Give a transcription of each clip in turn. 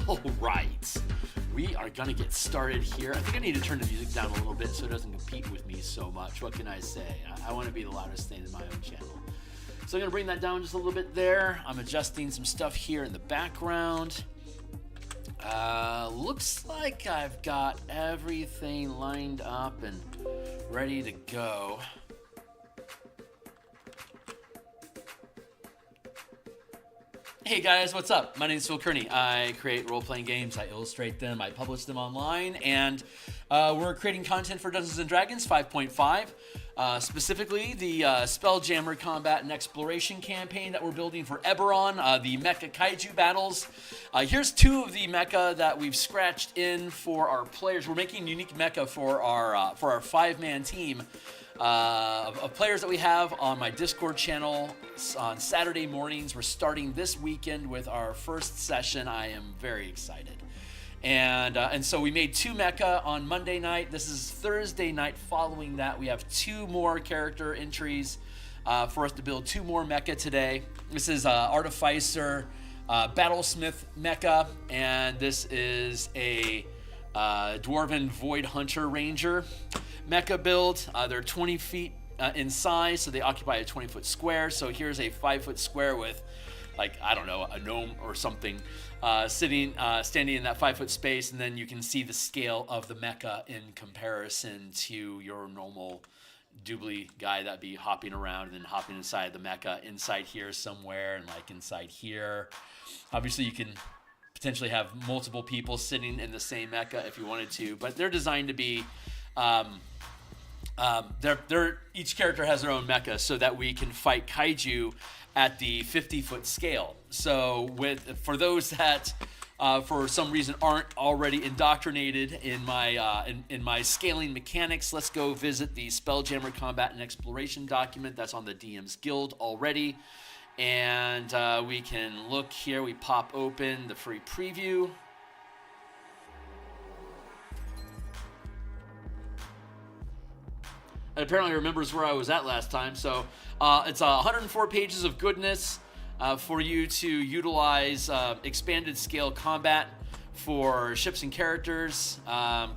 All right, we are gonna get started here. I think I need to turn the music down a little bit so it doesn't compete with me so much. What can I say? I want to be the loudest thing in my own channel. So I'm gonna bring that down just a little bit there. I'm adjusting some stuff here in the background. Looks like I've got everything lined up and ready to go. Hey guys, what's up? My name is Phil Kearney. I create role-playing games, I illustrate them, I publish them online, and we're creating content for Dungeons & Dragons 5.5. Specifically, the Spelljammer Combat and Exploration campaign that we're building for Eberron, the Mecha Kaiju battles. Here's two of the Mecha that we've scratched in for our players. We're making unique Mecha for our five-man team of players that we have on my Discord channel on Saturday mornings. We're starting this weekend with our first session. I am very excited. And so we made two Mecha on Monday night. This is Thursday night. Following that, we have two more character entries for us to build two more Mecha today. This is Artificer Battlesmith Mecha, and this is a Dwarven Void Hunter Ranger Mecha build. They're 20 feet in size, so they occupy a 20-foot square. So here's a 5-foot square with, like, I don't know, a gnome or something standing in that 5-foot space, and then you can see the scale of the Mecha in comparison to your normal doobly guy that'd be hopping around and then hopping inside the Mecha, inside here somewhere, and like inside here. Obviously, you can potentially have multiple people sitting in the same Mecha if you wanted to, but they're designed to be each character has their own Mecha so that we can fight Kaiju at the 50-foot scale. So for those that for some reason aren't already indoctrinated in my scaling mechanics, let's go visit the Spelljammer Combat and Exploration document that's on the DMsGuild already. And we can look here, we pop open the free preview. It apparently remembers where I was at last time. So it's 104 pages of goodness for you to utilize expanded scale combat for ships and characters.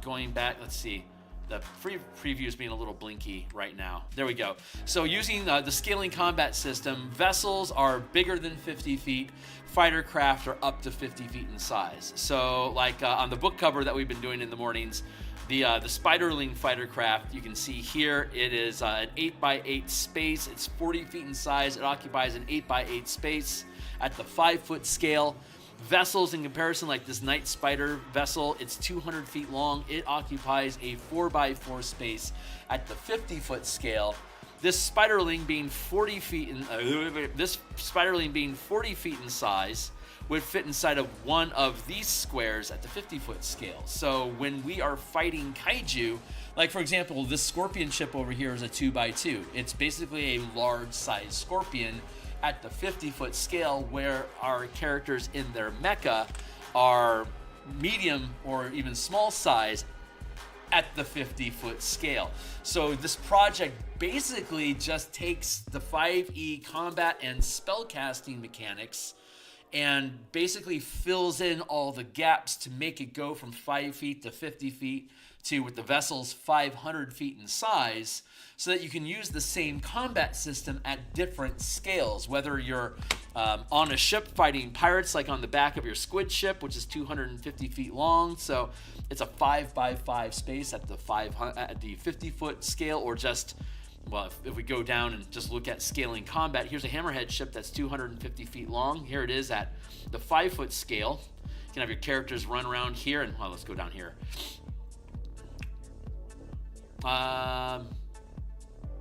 Going back, let's see. The free preview is being a little blinky right now. There we go. So using the scaling combat system, vessels are bigger than 50 feet. Fighter craft are up to 50 feet in size. So like on the book cover that we've been doing in the mornings, the Spiderling fighter craft, you can see here, it is an 8x8 space. It's 40 feet in size. It occupies an 8x8 space at the 5-foot scale. Vessels, in comparison, like this Night Spider vessel, it's 200 feet long. It occupies a 4x4 space at the 50-foot scale. This Spiderling being 40 feet in size would fit inside of one of these squares at the 50-foot scale. So when we are fighting Kaiju, like for example, this Scorpion ship over here is a 2x2. It's basically a large-sized Scorpion at the 50-foot scale, where our characters in their Mecha are medium or even small size at the 50-foot scale. So this project basically just takes the 5e combat and spellcasting mechanics and basically fills in all the gaps to make it go from 5 feet to 50 feet to, with the vessels, 500 feet in size, so that you can use the same combat system at different scales, whether you're on a ship fighting pirates, like on the back of your squid ship, which is 250 feet long. So it's a 5x5 space at the 50-foot scale, or just, well, if we go down and just look at scaling combat, here's a hammerhead ship that's 250 feet long. Here it is at the 5-foot scale. You can have your characters run around here, and well, let's go down here.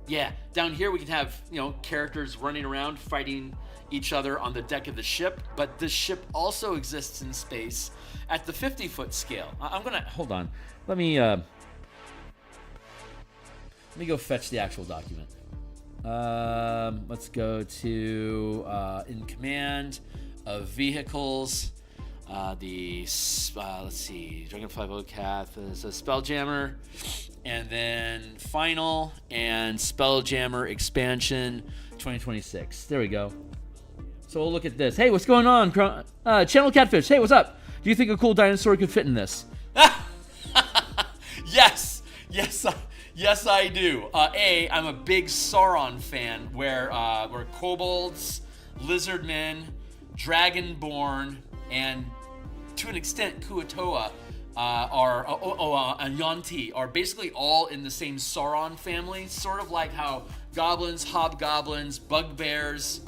Yeah, down here we can have, characters running around fighting each other on the deck of the ship, but this ship also exists in space at the 50-foot scale. I'm gonna hold on. Let me go fetch the actual document. Let's go to in command of vehicles. Let's see, Dragonfly Vocath is a Spelljammer, and then Final and Spelljammer Expansion 2026. There we go. So we'll look at this. Hey, what's going on? Channel Catfish. Hey, what's up? Do you think a cool dinosaur could fit in this? Yes, I do. I'm a big Sauron fan, where kobolds, lizardmen, dragonborn, and to an extent Kuo-toa and Yuan-ti are basically all in the same Sauron family, sort of like how goblins, hobgoblins, bugbears,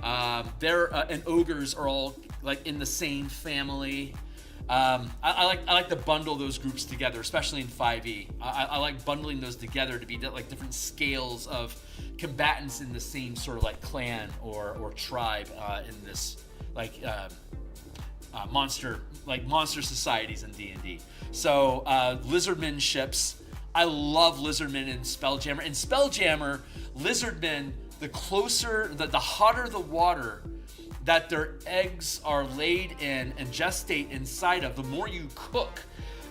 and ogres are all like in the same family. I like to bundle those groups together, especially in 5e. I like bundling those together to be like different scales of combatants in the same sort of like clan or tribe in this like monster societies in D&D. So lizardmen ships. I love lizardmen in Spelljammer. In Spelljammer, lizardmen, the hotter the water that their eggs are laid in and gestate inside of, the more you cook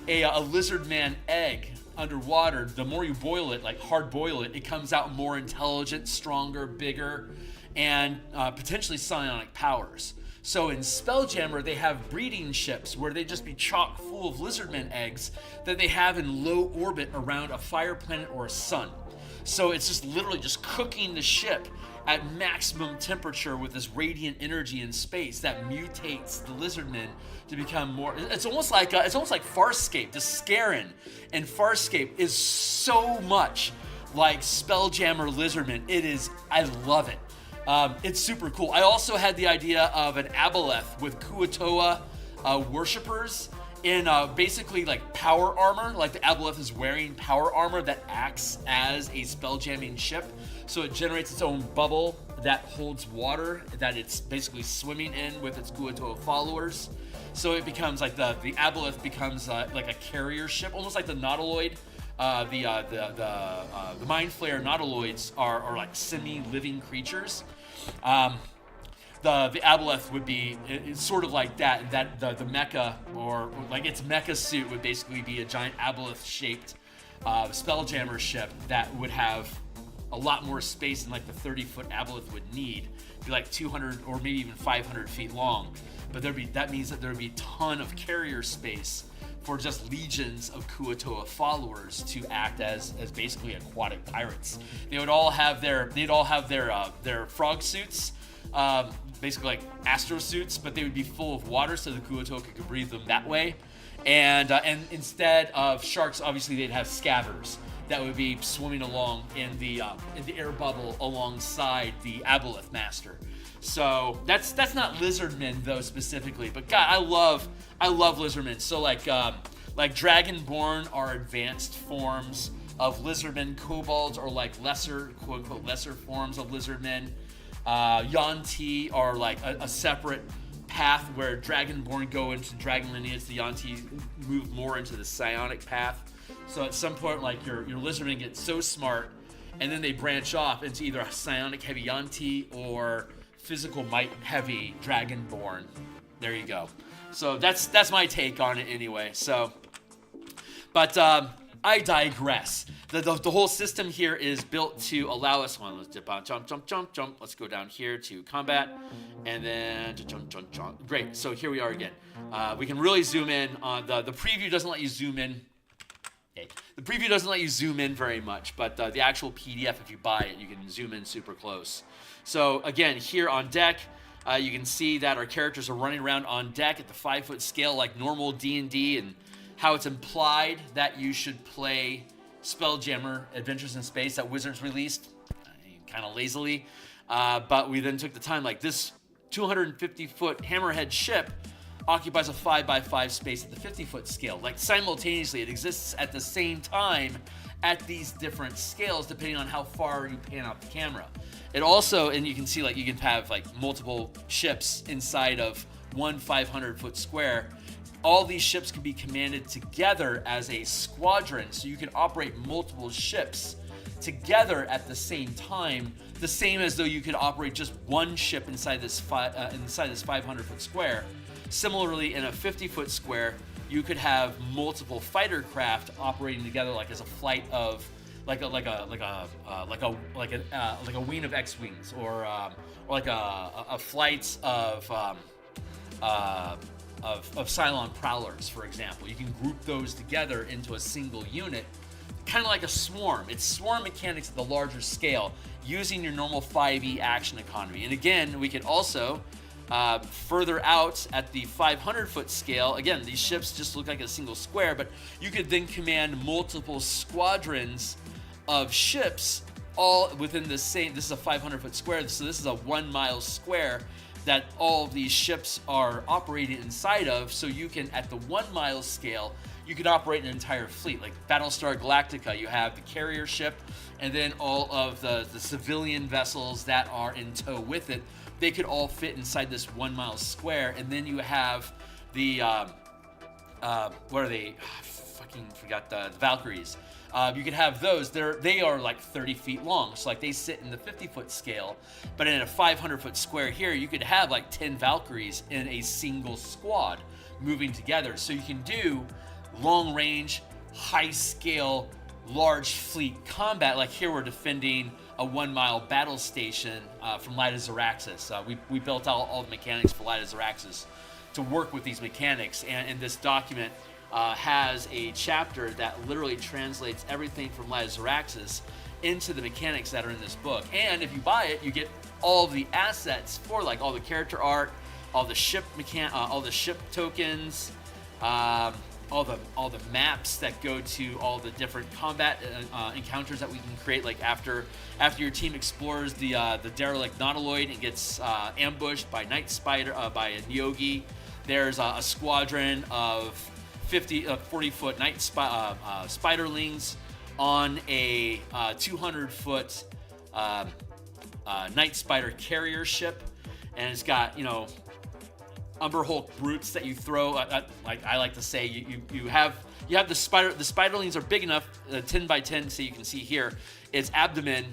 a lizardman egg underwater, the more you boil it, like hard boil it, it comes out more intelligent, stronger, bigger, and potentially psionic powers. So in Spelljammer, they have breeding ships where they just be chock full of lizardmen eggs that they have in low orbit around a fire planet or a sun. So it's just literally just cooking the ship at maximum temperature with this radiant energy in space that mutates the lizardmen to become more. It's almost like Farscape. The Scarran in Farscape is so much like Spelljammer lizardmen. I love it. It's super cool. I also had the idea of an aboleth with Kuo-toa worshippers in basically like power armor. Like the aboleth is wearing power armor that acts as a spelljamming ship. So it generates its own bubble that holds water that it's basically swimming in with its Kuo-toa followers. So it becomes like the aboleth becomes like a carrier ship, almost like the Nautiloid. The Mind Flayer Nautiloids are like semi-living creatures. The aboleth would be it's sort of like that. That the mecha, or like its mecha suit, would basically be a giant aboleth-shaped spelljammer ship that would have a lot more space than like the 30-foot aboleth would need. It'd be like 200 or maybe even 500 feet long. But that means that there would be a ton of carrier space for just legions of Kuo-toa followers to act as basically aquatic pirates. They'd all have their frog suits, basically like astro suits, but they would be full of water so the Kuo-toa could breathe them that way. And instead of sharks, obviously they'd have scabbers that would be swimming along in the air bubble alongside the aboleth master. So that's not lizardmen though specifically, but God, I love lizardmen. So like dragonborn are advanced forms of lizardmen. Kobolds are like lesser, quote unquote, lesser forms of lizardmen. Yuan-ti are like a separate path where dragonborn go into dragon lineage. The Yuan-ti move more into the psionic path. So at some point, like your lizardmen get so smart, and then they branch off into either a psionic heavy Yuan-ti or physical might heavy dragonborn. There you go. So that's my take on it anyway. So, but I digress. The whole system here is built to allow us. Let's dip out, jump. Let's go down here to combat, and then to jump. Great. So here we are again. We can really zoom in. The preview doesn't let you zoom in. Okay. The preview doesn't let you zoom in very much, but the actual PDF, if you buy it, you can zoom in super close. So again, here on deck, you can see that our characters are running around on deck at the 5-foot scale like normal D&D, and how it's implied that you should play Spelljammer Adventures in Space that Wizards released, kind of lazily. But we then took the time, like this 250-foot hammerhead ship occupies a 5x5 space at the 50-foot scale. Like simultaneously, it exists at the same time at these different scales, depending on how far you pan out the camera. It also, and you can see, like you can have like multiple ships inside of one 500-foot square. All these ships can be commanded together as a squadron, so you can operate multiple ships together at the same time, the same as though you could operate just one ship inside this 500-foot square. Similarly, in a 50-foot square, you could have multiple fighter craft operating together, like as a flight of, like a wing of X-wings, or like a flight of Cylon Prowlers, for example. You can group those together into a single unit, kind of like a swarm. It's swarm mechanics at the larger scale, using your normal 5e action economy. And again, we could also, further out at the 500-foot scale, again, these ships just look like a single square, but you could then command multiple squadrons of ships all within the same, this is a 500-foot square, so this is a 1 mile square that all of these ships are operating inside of. So you can, at the 1 mile scale, you could operate an entire fleet. Like Battlestar Galactica, you have the carrier ship, and then all of the civilian vessels that are in tow with it. They could all fit inside this 1 mile square. And then you have the, what are they? I fucking forgot the Valkyries. You could have those. They are like 30 feet long, so like they sit in the 50-foot scale. But in a 500-foot square here, you could have like 10 Valkyries in a single squad moving together. So you can do long range, high scale, large fleet combat. Like here, we're defending a 1 mile battle station from Light of Xeraxis. We built out all the mechanics for Light of Xeraxis to work with these mechanics, and this document has a chapter that literally translates everything from Light of Xeraxis into the mechanics that are in this book. And if you buy it, you get all the assets for like all the character art, all the ship all the ship tokens, all the maps that go to all the different combat encounters that we can create. Like after your team explores the derelict Nautiloid and gets ambushed by by a Neogi, there's a squadron of 40-foot night spiderlings on a 200-foot night spider carrier ship, and it's got, you know, Umber Hulk brutes that you throw. Like I like to say, you have the spider. The spiderlings are big enough, 10 by 10, so you can see here. Its abdomen,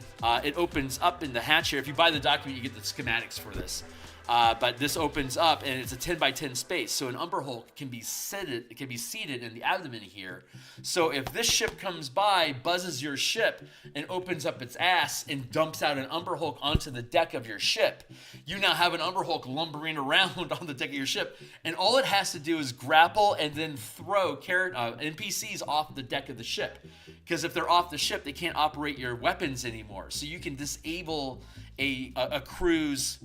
it opens up in the hatch here. If you buy the document, you get the schematics for this. But this opens up, and it's a 10 by 10 space. So an Umber Hulk can be seated in the abdomen here. So if this ship comes by, buzzes your ship, and opens up its ass and dumps out an Umber Hulk onto the deck of your ship, you now have an Umber Hulk lumbering around on the deck of your ship, and all it has to do is grapple and then throw NPCs off the deck of the ship. Because if they're off the ship, they can't operate your weapons anymore. So you can disable a crew's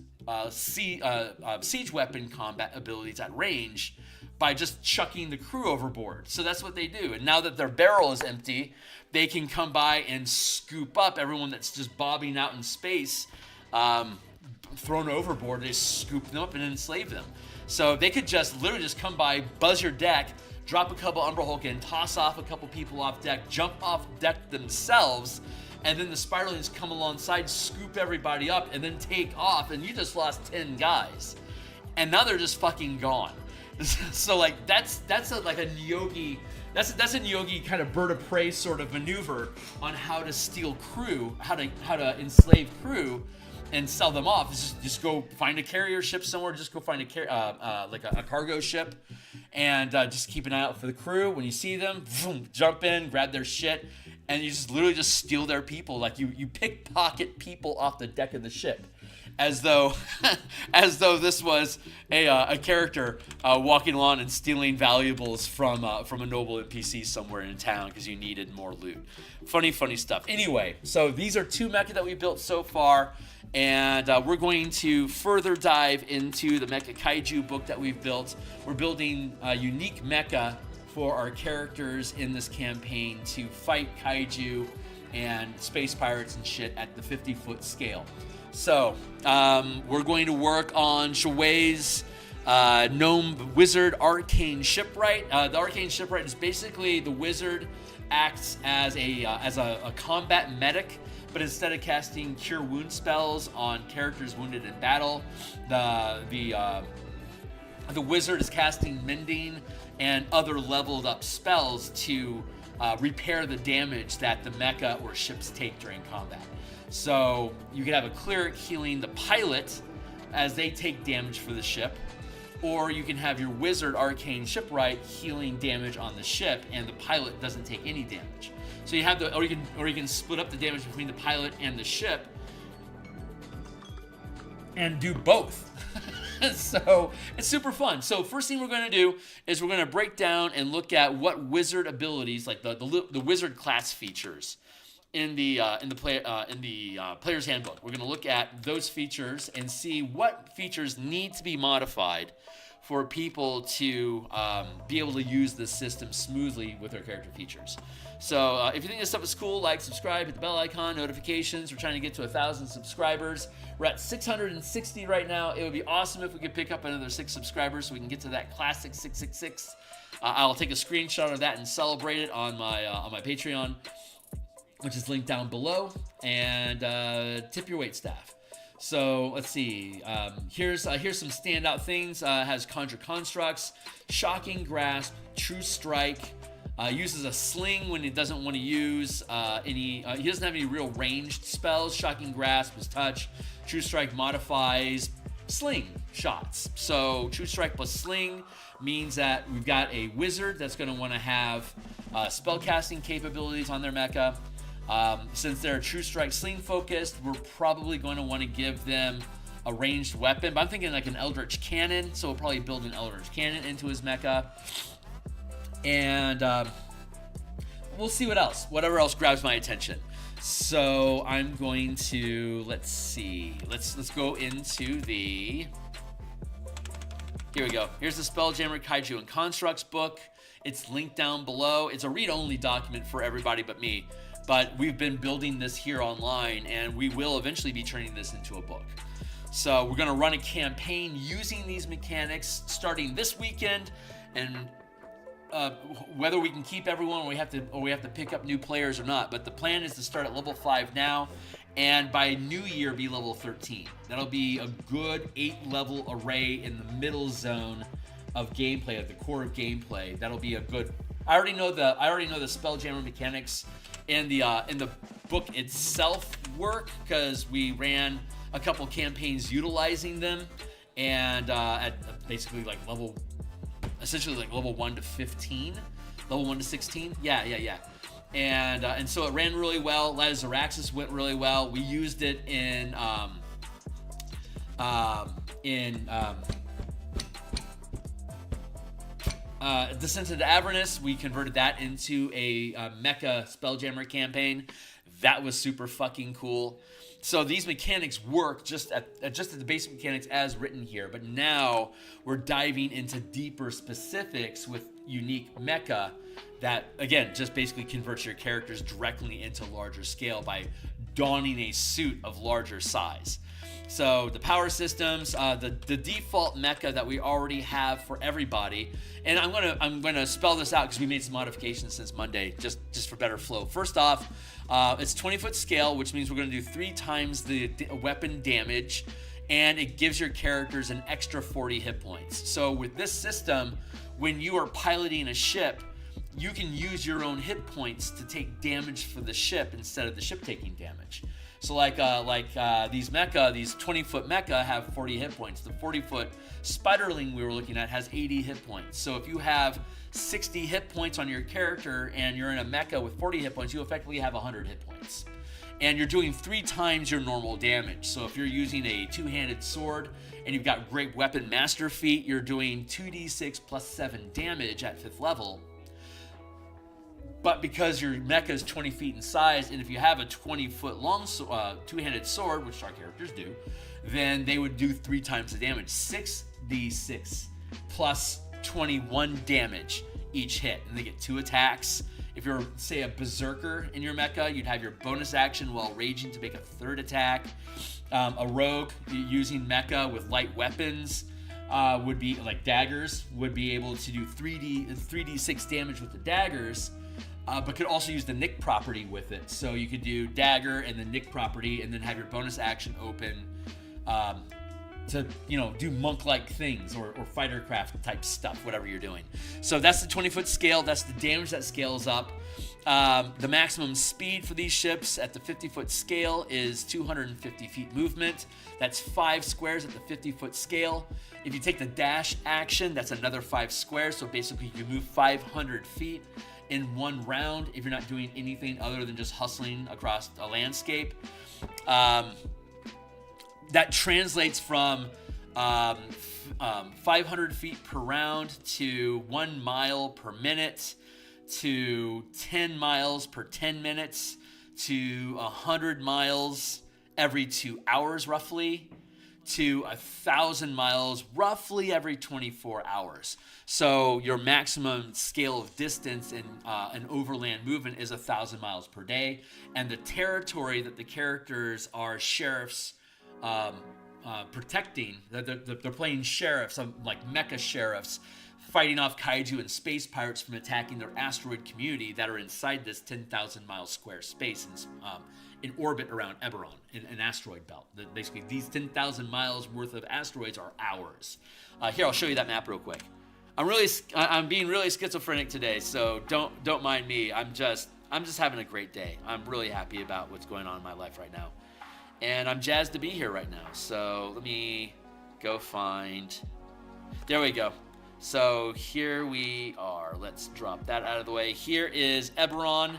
siege weapon combat abilities at range by just chucking the crew overboard. So that's what they do. And now that their barrel is empty, they can come by and scoop up everyone that's just bobbing out in space, thrown overboard. They scoop them up and enslave them. So they could just literally just come by, buzz your deck, drop a couple Umber Hulk in, toss off a couple people off deck, jump off deck themselves, and then the spiderlings come alongside, scoop everybody up, and then take off, and you just lost 10 guys. And now they're just fucking gone. So like that's like a Neogi, that's a Neogi kind of bird of prey sort of maneuver on how to steal crew, how to enslave crew and sell them off. Just go find a carrier ship somewhere, just go find a cargo ship, and just keep an eye out for the crew. When you see them, boom, jump in, grab their shit, and you just literally just steal their people. Like you pickpocket people off the deck of the ship, as though this was a character walking along and stealing valuables from a noble NPC somewhere in town because you needed more loot. Funny stuff. Anyway, so these are 2 mecha that we built so far, and we're going to further dive into the Mecha Kaiju book that we've built. We're building a unique mecha for our characters in this campaign to fight kaiju and space pirates and shit at the 50-foot scale. So we're going to work on Shuei's Gnome Wizard Arcane Shipwright. The Arcane Shipwright is basically the wizard acts as a combat medic, but instead of casting Cure Wound spells on characters wounded in battle, the wizard is casting Mending and other leveled up spells to repair the damage that the mecha or ships take during combat. So you can have a cleric healing the pilot as they take damage for the ship, or you can have your wizard Arcane Shipwright healing damage on the ship and the pilot doesn't take any damage. So you have or you can split up the damage between the pilot and the ship and do both. So it's super fun. So first thing we're going to do is we're going to break down and look at what wizard abilities, like the wizard class features in the player's handbook. We're going to look at those features and see what features need to be modified for people to be able to use the system smoothly with their character features. So if you think this stuff is cool, like, subscribe, hit the bell icon, notifications. We're trying to get to 1,000 subscribers. We're at 660 right now. It would be awesome if we could pick up another 6 subscribers so we can get to that classic 666. I'll take a screenshot of that and celebrate it on my Patreon, which is linked down below, and tip your wait staff. So let's see. Here's some standout things. Has Kaiju Constructs, Shocking Grasp, True Strike. Uses a sling when he doesn't want to use any. He doesn't have any real ranged spells. Shocking Grasp is touch. True Strike modifies sling shots. So True Strike plus sling means that we've got a wizard that's going to want to have spellcasting capabilities on their mecha. Since they're True Strike sling focused, we're probably going to want to give them a ranged weapon. But I'm thinking like an Eldritch Cannon, so we'll probably build an Eldritch Cannon into his mecha. And we'll see whatever else grabs my attention. So I'm going to, let's see. Let's go into the, here we go. Here's the Spelljammer Kaiju and Constructs book. It's linked down below. It's a read-only document for everybody but me. But we've been building this here online, and we will eventually be turning this into a book. So we're going to run a campaign using these mechanics starting this weekend, and whether we can keep everyone or we have to pick up new players or not. But the plan is to start at level 5 now, and by New Year be level 13. That'll be a good 8-level array in the middle zone of gameplay, at the core of gameplay. That'll be a good. I already know the Spelljammer mechanics in the book itself work, because we ran a couple campaigns utilizing them, and at basically like essentially like level 1 to 15, level 1 to 16. Yeah. And so it ran really well. Lazaraxis went really well. We used it in Descent into Avernus. We converted that into a Mecha Spelljammer campaign. That was super fucking cool. So these mechanics work just at the basic mechanics as written here, but now we're diving into deeper specifics with unique mecha that, again, just basically converts your characters directly into larger scale by donning a suit of larger size. So the power systems, the default mecha that we already have for everybody, and I'm gonna spell this out because we made some modifications since Monday, just for better flow. First off, it's 20-foot scale, which means we're gonna do 3 times the weapon damage, and it gives your characters an extra 40 hit points. So with this system, when you are piloting a ship, you can use your own hit points to take damage for the ship instead of the ship taking damage. So like these 20-foot mecha have 40 hit points. The 40-foot Spiderling we were looking at has 80 hit points. So if you have 60 hit points on your character and you're in a mecha with 40 hit points, you effectively have 100 hit points. And you're doing 3 times your normal damage. So if you're using a 2-handed sword and you've got great weapon master feat, you're doing 2d6 plus 7 damage at 5th level. But because your mecha is 20 feet in size, and if you have a 20-foot long 2-handed sword, which our characters do, then they would do 3 times the damage. 6d6 plus 21 damage each hit, and they get 2 attacks. If you're, say, a berserker in your mecha, you'd have your bonus action while raging to make a 3rd attack. A rogue using mecha with light weapons would be, like daggers, would be able to do 3d6 damage with the daggers. But could also use the Nick property with it. So you could do dagger and the Nick property, and then have your bonus action open to, do monk-like things or fightercraft type stuff, whatever you're doing. So that's the 20-foot scale. That's the damage that scales up. The maximum speed for these ships at the 50-foot scale is 250 feet movement. That's 5 squares at the 50-foot scale. If you take the dash action, that's another 5 squares. So basically you move 500 feet in 1 round if you're not doing anything other than just hustling across a landscape. That translates from 500 feet per round to 1 mile per minute to 10 miles per 10 minutes to 100 miles every 2 hours roughly to 1,000 miles roughly every 24 hours. So your maximum scale of distance in an overland movement is 1,000 miles per day. And the territory that the characters are sheriffs protecting, they're playing sheriffs, like mecha sheriffs, fighting off kaiju and space pirates from attacking their asteroid community that are inside this 10,000 mile square space in orbit around Eberron, in an asteroid belt. Basically, these 10,000 miles worth of asteroids are ours. Here, I'll show you that map real quick. I'm being really schizophrenic today, so don't mind me. I'm just having a great day. I'm really happy about what's going on in my life right now, and I'm jazzed to be here right now. So let me go find. There we go. So here we are. Let's drop that out of the way. Here is Eberron.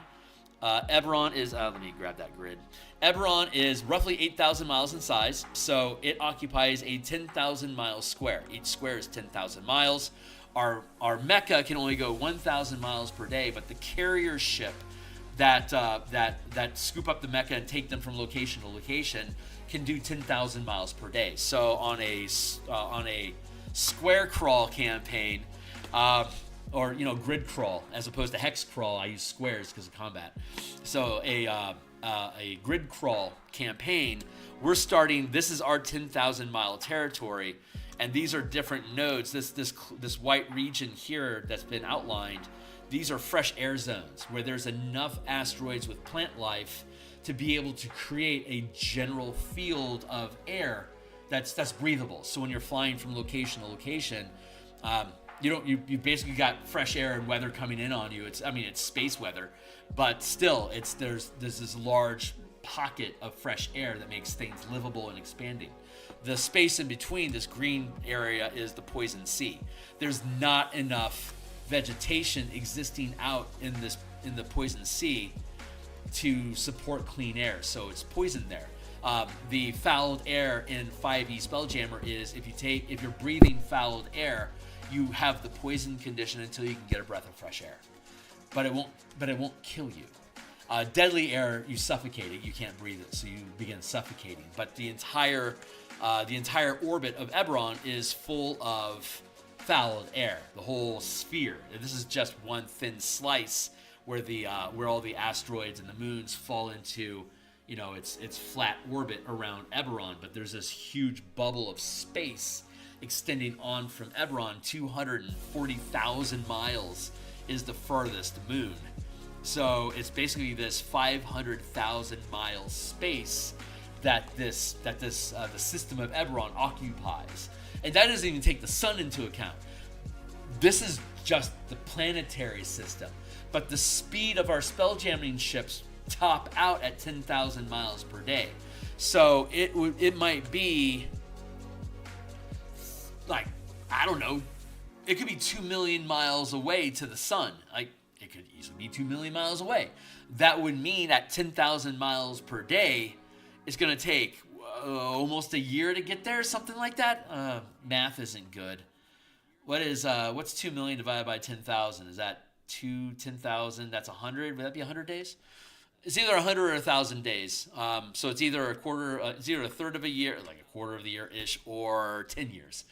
Eberron is, let me grab that grid. Eberron is roughly 8,000 miles in size, so it occupies a 10,000 mile square. Each square is 10,000 miles. Our mecha can only go 1,000 miles per day, but the carrier ship that scoop up the mecha and take them from location to location can do 10,000 miles per day. So on a square crawl campaign, or grid crawl as opposed to hex crawl, I use squares because of combat. So a grid crawl campaign, we're starting. This is our 10,000 mile territory, and these are different nodes. This white region here that's been outlined. These are fresh air zones where there's enough asteroids with plant life to be able to create a general field of air that's breathable. So when you're flying from location to location, you basically got fresh air and weather coming in on you. It's space weather, but still there's this large pocket of fresh air that makes things livable and expanding. The space in between this green area is the poison sea. There's not enough vegetation existing out in the poison sea to support clean air, so it's poison there. The fouled air in 5e Spelljammer is if you're breathing fouled air, you have the poison condition until you can get a breath of fresh air, but it won't kill you. Deadly air, you suffocate it. You can't breathe it, so you begin suffocating. But the entire orbit of Eberron is full of fouled air. The whole sphere. This is just one thin slice where all the asteroids and the moons fall into. It's flat orbit around Eberron, but there's this huge bubble of space extending on from Eberron. 240,000 miles is the furthest moon. So it's basically this 500,000 mile space that the system of Eberron occupies. And that doesn't even take the sun into account. This is just the planetary system. But the speed of our spelljamming ships top out at 10,000 miles per day. So it might be like, I don't know, it could be 2 million miles away to the sun. Like, it could easily be 2 million miles away. That would mean at 10,000 miles per day, it's going to take almost a year to get there, something like that. Math isn't good. What's 2 million divided by 10,000? Is that 10,000? That's 100. Would that be 100 days? It's either 100 or 1,000 days. So it's either it's either a third of a year, like a quarter of the year-ish, or 10 years.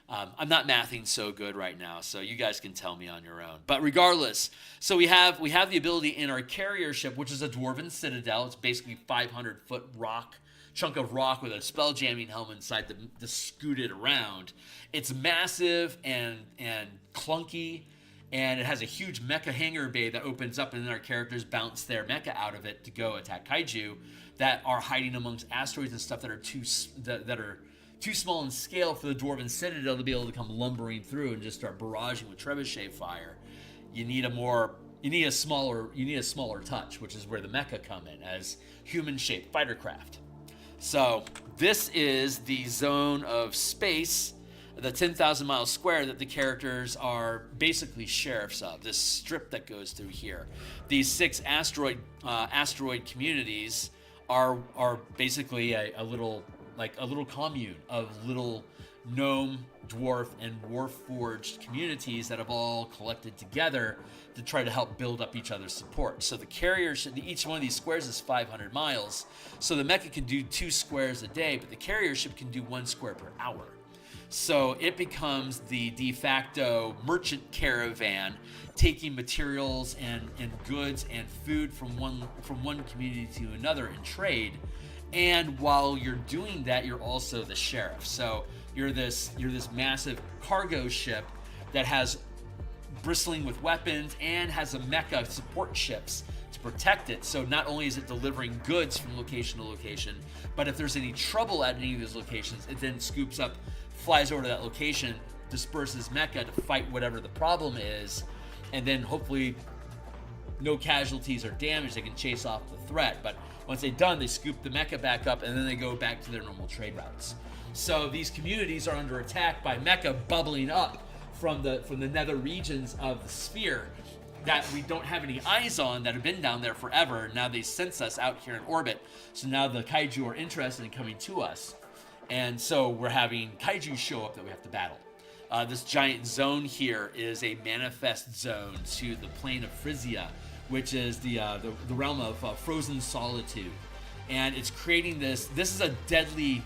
I'm not mathing so good right now, so you guys can tell me on your own. But regardless, so we have the ability in our carrier ship, which is a dwarven citadel. It's basically 500-foot chunk of rock with a spelljamming helmet inside to scoot it around. It's massive and clunky, and it has a huge mecha hangar bay that opens up, and then our characters bounce their mecha out of it to go attack kaiju that are hiding amongst asteroids and stuff that are too small in scale for the dwarven citadel to be able to come lumbering through and just start barraging with trebuchet fire. You need a smaller touch, which is where the mecha come in as human-shaped fighter craft. So this is the zone of space, the 10,000 mile square that the characters are basically sheriffs of. This strip that goes through here. These 6 asteroid communities are basically a little commune of little gnome, dwarf, and warforged communities that have all collected together to try to help build up each other's support. So the carrier each one of these squares is 500 miles. So the mecha can do 2 squares a day, but the carrier ship can do 1 square per hour. So it becomes the de facto merchant caravan, taking materials and goods and food from one community to another in trade. And while you're doing that, you're also the sheriff. So you're this massive cargo ship that has bristling with weapons and has a mecha support ships to protect it. So not only is it delivering goods from location to location, but if there's any trouble at any of those locations, it then scoops up, flies over to that location, disperses mecha to fight whatever the problem is, and then hopefully no casualties or damage. They can chase off the threat, but once they're done, they scoop the mecha back up, and then they go back to their normal trade routes. So these communities are under attack by mecha bubbling up from the nether regions of the sphere that we don't have any eyes on, that have been down there forever. Now they sense us out here in orbit, so now the kaiju are interested in coming to us. And so we're having kaiju show up that we have to battle. This giant zone here is a manifest zone to the plane of Frisia, which is the realm of frozen solitude, and it's creating this. This is a deadly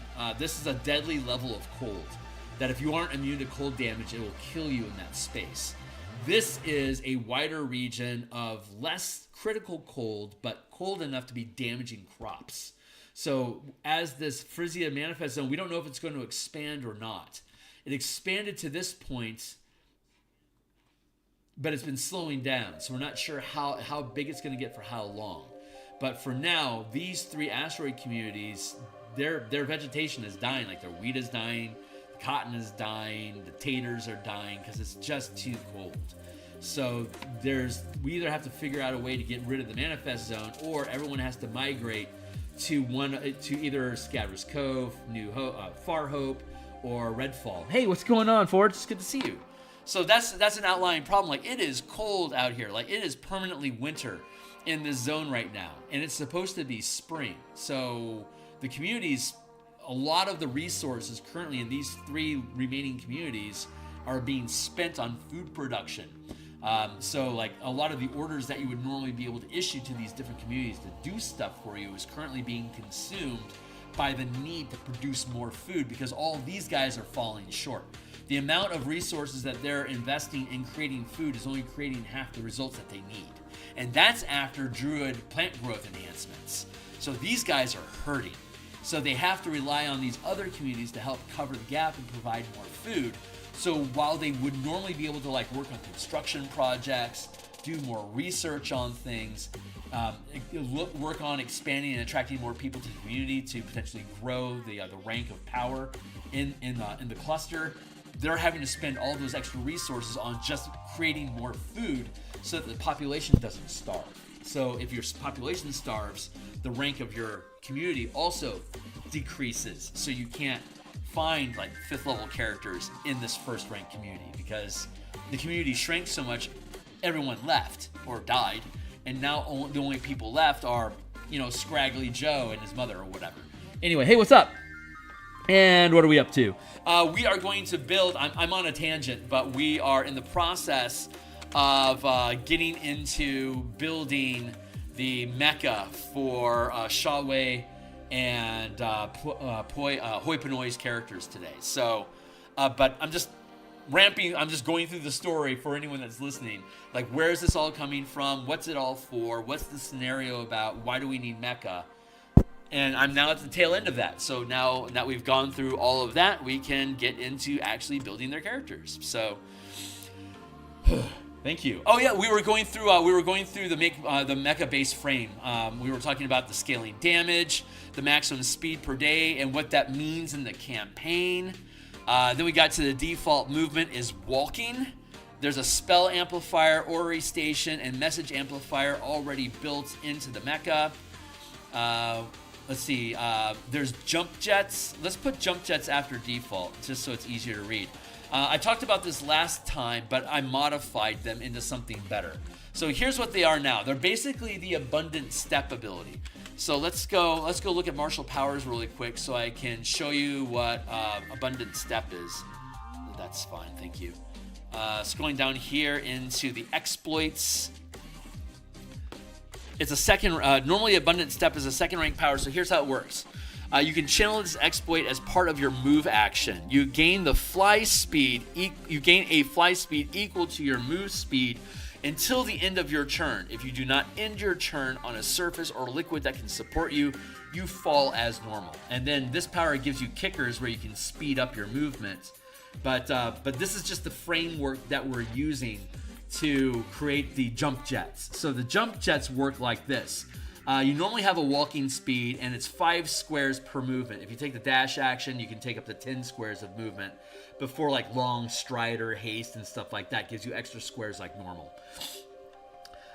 level of cold. That if you aren't immune to cold damage, it will kill you in that space. This is a wider region of less critical cold, but cold enough to be damaging crops. So as this Frisia manifest zone, we don't know if it's going to expand or not. It expanded to this point, but it's been slowing down, so we're not sure how big it's going to get for how long. But for now, these 3 asteroid communities, their vegetation is dying. Like their wheat is dying, the cotton is dying, the taters are dying because it's just too cold. So we either have to figure out a way to get rid of the manifest zone, or everyone has to migrate to either Scavver's Cove, Far Hope, or Redfall. Hey, what's going on, Ford? It's good to see you. So that's an outlying problem. Like, it is cold out here. Like, it is permanently winter in this zone right now, and it's supposed to be spring. So the communities, a lot of the resources currently in these 3 remaining communities are being spent on food production. So like a lot of the orders that you would normally be able to issue to these different communities to do stuff for you is currently being consumed by the need to produce more food, because all of these guys are falling short. The amount of resources that they're investing in creating food is only creating half the results that they need. And that's after Druid plant growth enhancements. So these guys are hurting. So they have to rely on these other communities to help cover the gap and provide more food. So while they would normally be able to like work on construction projects, do more research on things, work on expanding and attracting more people to the community to potentially grow the rank of power in the cluster, they're having to spend all those extra resources on just creating more food so that the population doesn't starve. So if your population starves, the rank of your community also decreases. So you can't find like 5th level characters in this 1st rank community because the community shrank so much, everyone left or died, and now the only people left are, Scraggly Joe and his mother or whatever. Anyway, hey, what's up? And what are we up to? We are going to build, I'm on a tangent, but we are in the process of getting into building the mecha for Shawway and Hoi Ponoi's characters today. So, but I'm just going through the story for anyone that's listening. Like, where is this all coming from? What's it all for? What's the scenario about? Why do we need mecha? And I'm now at the tail end of that. So now that we've gone through all of that, we can get into actually building their characters. So, thank you. Oh yeah, we were going through the mecha base frame. We were talking about the scaling damage, the maximum speed per day, and what that means in the campaign. Then we got to the default movement is walking. There's a spell amplifier, orrery station, and message amplifier already built into the mecha. Let's see, there's jump jets. Let's put jump jets after default, just so it's easier to read. I talked about this last time, but I modified them into something better. So here's what they are now. They're basically the Abundant Step ability. So let's go look at martial powers really quick so I can show you what Abundant Step is. That's fine, thank you. Scrolling down here into the exploits. It's a second, normally Abundant Step is a second rank power, so here's how it works. You can channel this exploit as part of your move action. You gain a fly speed equal to your move speed until the end of your turn. If you do not end your turn on a surface or liquid that can support you, you fall as normal. And then this power gives you kickers where you can speed up your movement. But this is just the framework that we're using to create the jump jets. So the jump jets work like this. You normally have a walking speed, and it's 5 squares per movement. If you take the dash action, you can take up to 10 squares of movement before like long stride or haste and stuff like that. Gives you extra squares like normal.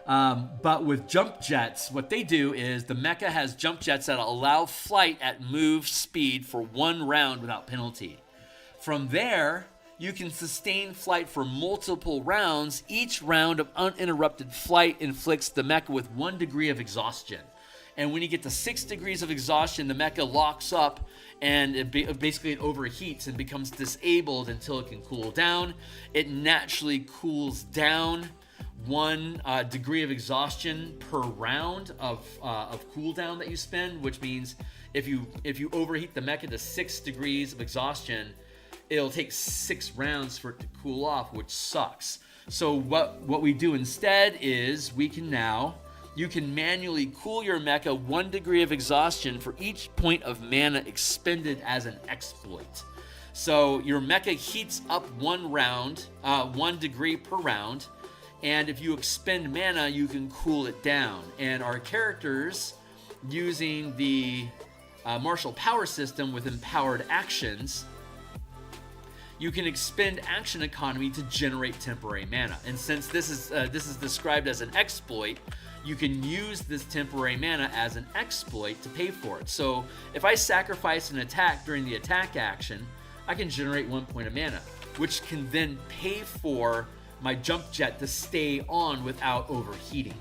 But with jump jets, what they do is the mecha has jump jets that allow flight at move speed for 1 round without penalty. From there, you can sustain flight for multiple rounds. Each round of uninterrupted flight inflicts the mecha with 1 degree of exhaustion. And when you get to 6 degrees of exhaustion, the mecha locks up and basically it overheats and becomes disabled until it can cool down. It naturally cools down 1 degree of exhaustion per round of cooldown that you spend, which means if you overheat the mecha to 6 degrees of exhaustion, it'll take 6 rounds for it to cool off, which sucks. So what we do instead is you can manually cool your mecha 1 degree of exhaustion for each point of mana expended as an exploit. So your mecha heats up 1 degree per round, and if you expend mana, you can cool it down. And our characters, using the martial power system with empowered actions, you can expend action economy to generate temporary mana. And since this is described as an exploit, you can use this temporary mana as an exploit to pay for it. So if I sacrifice an attack during the attack action, I can generate 1 point of mana, which can then pay for my jump jet to stay on without overheating.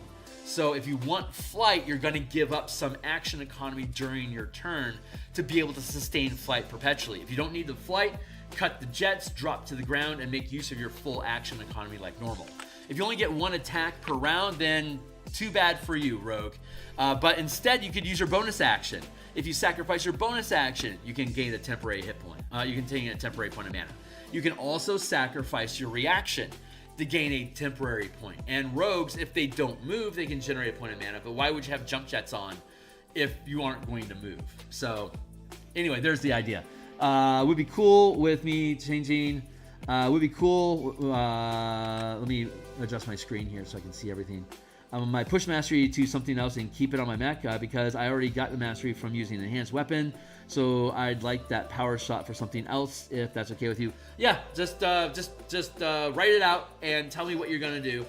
So if you want flight, you're going to give up some action economy during your turn to be able to sustain flight perpetually. If you don't need the flight, cut the jets, drop to the ground, and make use of your full action economy like normal. If you only get 1 attack per round, then too bad for you, Rogue. But instead, you could use your bonus action. If you sacrifice your bonus action, you can gain a temporary hit point. You can gain a temporary point of mana. You can also sacrifice your reaction to gain a temporary point. And rogues, if they don't move, they can generate a point of mana. But why would you have jump jets on if you aren't going to move? So anyway, there's the idea. Would be cool with me changing. Would be cool. Let me adjust my screen here so I can see everything. My push mastery to something else and keep it on my mecha because I already got the mastery from using an enhanced weapon. So I'd like that power shot for something else, if that's okay with you. Yeah, just write it out and tell me what you're gonna do.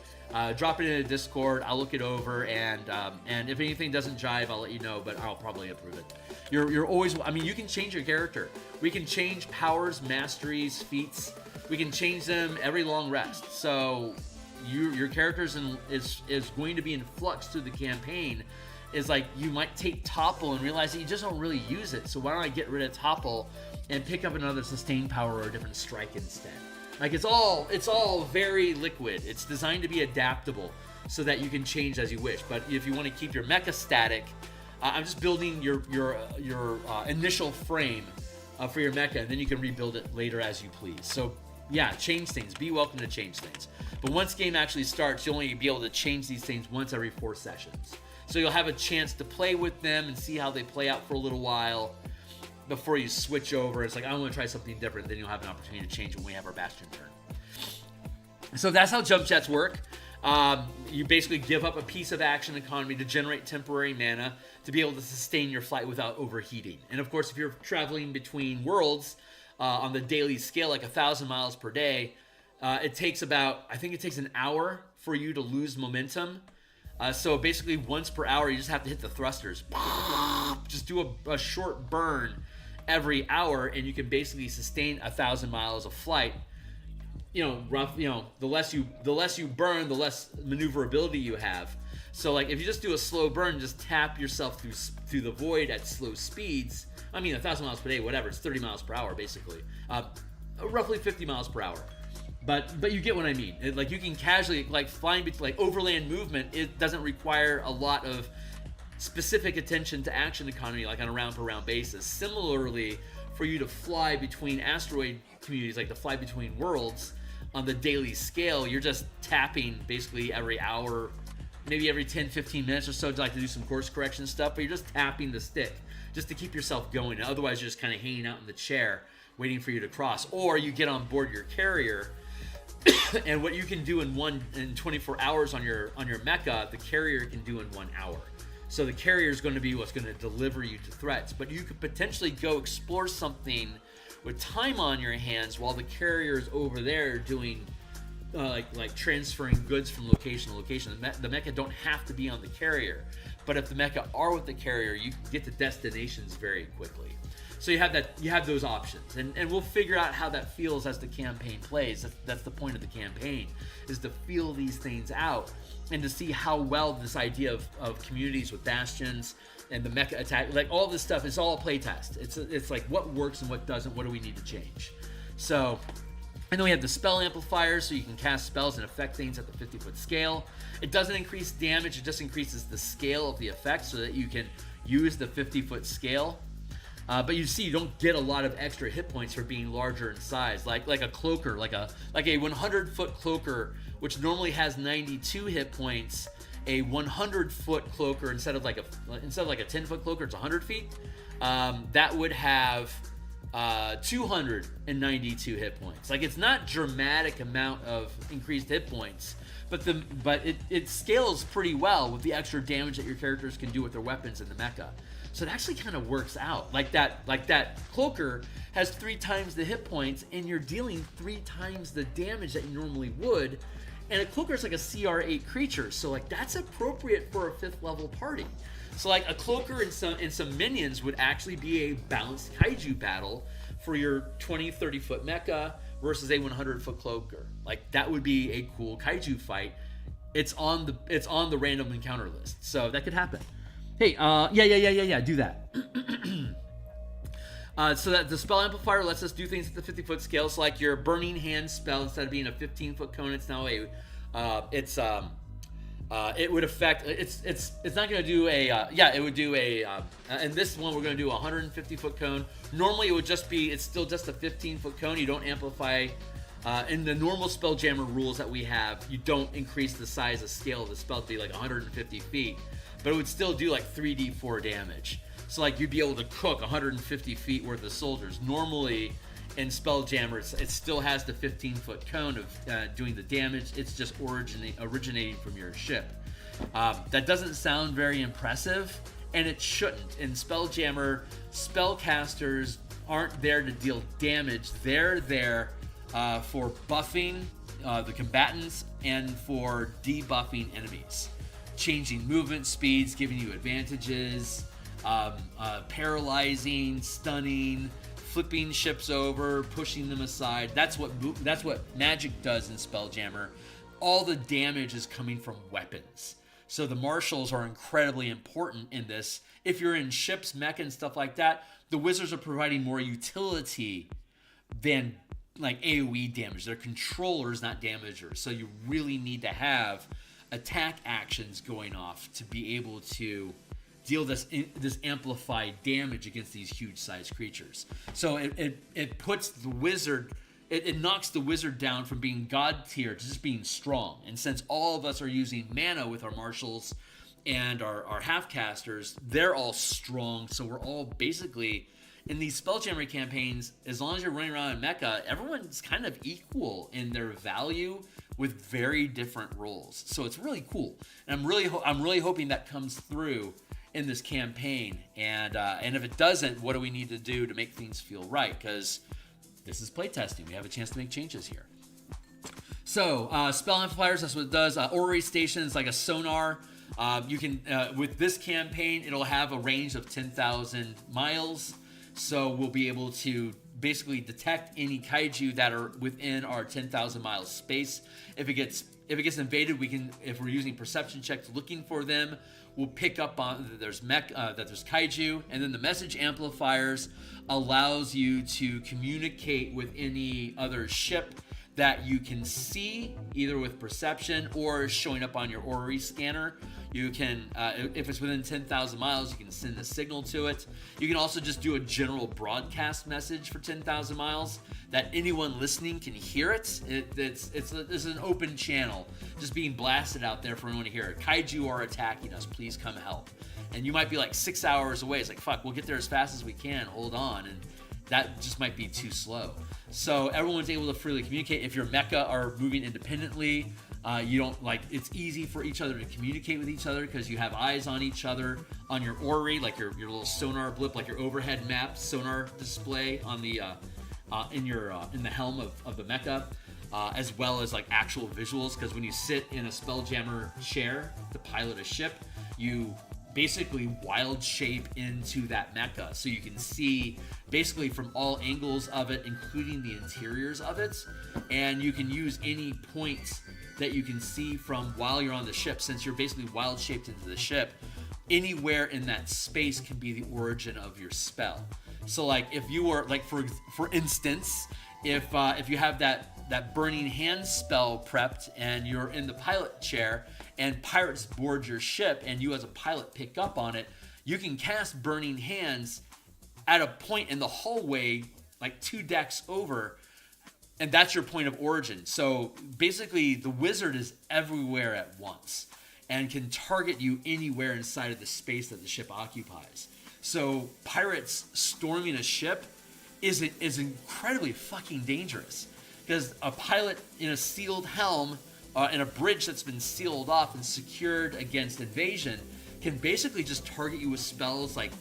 Drop it in a Discord. I'll look it over, and if anything doesn't jive, I'll let you know. But I'll probably approve it. You're always. I mean, you can change your character. We can change powers, masteries, feats. We can change them every long rest. So your character is going to be in flux through the campaign. Is like you might take Topple and realize that you just don't really use it. So why don't I get rid of Topple and pick up another sustain power or a different strike instead? Like it's all very liquid. It's designed to be adaptable so that you can change as you wish. But if you want to keep your mecha static, I'm just building your initial frame for your mecha, and then you can rebuild it later as you please. So yeah, change things. Be welcome to change things. But once game actually starts, you'll only be able to change these things once every 4 sessions. So you'll have a chance to play with them and see how they play out for a little while before you switch over. It's like, I want to try something different. Then you'll have an opportunity to change when we have our Bastion turn. So that's how jump jets work. You basically give up a piece of action economy to generate temporary mana to be able to sustain your flight without overheating. And of course, if you're traveling between worlds on the daily scale, like 1,000 miles per day, it takes I think it takes an hour for you to lose momentum. So basically once per hour, you just have to hit the thrusters. Just do a short burn every hour, and you can basically sustain 1,000 miles of flight the less you burn, the less maneuverability you have. So like if you just do a slow burn, just tap yourself through the void at slow speeds. I mean, 1,000 miles per day, whatever. It's 30 miles per hour basically, roughly 50 miles per hour. But you get what I mean. Like you can casually flying between overland movement. It doesn't require a lot of specific attention to action economy like on a round per round basis. Similarly, for you to fly between asteroid communities, like to fly between worlds on the daily scale, you're just tapping basically every hour, maybe every 10-15 minutes or so to do some course correction stuff, but you're just tapping the stick just to keep yourself going. Otherwise, you're just kind of hanging out in the chair waiting for you to cross. Or you get on board your carrier, and what you can do in 24 hours on your mecha, the carrier can do in 1 hour. So the carrier is going to be what's going to deliver you to threats. But you could potentially go explore something with time on your hands while the carrier is over there doing like transferring goods from location to location. The mecha don't have to be on the carrier, but if the mecha are with the carrier, you can get to destinations very quickly. So you have those options, and we'll figure out how that feels as the campaign plays. That's the point of the campaign, is to feel these things out and to see how well this idea of communities with bastions and the mecha attack, like all this stuff, is all a playtest. It's like what works and what doesn't. What do we need to change? So, and then we have the spell amplifiers, so you can cast spells and affect things at the 50-foot scale. It doesn't increase damage; it just increases the scale of the effect, so that you can use the 50-foot scale. But you see, you don't get a lot of extra hit points for being larger in size, like a cloaker, like a 100-foot cloaker, which normally has 92 hit points. A 100-foot cloaker, instead of like a 10-foot cloaker, it's 100 feet. That would have 292 hit points. Like, it's not dramatic amount of increased hit points, but it scales pretty well with the extra damage that your characters can do with their weapons in the mecha. So it actually kind of works out. Like that cloaker has 3 times the hit points, and you're dealing 3 times the damage that you normally would. And a cloaker is like a CR8 creature, so like that's appropriate for a 5th level party. So like a cloaker and some minions would actually be a balanced kaiju battle for your 20-30 foot mecha versus a 100-foot cloaker. Like that would be a cool kaiju fight. It's on the random encounter list, so that could happen. Hey, yeah, do that. So that the spell amplifier lets us do things at the 50-foot scale. So like your burning hand spell, instead of being a 15-foot cone, it's now it would affect. It's not going to do it would do and this one we're going to do a 150-foot cone. Normally it would just be, it's still just a 15-foot cone. You don't amplify. In the normal Spelljammer rules that we have, you don't increase the size of scale of the spell to be like 150 feet, but it would still do like 3d4 damage. So like you'd be able to cook 150 feet worth of soldiers. Normally in Spelljammer, it still has the 15-foot cone of doing the damage. It's just originating from your ship. That doesn't sound very impressive, and it shouldn't. In Spelljammer, spellcasters aren't there to deal damage. They're there for buffing the combatants and for debuffing enemies, changing movement speeds, giving you advantages, paralyzing, stunning, flipping ships over, pushing them aside. That's what magic does in Spelljammer. All the damage is coming from weapons. So the marshals are incredibly important in this. If you're in ships, mecha, and stuff like that, the wizards are providing more utility than like AoE damage. They're controllers, not damagers. So you really need to have attack actions going off to be able to deal this amplified damage against these huge sized creatures. So it puts the wizard, it knocks the wizard down from being god tier to just being strong. And since all of us are using mana with our marshals and our half casters, they're all strong. So we're all basically in these Spelljammer campaigns, as long as you're running around in mecha, everyone's kind of equal in their value with very different roles. So it's really cool. And I'm really hoping that comes through in this campaign, and if it doesn't, what do we need to do to make things feel right? Because this is playtesting. We have a chance to make changes here. So spell amplifiers, that's what it does. Orrery station is like a sonar. You can with this campaign, it'll have a range of 10,000 miles. So we'll be able to basically detect any kaiju that are within our 10,000 miles space. If it gets invaded, we can, if we're using perception checks looking for them, we'll pick up on that there's kaiju, and then the message amplifiers allows you to communicate with any other ship that you can see, either with perception or showing up on your orrery scanner. You can, if it's within 10,000 miles, you can send a signal to it. You can also just do a general broadcast message for 10,000 miles that anyone listening can hear it. It's an open channel, just being blasted out there for anyone to hear it. Kaiju are attacking us, please come help. And you might be like 6 hours away. It's like, fuck, we'll get there as fast as we can, hold on. And that just might be too slow. So everyone's able to freely communicate. If your mecha are moving independently, you don't like, it's easy for each other to communicate with each other because you have eyes on each other on your orrery, like your little sonar blip, like your overhead map sonar display on the in the helm of the mecha, as well as like actual visuals. Because when you sit in a Spelljammer chair to pilot a ship, you basically wild shape into that mecha, so you can see basically from all angles of it, including the interiors of it, and you can use any point that you can see from while you're on the ship. Since you're basically wild shaped into the ship, anywhere in that space can be the origin of your spell. So like if you were like, for instance, if you have that burning hand spell prepped and you're in the pilot chair and pirates board your ship and you as a pilot pick up on it, you can cast burning hands at a point in the hallway like 2 decks over, and that's your point of origin. So basically the wizard is everywhere at once and can target you anywhere inside of the space that the ship occupies. So pirates storming a ship is incredibly fucking dangerous, because a pilot in a sealed helm in a bridge that's been sealed off and secured against invasion can basically just target you with spells like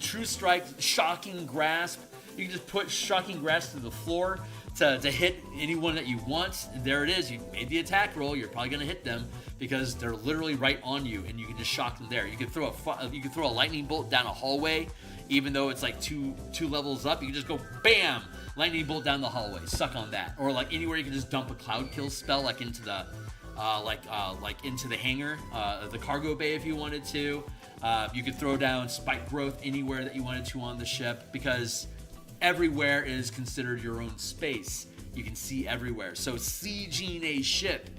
True Strike, Shocking Grasp. You can just put Shocking Grasp to the floor to hit anyone that you want. And there it is. You made the attack roll. You're probably going to hit them because they're literally right on you, and you can just shock them there. You can throw a lightning bolt down a hallway, even though it's like two levels up. You can just go bam, lightning bolt down the hallway. Suck on that. Or like anywhere you can just dump a cloud kill spell, like into the into the hangar, the cargo bay if you wanted to. You could throw down spike growth anywhere that you wanted to on the ship, because everywhere is considered your own space. You can see everywhere. So sieging a ship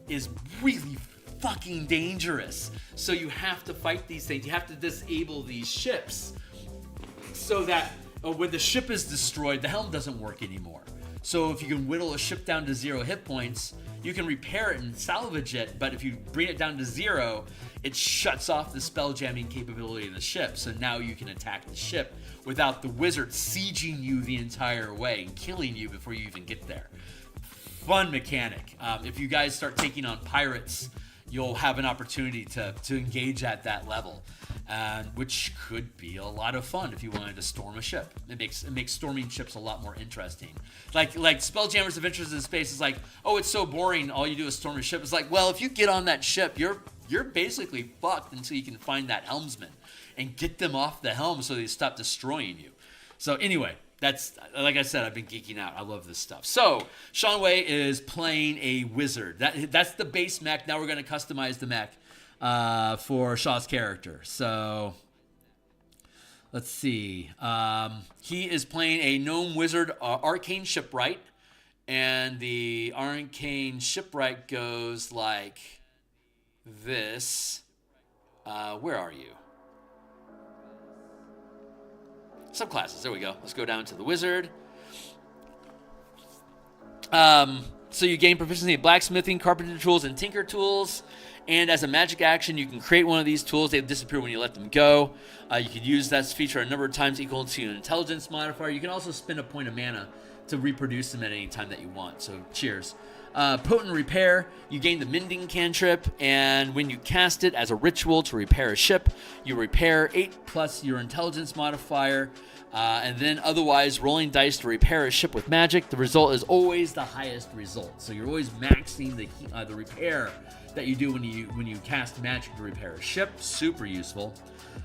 is really fucking dangerous. So you have to fight these things. You have to disable these ships so that when the ship is destroyed, the helm doesn't work anymore. So if you can whittle a ship down to 0 hit points, you can repair it and salvage it, but if you bring it down to 0, it shuts off the spell jamming capability of the ship. So now you can attack the ship without the wizard sieging you the entire way and killing you before you even get there. Fun mechanic. If you guys start taking on pirates, you'll have an opportunity to engage at that level, which could be a lot of fun if you wanted to storm a ship. It makes storming ships a lot more interesting. Like Spelljammer's Adventures in Space is like, oh, it's so boring, all you do is storm a ship. It's like, well, if you get on that ship, you're basically fucked until you can find that helmsman and get them off the helm so they stop destroying you. So anyway, that's, like I said, I've been geeking out. I love this stuff. So Sean Wei is playing a wizard. That's the base mech. Now we're going to customize the mech for Shaw's character. So let's see. He is playing a gnome wizard, arcane shipwright, and the arcane shipwright goes like this. Where are you? Subclasses. There we go. Let's go down to the wizard. So you gain proficiency in blacksmithing, carpenter tools, and tinker tools. And as a magic action, you can create one of these tools. They disappear when you let them go. You can use that feature a number of times equal to an intelligence modifier. You can also spend a point of mana to reproduce them at any time that you want. So cheers. Potent Repair, you gain the Mending cantrip, and when you cast it as a ritual to repair a ship, you repair 8 plus your intelligence modifier, and then otherwise rolling dice to repair a ship with magic. The result is always the highest result, so you're always maxing the repair that you do when you cast magic to repair a ship. Super useful.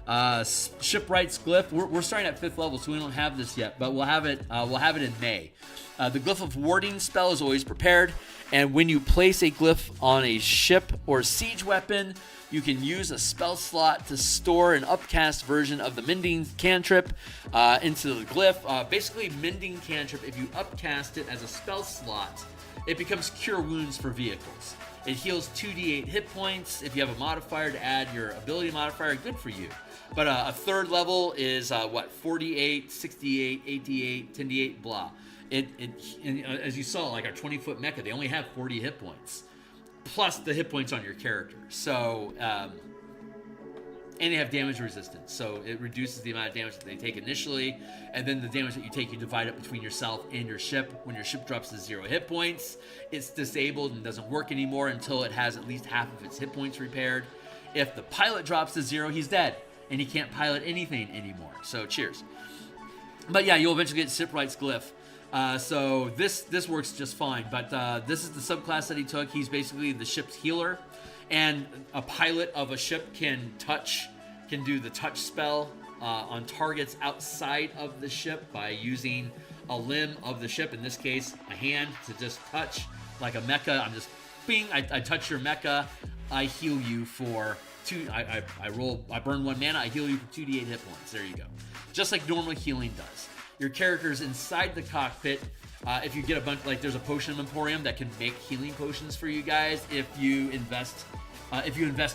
Shipwright's Glyph. We're starting at 5th level, so we don't have this yet, but we'll have it in May. The Glyph of Warding spell is always prepared, and when you place a glyph on a ship or siege weapon, you can use a spell slot to store an upcast version of the Mending cantrip into the glyph. Basically, Mending cantrip, if you upcast it as a spell slot, it becomes Cure Wounds for vehicles. It heals 2d8 hit points. If you have a modifier to add your ability modifier, good for you. But a 3rd level is 48, 68, 8d8, 10d8, blah. And as you saw, like our 20-foot mecha, they only have 40 hit points, plus the hit points on your character. So, and they have damage resistance, so it reduces the amount of damage that they take initially, and then the damage that you take, you divide up between yourself and your ship. When your ship drops to 0 hit points, it's disabled and doesn't work anymore until it has at least half of its hit points repaired. If the pilot drops to 0, he's dead, and he can't pilot anything anymore. So, cheers. But yeah, you'll eventually get Shipwright's Glyph. So this works just fine, but this is the subclass that he took. He's basically the ship's healer, and a pilot of a ship can do the touch spell on targets outside of the ship by using a limb of the ship, in this case a hand, to just touch like a mecha. I'm just bing, I touch your mecha, I heal you for 2, I burn 1 mana, I heal you for 2d8 hit points. There you go, just like normal healing does. Your character's inside the cockpit. If you get a bunch, like there's a potion emporium that can make healing potions for you guys. If you invest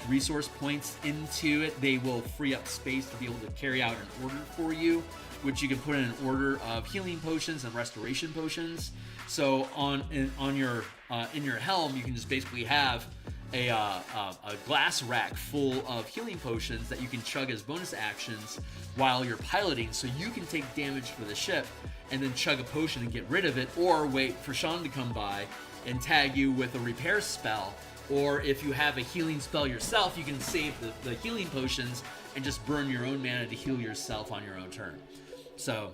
resource points into it, they will free up space to be able to carry out an order for you, which you can put in an order of healing potions and restoration potions. So in your helm, you can just basically have a glass rack full of healing potions that you can chug as bonus actions while you're piloting, so you can take damage for the ship and then chug a potion and get rid of it, or wait for Sean to come by and tag you with a repair spell. Or if you have a healing spell yourself, you can save the healing potions and just burn your own mana to heal yourself on your own turn. So,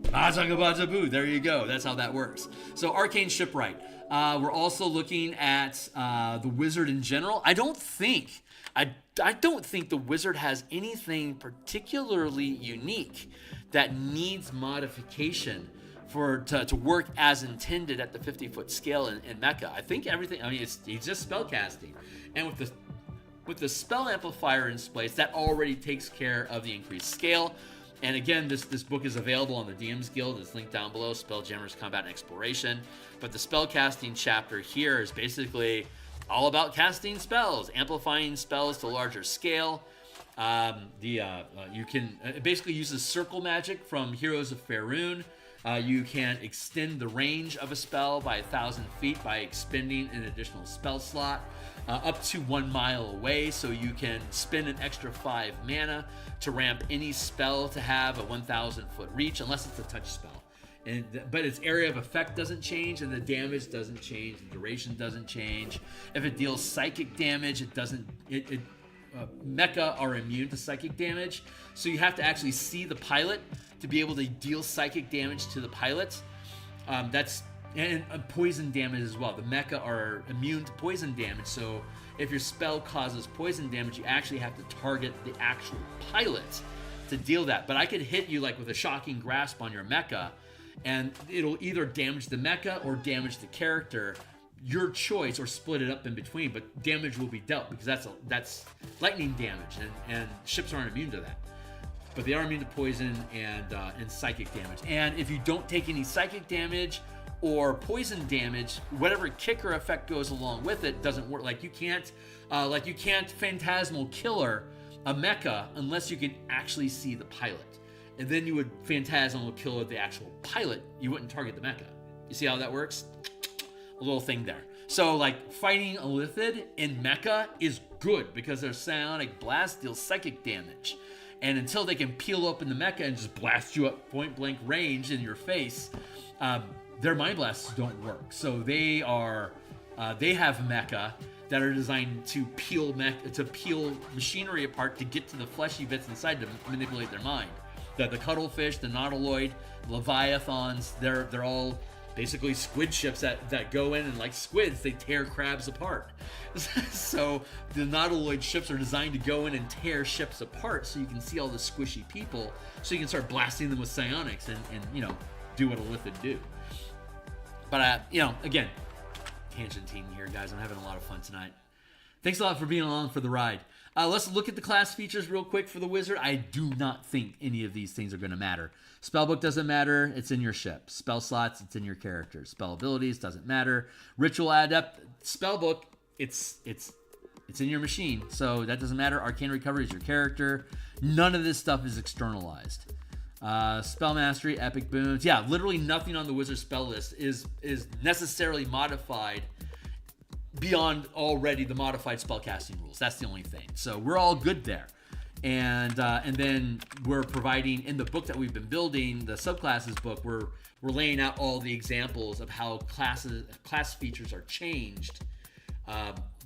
there you go. That's how that works. So, Arcane Shipwright. We're also looking at the wizard in general. I don't think the wizard has anything particularly unique that needs modification to work as intended at the 50-foot scale in Mecha. I think everything. I mean, he's just spellcasting, and with the spell amplifier in place, that already takes care of the increased scale. And again, this book is available on the DMsGuild. It's linked down below, Spelljammer's Combat and Exploration. But the spellcasting chapter here is basically all about casting spells, amplifying spells to larger scale. You can it basically uses circle magic from Heroes of Faerun. You can extend the range of a spell by 1,000 feet by expending an additional spell slot up to 1 mile away, so you can spend an extra 5 mana to ramp any spell to have a 1,000 foot reach, unless it's a touch spell. But its area of effect doesn't change, and the damage doesn't change, the duration doesn't change. If it deals psychic damage, it doesn't. Mecha are immune to psychic damage, so you have to actually see the pilot to be able to deal psychic damage to the pilot. And poison damage as well. The mecha are immune to poison damage, so if your spell causes poison damage, you actually have to target the actual pilot to deal that. But I could hit you like with a shocking grasp on your mecha, and it'll either damage the mecha or damage the character, your choice, or split it up in between. But damage will be dealt, because that's lightning damage, and ships aren't immune to that. But they are immune to poison and psychic damage. And if you don't take any psychic damage or poison damage, whatever kicker effect goes along with it doesn't work. Like you can't phantasmal killer a mecha unless you can actually see the pilot. And then you would phantasmal killer the actual pilot. You wouldn't target the mecha. You see how that works? A little thing there. So like fighting a Lithid in mecha is good because their psionic blast deals psychic damage. And until they can peel open the mecha and just blast you up point blank range in your face, their Mind Blasts don't work. So they have Mecha that are designed to peel machinery apart to get to the fleshy bits inside to manipulate their mind. The cuttlefish, the nautiloid, leviathans, they're all basically squid ships that go in and, like squids, they tear crabs apart. So the nautiloid ships are designed to go in and tear ships apart so you can see all the squishy people, so you can start blasting them with psionics and do what a Lithid do. But again, tangenting here, guys. I'm having a lot of fun tonight. Thanks a lot for being along for the ride. Let's look at the class features real quick for the wizard. I do not think any of these things are going to matter. Spellbook doesn't matter. It's in your ship. Spell slots, it's in your character. Spell abilities doesn't matter. Ritual adept, spellbook, it's in your machine, so that doesn't matter. Arcane recovery is your character. None of this stuff is externalized. Spell mastery, epic boons. Yeah, literally nothing on the wizard spell list is necessarily modified beyond already the modified spellcasting rules. That's the only thing. So we're all good there. And then we're providing in the book that we've been building, the subclasses book, we're laying out all the examples of how class features are changed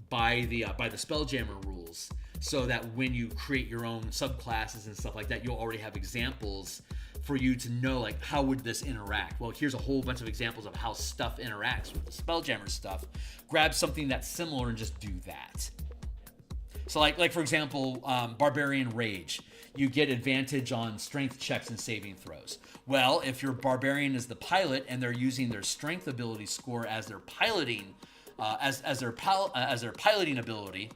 by the Spelljammer rules, so that when you create your own subclasses and stuff like that, you'll already have examples for you to know, like, how would this interact? Well, here's a whole bunch of examples of how stuff interacts with the Spelljammer stuff. Grab something that's similar and just do that. So like for example, Barbarian Rage. You get advantage on strength checks and saving throws. Well, if your Barbarian is the pilot and they're using their strength ability score as their piloting, as their piloting ability,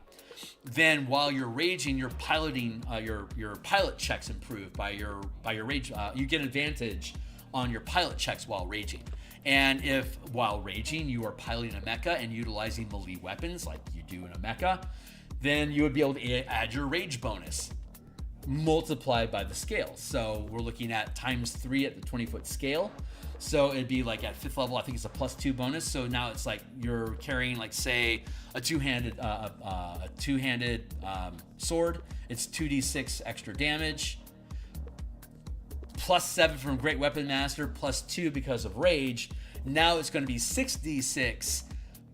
then while you're raging, your piloting, your pilot checks improve by your rage. You get advantage on your pilot checks while raging. And if while raging you are piloting a mecha and utilizing melee weapons like you do in a mecha, then you would be able to add your rage bonus multiplied by the scale. So we're looking at ×3 at the 20-foot scale. So it'd be like at 5th level, I think it's a +2 bonus. So now it's like you're carrying, like, say, a two-handed sword. It's 2d6 extra damage, +7 from Great Weapon Master, +2 because of rage. Now it's going to be 6d6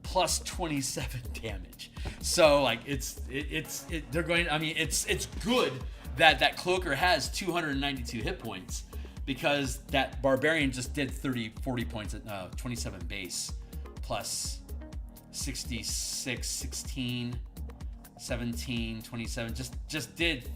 plus 27 damage. So like they're going. I mean, it's good that Cloaker has 292 hit points, because that Barbarian just did 40 points at 27 base plus 66, 16, 17, 27. Just did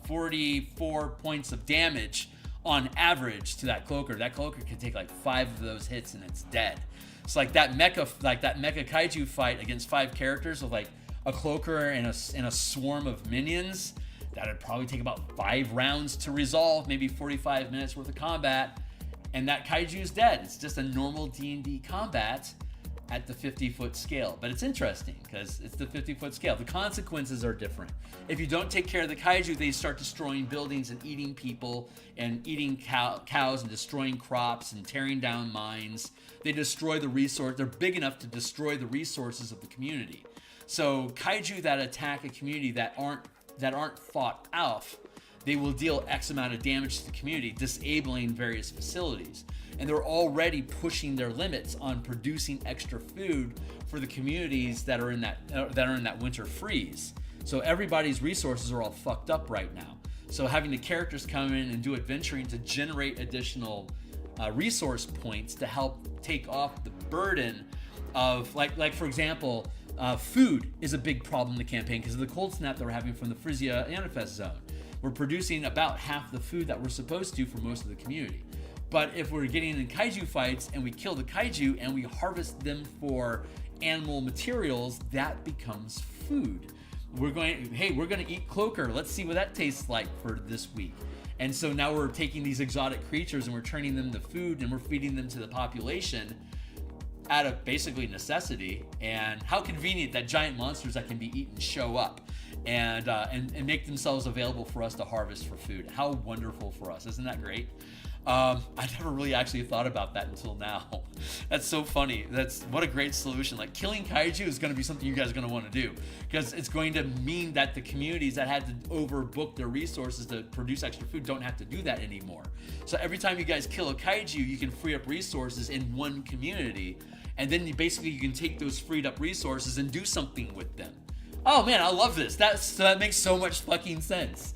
44 points of damage on average to that Cloaker. That Cloaker can take like 5 of those hits and it's dead. It's like that Mecha Kaiju fight against 5 characters with like a Cloaker and a swarm of minions. That'd probably take about 5 rounds to resolve, maybe 45 minutes worth of combat, and that Kaiju's dead. It's just a normal D&D combat at the 50-foot scale. But it's interesting because it's the 50-foot scale. The consequences are different. If you don't take care of the Kaiju, they start destroying buildings and eating people and eating cows and destroying crops and tearing down mines. They destroy the resource. They're big enough to destroy the resources of the community. So Kaiju that attack a community that aren't fought off, they will deal X amount of damage to the community, disabling various facilities. And they're already pushing their limits on producing extra food for the communities that are in that winter freeze. So everybody's resources are all fucked up right now. So having the characters come in and do adventuring to generate additional resource points to help take off the burden of, like for example, food is a big problem in the campaign because of the cold snap that we're having from the Frisia Manifest Zone. We're producing about half the food that we're supposed to for most of the community. But if we're getting in Kaiju fights and we kill the Kaiju and we harvest them for animal materials, that becomes food. We're going to eat Cloaker. Let's see what that tastes like for this week. And so now we're taking these exotic creatures and we're turning them to food and we're feeding them to the population out of basically necessity. And how convenient that giant monsters that can be eaten show up and make themselves available for us to harvest for food. How wonderful for us. Isn't that great? I never really actually thought about that until now. That's so funny. What a great solution. Like, killing kaiju is going to be something you guys are going to want to do, because it's going to mean that the communities that had to overbook their resources to produce extra food don't have to do that anymore. So every time you guys kill a kaiju, you can free up resources in one community, and then you can take those freed up resources and do something with them. Oh man, I love this. That makes so much fucking sense.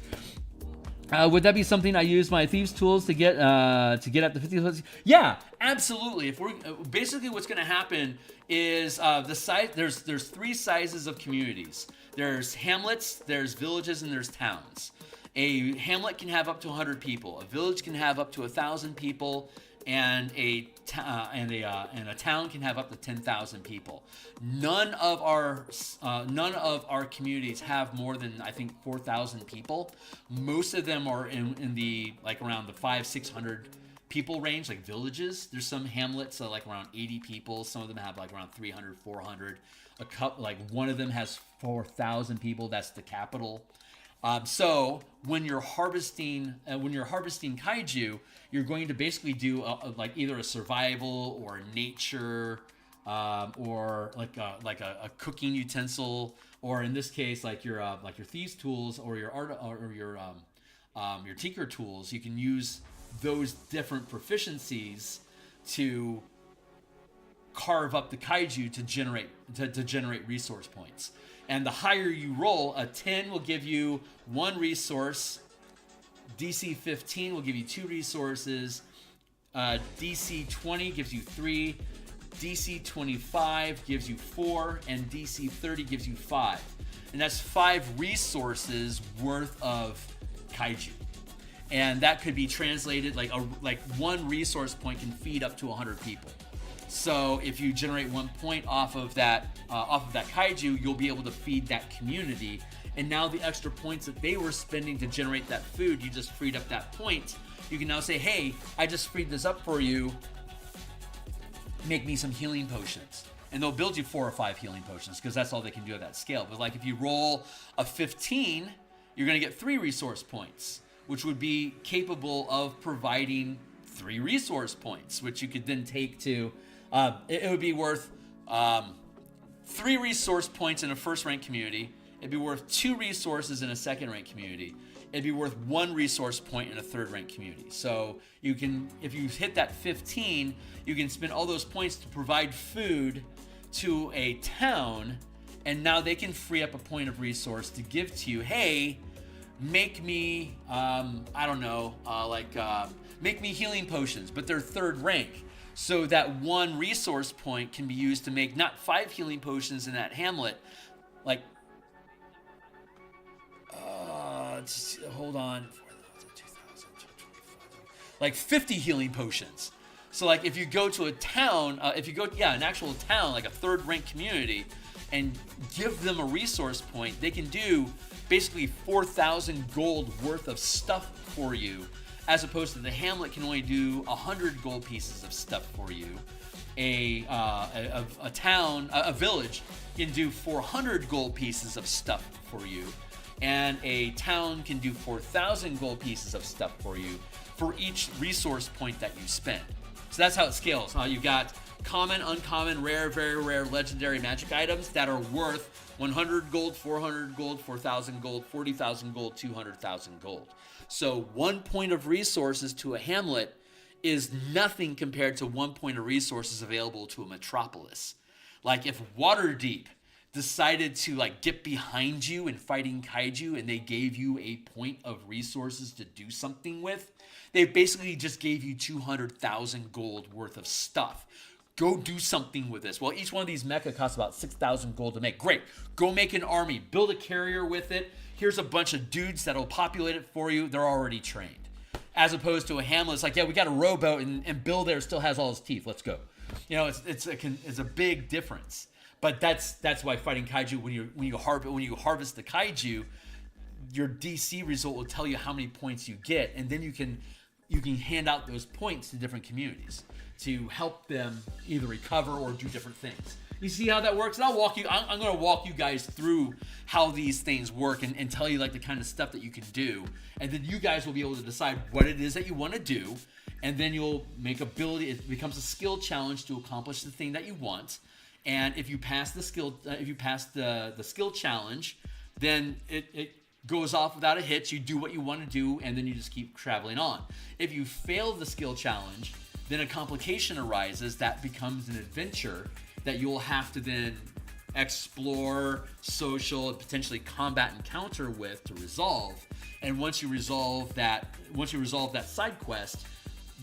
Would that be something I use my thieves tools to get at the 50? Yeah, absolutely. If we're basically, what's going to happen is the size. There's 3 sizes of communities. There's hamlets, there's villages, and there's towns. A hamlet can have up to 100 people. A village can have up to 1,000 people, and a town can have up to 10,000 people. None of our communities have more than, I think, 4,000 people. Most of them are in the around the 500-600 people range, like villages. There's some hamlets like around 80 people. Some of them have like around 300, 400. One of them has 4,000 people. That's the capital. So when you're harvesting kaiju, you're going to basically do either a survival or a nature, or a cooking utensil, or in this case your thieves tools or your art or your tinker tools. You can use those different proficiencies to carve up the kaiju to generate resource points. And the higher you roll, a 10 will give you 1 resource. DC 15 will give you 2 resources. DC 20 gives you 3. DC 25 gives you 4. And DC 30 gives you 5. And that's 5 resources worth of kaiju. And that could be translated like 1 resource point can feed up to 100 people. So if you generate 1 point off of that kaiju, you'll be able to feed that community. And now the extra points that they were spending to generate that food, you just freed up that point. You can now say, hey, I just freed this up for you. Make me some healing potions. And they'll build you 4 or 5 healing potions, because that's all they can do at that scale. But like if you roll a 15, you're going to get 3 resource points, which would be capable of providing 3 resource points, which you could then take to... it would be worth 3 resource points in a first-rank community. It'd be worth 2 resources in a second-rank community. It'd be worth 1 resource point in a third-rank community. So you can, if you hit that 15, you can spend all those points to provide food to a town, and now they can free up a point of resource to give to you. Hey, make me, make me healing potions, but they're third rank. So that 1 resource point can be used to make not 5 healing potions in that hamlet, hold on, 50 healing potions. So like if you go to a town, an actual town, like a third rank community, and give them a resource point, they can do basically 4,000 gold worth of stuff for you, as opposed to the hamlet can only do 100 gold pieces of stuff for you. A village can do 400 gold pieces of stuff for you, and a town can do 4,000 gold pieces of stuff for you for each resource point that you spend. So that's how it scales. You've got common, uncommon, rare, very rare, legendary magic items that are worth 100 gold, 400 gold, 4,000 gold, 40,000 gold, 200,000 gold. So 1 point of resources to a hamlet is nothing compared to 1 point of resources available to a metropolis. Like if Waterdeep decided to get behind you in fighting kaiju and they gave you a point of resources to do something with, they basically just gave you 200,000 gold worth of stuff. Go do something with this. Well, each one of these mecha costs about 6,000 gold to make. Great. Go make an army. Build a carrier with it. Here's a bunch of dudes that'll populate it for you. They're already trained. As opposed to a hamlet, it's like, yeah, we got a rowboat and Bill there still has all his teeth. Let's go. It's a big difference. But that's why fighting kaiju, when you harvest the kaiju, your DC result will tell you how many points you get, and then you can hand out those points to different communities. to help them either recover or do different things. You see how that works? And I'll walk you. I'm going to walk you guys through how these things work and tell you like the kind of stuff that you can do, and then you guys will be able to decide what it is that you want to do, and then you'll make ability. It becomes a skill challenge to accomplish the thing that you want, and if you pass the skill, the skill challenge, then it goes off without a hitch. You do what you want to do, and then you just keep traveling on. If you fail the skill challenge, then a complication arises that becomes an adventure that you'll have to then explore, social, and potentially combat encounter with to resolve. And once you resolve that side quest,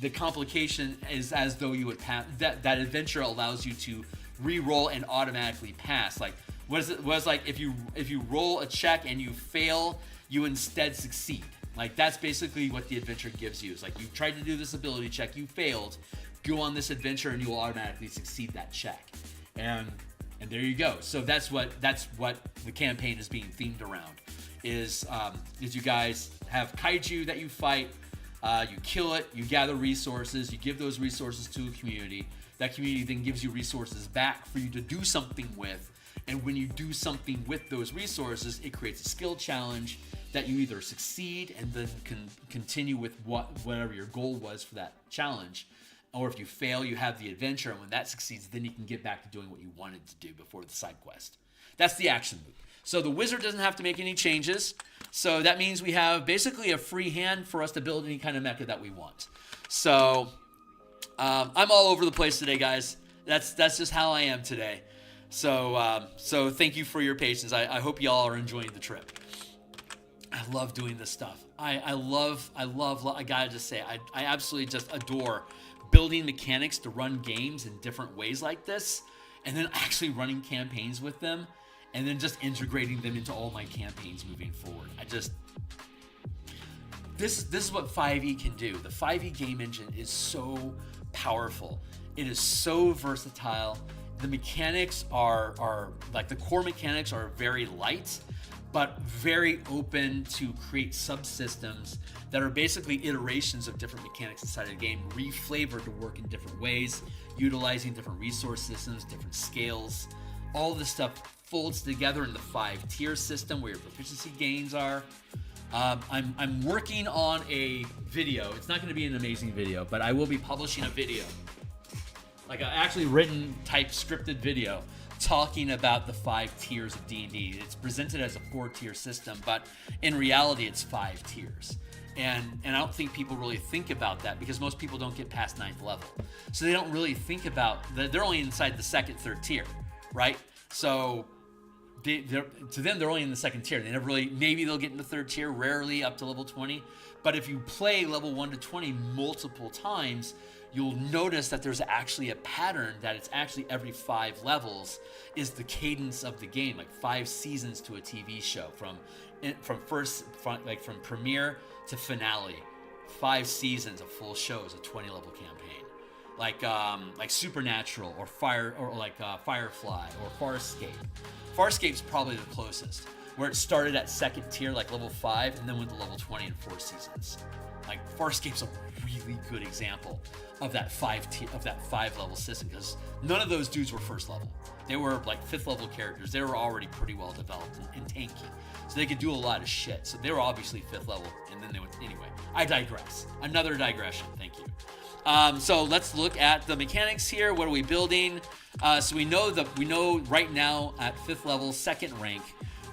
the complication is as though you would pass. That adventure allows you to re-roll and automatically pass. Like was like if you roll a check and you fail, you instead succeed. Like that's basically what the adventure gives you. It's like you tried to do this ability check, you failed. Go on this adventure and you will automatically succeed that check. And there you go. So that's what the campaign is being themed around. Is you guys have kaiju that you fight, you kill it, you gather resources, you give those resources to a community. That community then gives you resources back for you to do something with. And when you do something with those resources, it creates a skill challenge that you either succeed and then can continue with whatever your goal was for that challenge. Or if you fail, you have the adventure, and when that succeeds, then you can get back to doing what you wanted to do before the side quest. That's the action loop. So the wizard doesn't have to make any changes. So that means we have basically a free hand for us to build any kind of mecha that we want. So I'm all over the place today, guys. That's just how I am today. So thank you for your patience. I hope y'all are enjoying the trip. I love doing this stuff. I love. I gotta just say, I absolutely just adore building mechanics to run games in different ways like this, and then actually running campaigns with them, and then just integrating them into all my campaigns moving forward. This is what 5e can do. The 5e game engine is so powerful. It is so versatile. The mechanics are like the core mechanics are very light, but very open to create subsystems that are basically iterations of different mechanics inside a game, reflavored to work in different ways, utilizing different resource systems, different scales. All this stuff folds together in the 5-tier system where your proficiency gains are. I'm working on a video. It's not going to be an amazing video, but I will be publishing a video, like an actually written type scripted video, talking about the 5 tiers of D&D. It's presented as a 4-tier system, but in reality it's 5 tiers. And I don't think people really think about that because most people don't get past 9th level. So they don't really think about that. They're only inside the 2nd, 3rd tier, right? So to them, they're only in the 2nd tier. They never really, maybe they'll get into 3rd tier, rarely up to level 20. But if you play level 1 to 20 multiple times, you'll notice that there's actually a pattern that it's actually every 5 levels is the cadence of the game, like 5 seasons to a TV show from premiere to finale. 5 seasons of full shows, a 20 level campaign, like Supernatural or Firefly or Farscape. Farscape's probably the closest, where it started at 2nd tier, like level 5, and then went to level 20 in 4 seasons. Like Farscape's a really good example of that 5 level system, because none of those dudes were 1st level. They were like 5th level characters. They were already pretty well developed and tanky, so they could do a lot of shit. So they were obviously 5th level, and then they went anyway. I digress. Another digression. Thank you. So let's look at the mechanics here. What are we building? So we know right now at 5th level, 2nd rank.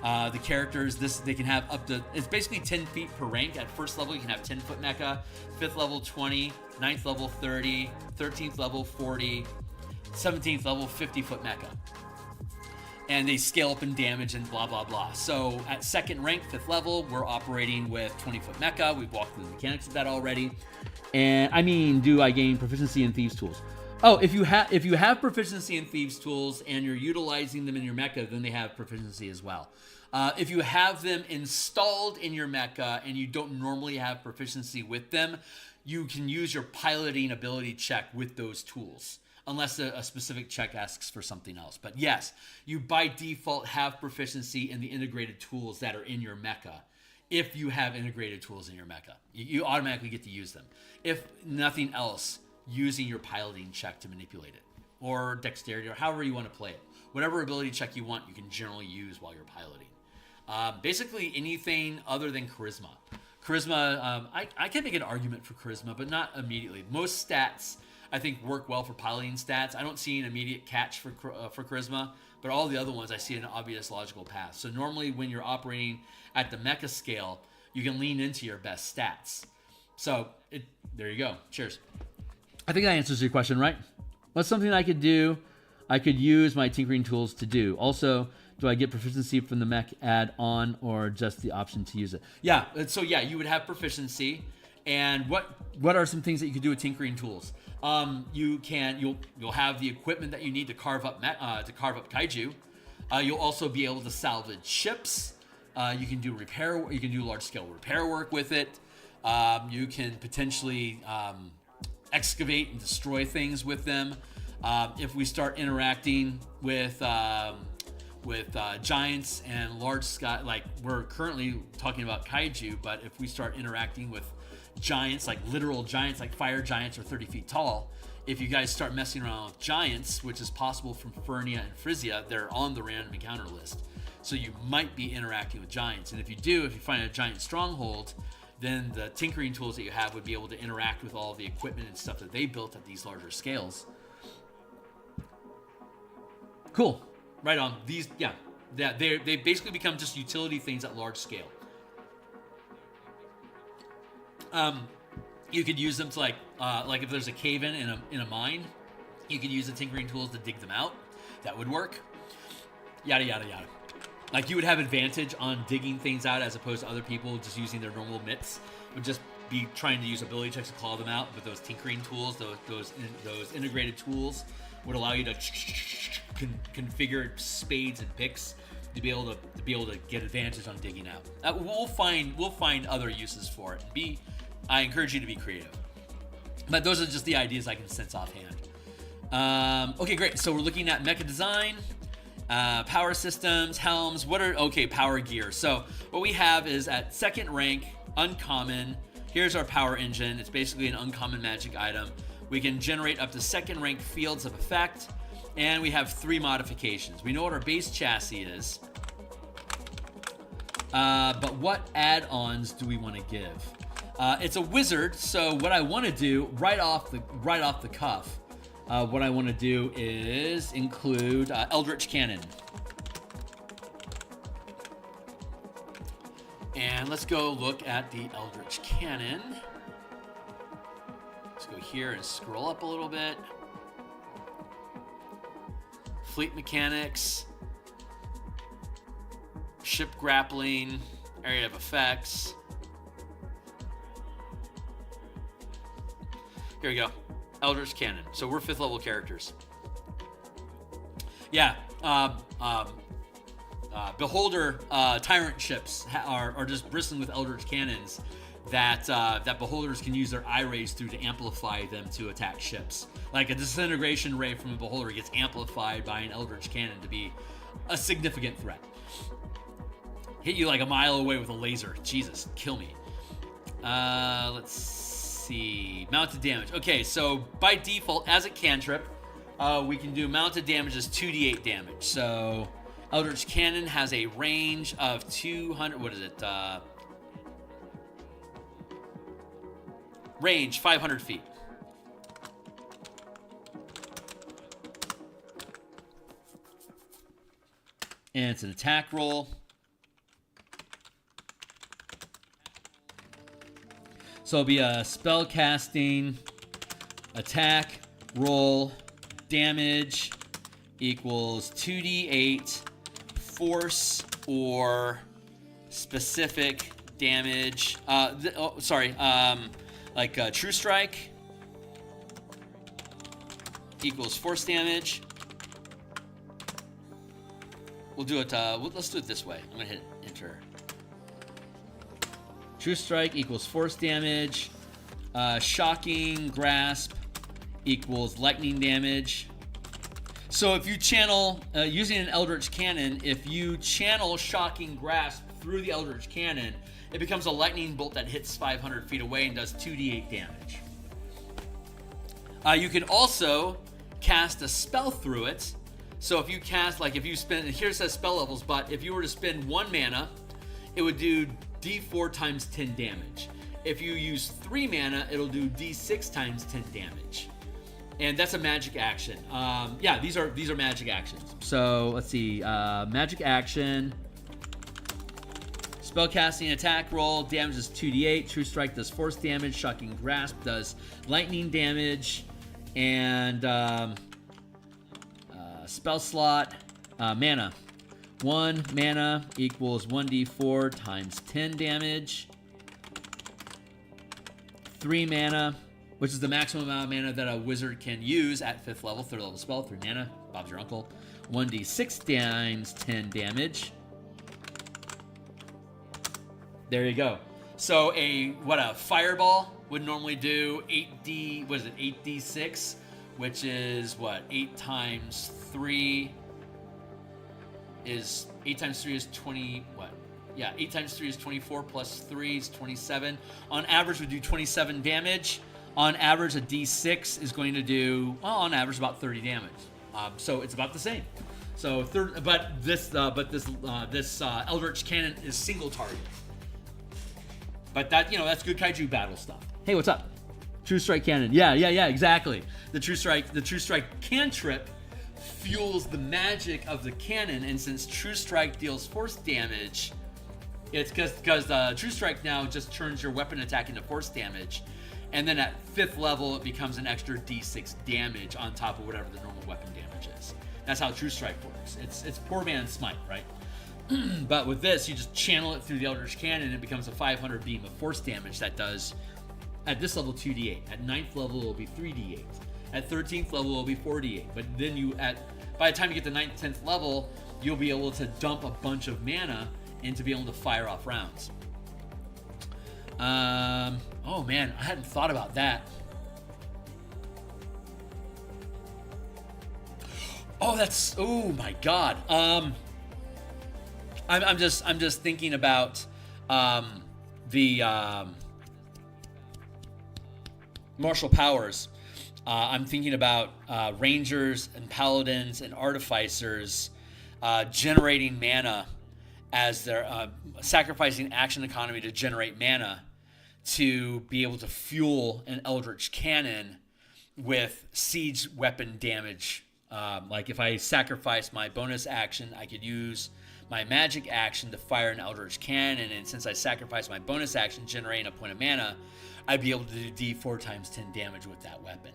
The characters, they can have up to, it's basically 10 feet per rank. At 1st level, you can have 10-foot mecha, 5th level 20, 9th level 30, 13th level 40, 17th level 50-foot mecha. And they scale up in damage and blah, blah, blah. So at 2nd rank, 5th level, we're operating with 20-foot mecha. We've walked through the mechanics of that already. And I mean, do I gain proficiency in Thieves' Tools? Oh, if you have proficiency in Thieves' Tools and you're utilizing them in your mecha, then they have proficiency as well. If you have them installed in your mecha and you don't normally have proficiency with them, you can use your piloting ability check with those tools, unless a specific check asks for something else. But yes, you by default have proficiency in the integrated tools that are in your mecha. If you have integrated tools in your mecha, you automatically get to use them. If nothing else, using your piloting check to manipulate it, or dexterity, or however you want to play it. Whatever ability check you want, you can generally use while you're piloting. Basically anything other than charisma. Charisma, I can make an argument for charisma, but not immediately. Most stats, I think, work well for piloting stats. I don't see an immediate catch for charisma, but all the other ones I see an obvious logical path. So normally when you're operating at the mecha scale, you can lean into your best stats. So there you go. Cheers. I think that answers your question, right? What's something I could do? I could use my tinkering tools to do. Also, do I get proficiency from the mech add-on or just the option to use it? Yeah, so yeah, you would have proficiency. And what are some things that you could do with tinkering tools? You'll have the equipment that you need to carve up kaiju. You'll also be able to salvage ships. You can do repair. You can do large-scale repair work with it. You can potentially excavate and destroy things with them. If we start interacting with giants and large sky, like we're currently talking about kaiju, but if we start interacting with giants, like literal giants, like fire giants are 30 feet tall, if you guys start messing around with giants, which is possible from Fernia and Frisia, they're on the random encounter list. So you might be interacting with giants. And if you find a giant stronghold, then the tinkering tools that you have would be able to interact with all the equipment and stuff that they built at these larger scales. Cool. Right on. These, they basically become just utility things at large scale. You could use them to like if there's a cave-in in a mine, you could use the tinkering tools to dig them out. That would work. Yada, yada, yada. Like you would have advantage on digging things out as opposed to other people just using their normal mitts. Would just be trying to use ability checks to claw them out. But those tinkering tools, those integrated tools, would allow you to configure spades and picks to be able to get advantage on digging out. We'll find other uses for it. I encourage you to be creative. But those are just the ideas I can sense offhand. Okay, great. So we're looking at mecha design. Power systems, helms, power gear. So what we have is at second rank, uncommon. Here's our power engine. It's basically an uncommon magic item. We can generate up to second rank fields of effect, and we have 3 modifications. We know what our base chassis is, but what add-ons do we want to give? It's a wizard, so what I want to do right off the cuff, what I want to do is include Eldritch Cannon. And let's go look at the Eldritch Cannon. Let's go here and scroll up a little bit. Fleet mechanics, ship grappling, area of effects. Here we go. Eldritch Cannon. So we're 5th level characters. Yeah. Beholder tyrant ships are just bristling with Eldritch Cannons that Beholders can use their eye rays through to amplify them to attack ships. Like a disintegration ray from a Beholder gets amplified by an Eldritch Cannon to be a significant threat. Hit you like a mile away with a laser. Jesus, kill me. Let's see. Mounted damage. Okay, so by default, as a cantrip, we can do mounted damage as 2d8 damage. So Eldritch Cannon has a range of 200. What is it? Range 500 feet. And it's an attack roll. So it'll be a spell casting, attack, roll, damage equals 2d8, force or specific damage. True Strike equals force damage. We'll do it, let's do it this way. I'm gonna hit enter. True Strike equals force damage. Shocking Grasp equals lightning damage. So if you channel, using an Eldritch Cannon, if you channel Shocking Grasp through the Eldritch Cannon, it becomes a lightning bolt that hits 500 feet away and does 2d8 damage. You can also cast a spell through it. So if you cast, like if you spend, here it says spell levels, but if you were to spend 1 mana, it would do d4 times 10 damage. If you use 3 mana, it'll do d6 times 10 damage. And that's a magic action. Yeah, these are magic actions. So let's see, magic action. Spellcasting attack roll, damage is 2d8. True Strike does force damage. Shocking Grasp does lightning damage. And spell slot, mana. 1 mana equals 1d4 times 10 damage. 3 mana, which is the maximum amount of mana that a wizard can use at 5th level, 3rd level spell. 3 mana, Bob's your uncle. 1d6 times 10 damage. There you go. So a fireball would normally do 8d6, which is what? 8 times 3 is 20, what? Yeah, 8 times 3 is 24, plus 3 is 27. On average, we do 27 damage. On average, a d6 is going to do, well, on average, about 30 damage. So it's about the same. So, this Eldritch Cannon is single target. But that's good kaiju battle stuff. Hey, what's up? True Strike Cannon. Yeah, exactly. The True Strike cantrip fuels the magic of the cannon, and since True Strike deals force damage, it's because True Strike now just turns your weapon attack into force damage, and then at 5th level it becomes an extra d6 damage on top of whatever the normal weapon damage is. That's how True Strike works. It's poor man's smite, right? But with this, you just channel it through the Eldritch Cannon, and it becomes a 500 beam of force damage that does, at this level, 2d8. At 9th level, it will be 3d8. At 13th level, it will be 4d8. But then by the time you get to 9th, 10th level, you'll be able to dump a bunch of mana and to be able to fire off rounds. Oh man, I hadn't thought about that. Oh my god. I'm just thinking about the martial powers. I'm thinking about rangers and paladins and artificers generating mana as they're sacrificing action economy to generate mana to be able to fuel an Eldritch Cannon with siege weapon damage. Like if I sacrifice my bonus action, I could use my magic action to fire an Eldritch Cannon, and since I sacrifice my bonus action generating a point of mana, I'd be able to do d4 times 10 damage with that weapon.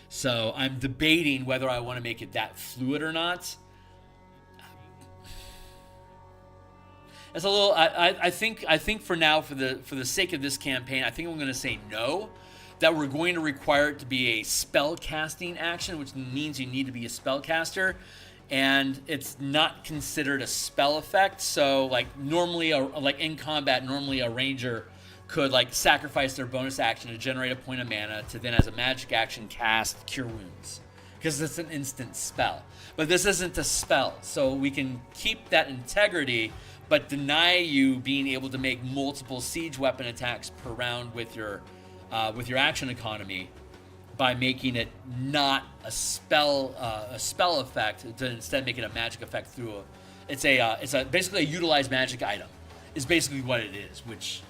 So I'm debating whether I want to make it that fluid or not. It's a little. I think for now, for the sake of this campaign, I think I'm going to say no. That we're going to require it to be a spell casting action, which means you need to be a spellcaster, and it's not considered a spell effect. So like normally, like in combat, normally a ranger could like sacrifice their bonus action to generate a point of mana to then as a magic action cast Cure Wounds, because it's an instant spell. But this isn't a spell, so we can keep that integrity but deny you being able to make multiple siege weapon attacks per round with your action economy by making it not a spell effect, to instead make it a magic effect through it's basically a utilized magic item is basically what it is, which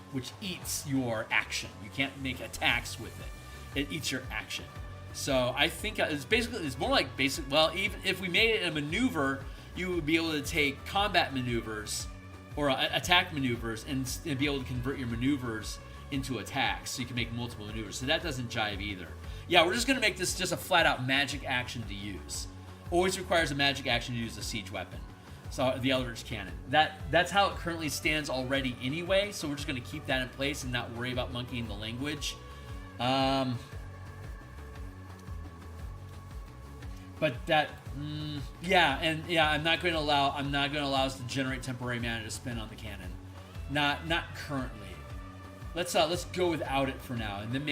eats your action. You can't make attacks with it. It eats your action. So I think it's more like basic. Well, even if we made it a maneuver, you would be able to take combat maneuvers or attack maneuvers and be able to convert your maneuvers into attacks, so you can make multiple maneuvers. So that doesn't jive either. Yeah, we're just going to make this just a flat-out magic action to use. Always requires a magic action to use a siege weapon. So the Eldritch Cannon. That's how it currently stands already anyway, so we're just going to keep that in place and not worry about monkeying the language. But that, I'm not going to allow us to generate temporary mana to spend on the cannon. Not currently. Let's go without it for now, and then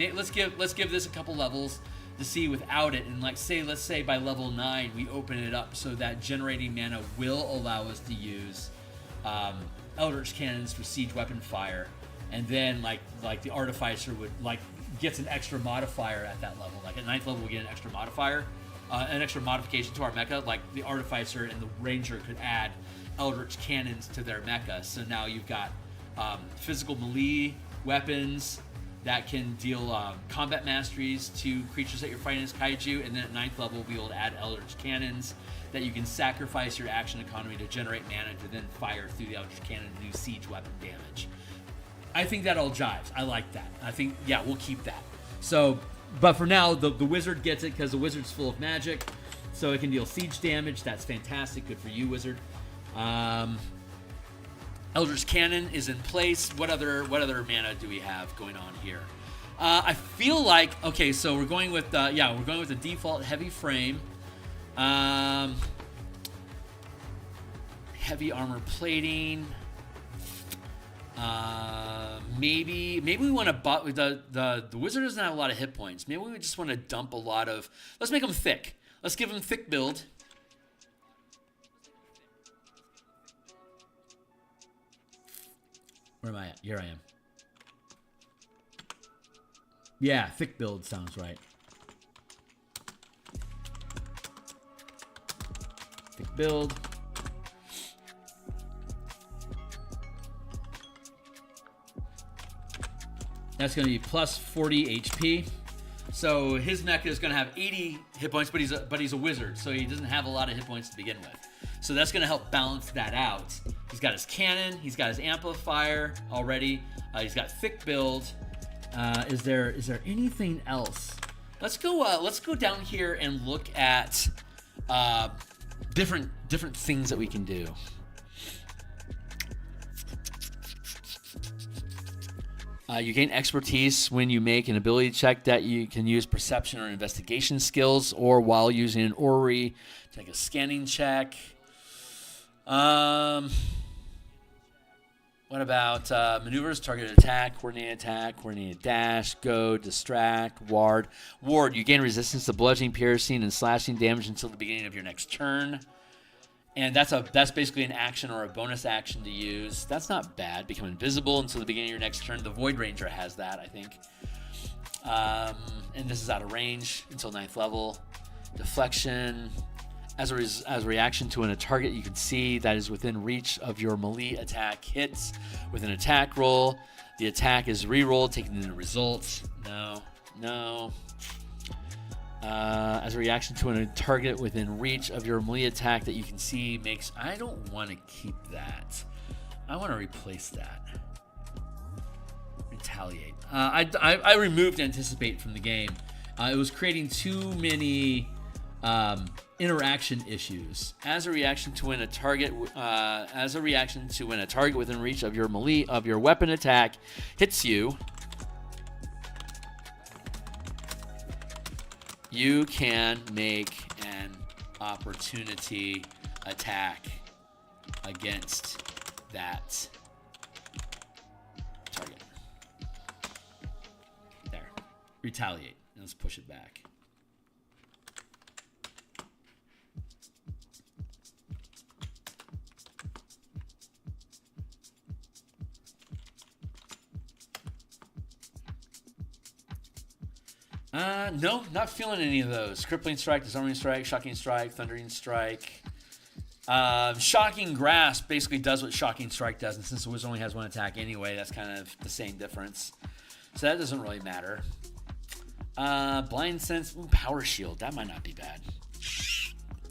let's give this a couple levels to see without it, and let's say by level 9 we open it up so that generating mana will allow us to use Eldritch Cannons for siege weapon fire, and then like the artificer would, like gets an extra modifier at that level. Like at 9th level, we get an extra modifier, an extra modification to our mecha. Like the Artificer and the Ranger could add Eldritch Cannons to their mecha. So now you've got physical melee weapons that can deal combat masteries to creatures that you're fighting as kaiju, and then at 9th level, we'll be able to add Eldritch Cannons that you can sacrifice your action economy to generate mana to then fire through the Eldritch Cannon to do siege weapon damage. I think that all jives. I like that. I think, yeah, we'll keep that. So, but for now, the Wizard gets it because the Wizard's full of magic, so it can deal siege damage. That's fantastic. Good for you, Wizard. Eldritch Cannon is in place. What other mana do we have going on here? I feel like, okay, so we're going with the default heavy frame. Heavy armor plating. Maybe we want to the Wizard doesn't have a lot of hit points. Maybe we just want to dump a lot of. Let's make him thick. Let's give him thick build. Where am I at? Here I am. Yeah, thick build sounds right. Thick build. That's going to be plus 40 HP. So his mecha is going to have 80 hit points, but he's a wizard, so he doesn't have a lot of hit points to begin with. So that's going to help balance that out. He's got his cannon, he's got his amplifier already. He's got thick build. Is there anything else? Let's go down here and look at different things that we can do. You gain expertise when you make an ability check that you can use perception or investigation skills, or while using an orrery to make a scanning check. What about maneuvers, targeted attack, coordinated dash, go, distract, ward. You gain resistance to bludgeoning, piercing, and slashing damage until the beginning of your next turn. And that's basically an action or a bonus action to use. That's not bad. Become invisible until the beginning of your next turn. The Void Ranger has that, I think. And this is out of range until 9th level. Deflection. As a reaction to a target you can see that is within reach of your melee attack hits with an attack roll. The attack is re-rolled, taking into results. No. As a reaction to a target within reach of your melee attack that you can see makes... I don't want to keep that. I want to replace that. Retaliate. I removed Anticipate from the game. It was creating too many interaction issues. As a reaction to when a target within reach of your melee of your weapon attack hits you, you can make an opportunity attack against that target. There. Retaliate. Let's push it back. No, not feeling any of those. Crippling Strike, Disarming Strike, Shocking Strike, Thundering Strike. Shocking Grasp basically does what Shocking Strike does, and since the Wizard only has one attack anyway, that's kind of the same difference. So that doesn't really matter. Blind Sense, Power Shield, that might not be bad.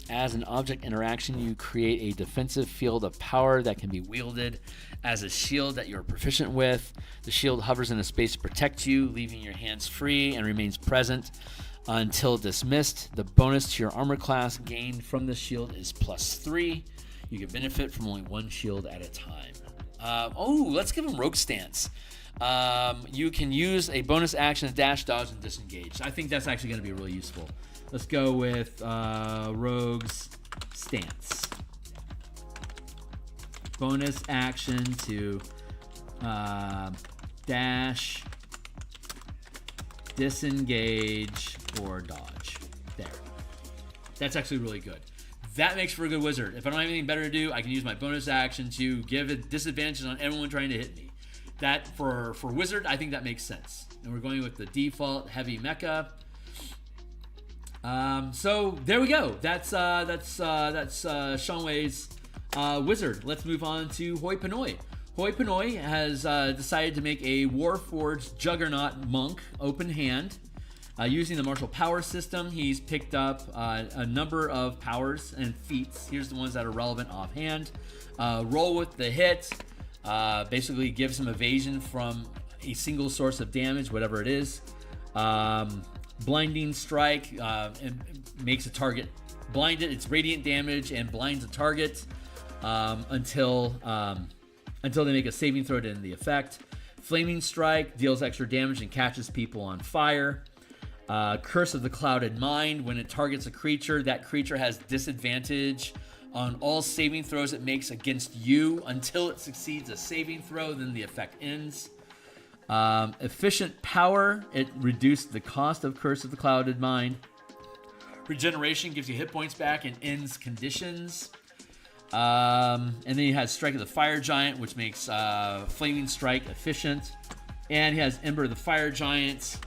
As an object interaction, you create a defensive field of power that can be wielded as a shield that you're proficient with. The shield hovers in a space to protect you, leaving your hands free, and remains present until dismissed. The bonus to your armor class gained from the shield is +3. You can benefit from only one shield at a time. Let's give him Rogue Stance. You can use a bonus action to dash, dodge, and disengage. I think that's actually going to be really useful. Let's go with Rogue's Stance. Bonus action to dash, disengage, or dodge. There. That's actually really good. That makes for a good wizard. If I don't have anything better to do, I can use my bonus action to give it disadvantages on everyone trying to hit me. that for Wizard, I think that makes sense. And we're going with the default heavy mecha. So there we go. That's Sean Wei's Wizard. Let's move on to Hoi Polloi. Hoi Polloi has decided to make a Warforged Juggernaut Monk open hand. Using the martial power system, he's picked up a number of powers and feats. Here's the ones that are relevant offhand. Roll with the hit. Basically gives him evasion from a single source of damage, whatever it is. Blinding Strike makes a target blinded. It's radiant damage and blinds a target until they make a saving throw to end the effect. Flaming Strike deals extra damage and catches people on fire. Curse of the Clouded Mind. When it targets a creature, that creature has disadvantage on all saving throws it makes against you until it succeeds a saving throw, then the effect ends. Efficient Power. It reduced the cost of Curse of the Clouded Mind. Regeneration gives you hit points back and ends conditions. And then he has Strike of the Fire Giant, which makes Flaming Strike efficient. And he has Ember of the Fire Giant.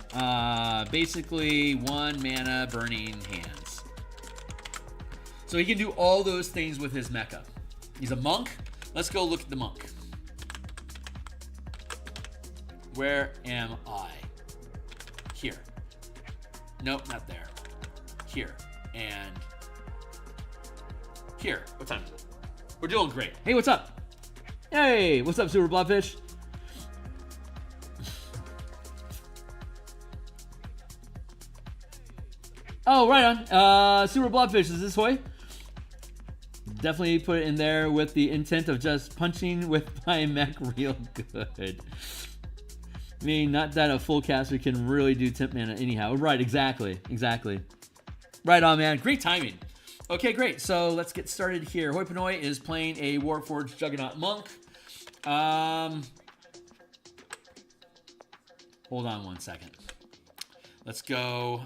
Basically, 1 mana burning hands. So he can do all those things with his mecha. He's a monk. Let's go look at the monk. Where am I? Here. Nope, not there. Here. And here. What time is it? We're doing great. Hey, what's up? Hey, what's up, Super Bloodfish? Oh, right on. Super Bloodfish, is this Hoi? Definitely put it in there with the intent of just punching with my mech real good. I mean, not that a full caster can really do temp mana anyhow. Right, exactly. Right on, man. Great timing. Okay, great. So let's get started here. Hoi Polloi is playing a Warforged Juggernaut Monk. Hold on one second. Let's go.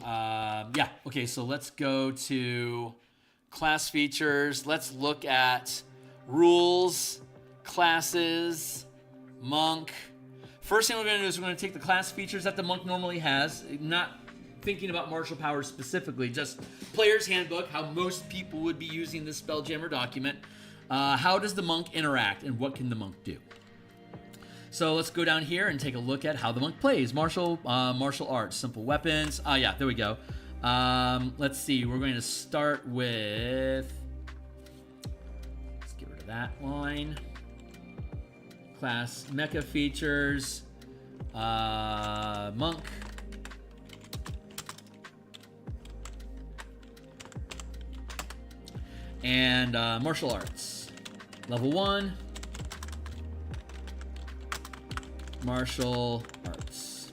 Okay, so let's go to class features. Let's look at rules, classes, monk. First thing we're going to do is we're going to take the class features that the monk normally has, not thinking about martial powers specifically, just player's handbook, how most people would be using this Spelljammer document. How does the monk interact and what can the monk do? So let's go down here and take a look at how the monk plays. Martial arts, simple weapons. Yeah, there we go. Let's see. We're going to start with... Let's get rid of that line. Class mecha features. Monk. And martial arts. Level 1. Martial arts.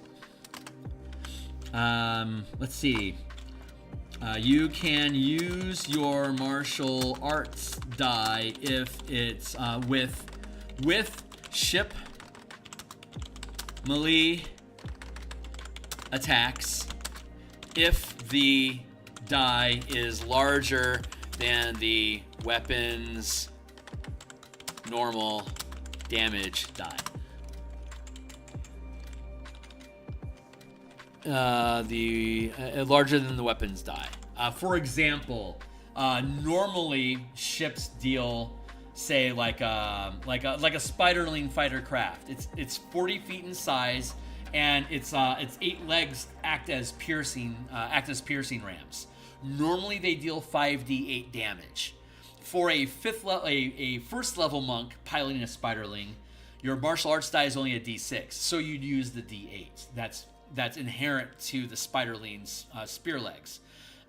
Let's see. You can use your martial arts die if it's with ship melee attacks if the die is larger than the weapon's normal damage die. Larger than the weapons die. For example, normally ships deal, say, like a spiderling fighter craft. It's 40 feet in size, and its 8 legs act as piercing rams. Normally they deal 5d8 damage. For a first level monk piloting a spiderling, your martial arts die is only a d6, so you'd use the d8. That's inherent to the spiderling's spear legs.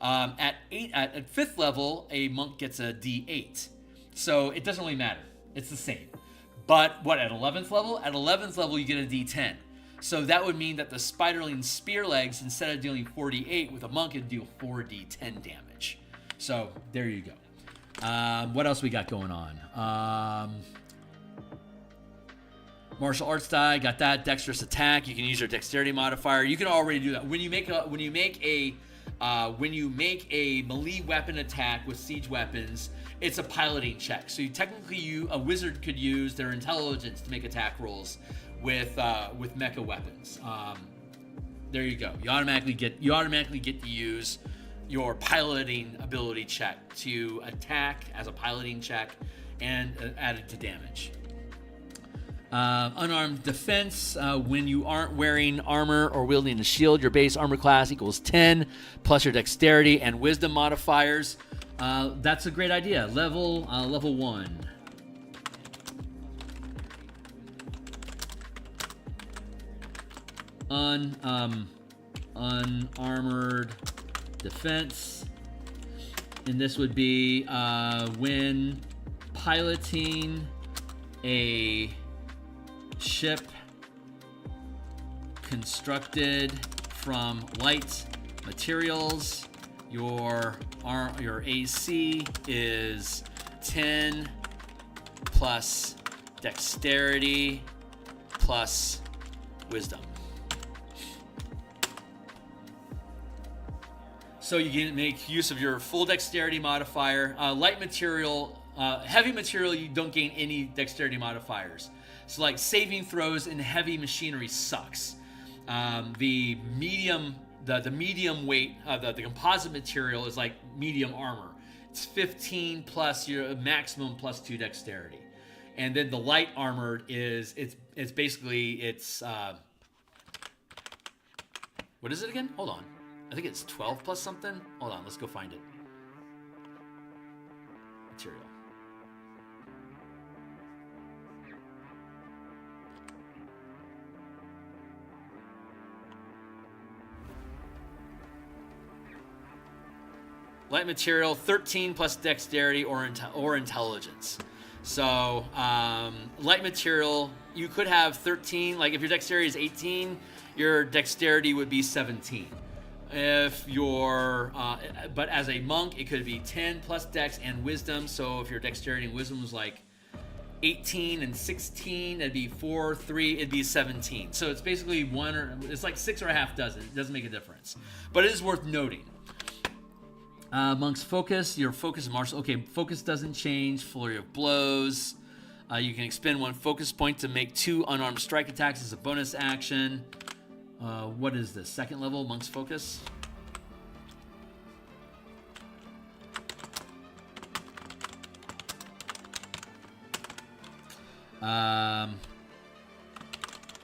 At 5th level, a monk gets a d8. So it doesn't really matter. It's the same. But at 11th level? At 11th level, you get a d10. So that would mean that the spiderling's spear legs, instead of dealing 4d8 with a monk, it'd deal 4d10 damage. So there you go. What else we got going on? Martial arts die, got that. Dexterous attack. You can use your dexterity modifier. You can already do that when you make a melee weapon attack with siege weapons. It's a piloting check. So a wizard could use their intelligence to make attack rolls with mecha weapons. There you go. You automatically get to use your piloting ability check to attack as a piloting check and add it to damage. Unarmed defense. When you aren't wearing armor or wielding a shield, your base armor class equals 10 plus your dexterity and wisdom modifiers. That's a great idea. Level 1. Unarmored defense, and this would be when piloting a ship constructed from light materials, your AC is 10 plus dexterity plus wisdom. So you can make use of your full dexterity modifier. Light material, heavy material, you don't gain any dexterity modifiers. So like saving throws in heavy machinery sucks. The medium weight, the composite material is like medium armor. It's 15 plus your maximum plus 2 dexterity. And then the light armored is, it's basically, what is it again? Hold on. I think it's 12 plus something. Hold on, let's go find it. Material. Light material, 13 plus dexterity or intelligence. So, light material, you could have 13. Like if your dexterity is 18, your dexterity would be 17. If you're, but as a monk, it could be 10 plus dex and wisdom. So if your dexterity and wisdom was like 18 and 16, it'd be 4, 3, it'd be 17. So it's basically it's like 6 or a half dozen. It doesn't make a difference. But it is worth noting. Monk's focus, your focus is martial. Okay, focus doesn't change. Flurry of blows. You can expend 1 focus point to make 2 unarmed strike attacks as a bonus action. What is this? Second level, Monk's Focus.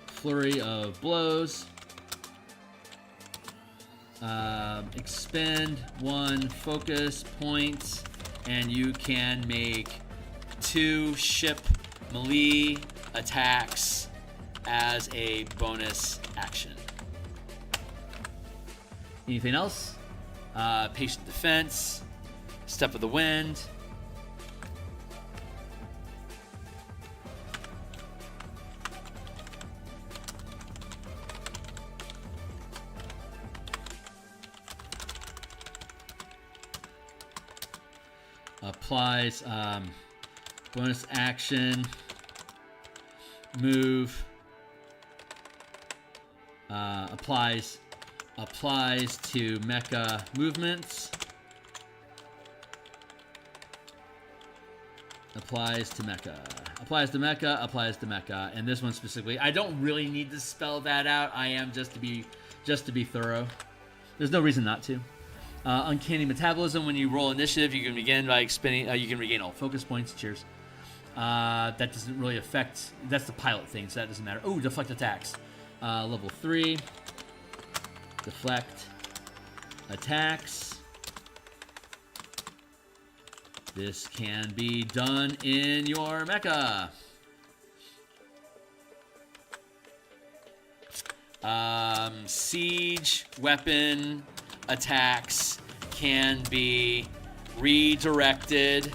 Flurry of blows. Expend 1 focus point, and you can make 2 ship melee attacks as a bonus action. Anything else? Patient defense, step of the wind. Applies bonus action, move, applies to mecha movements. Applies to mecha. And this one specifically, I don't really need to spell that out. I am just to be thorough. There's no reason not to. Uncanny metabolism. When you roll initiative, you can begin by expending. You can regain all focus points. Cheers. That doesn't really affect. That's the pilot thing, so that doesn't matter. Oh, deflect attacks. Level 3. Deflect attacks. This can be done in your mecha. Siege weapon attacks can be redirected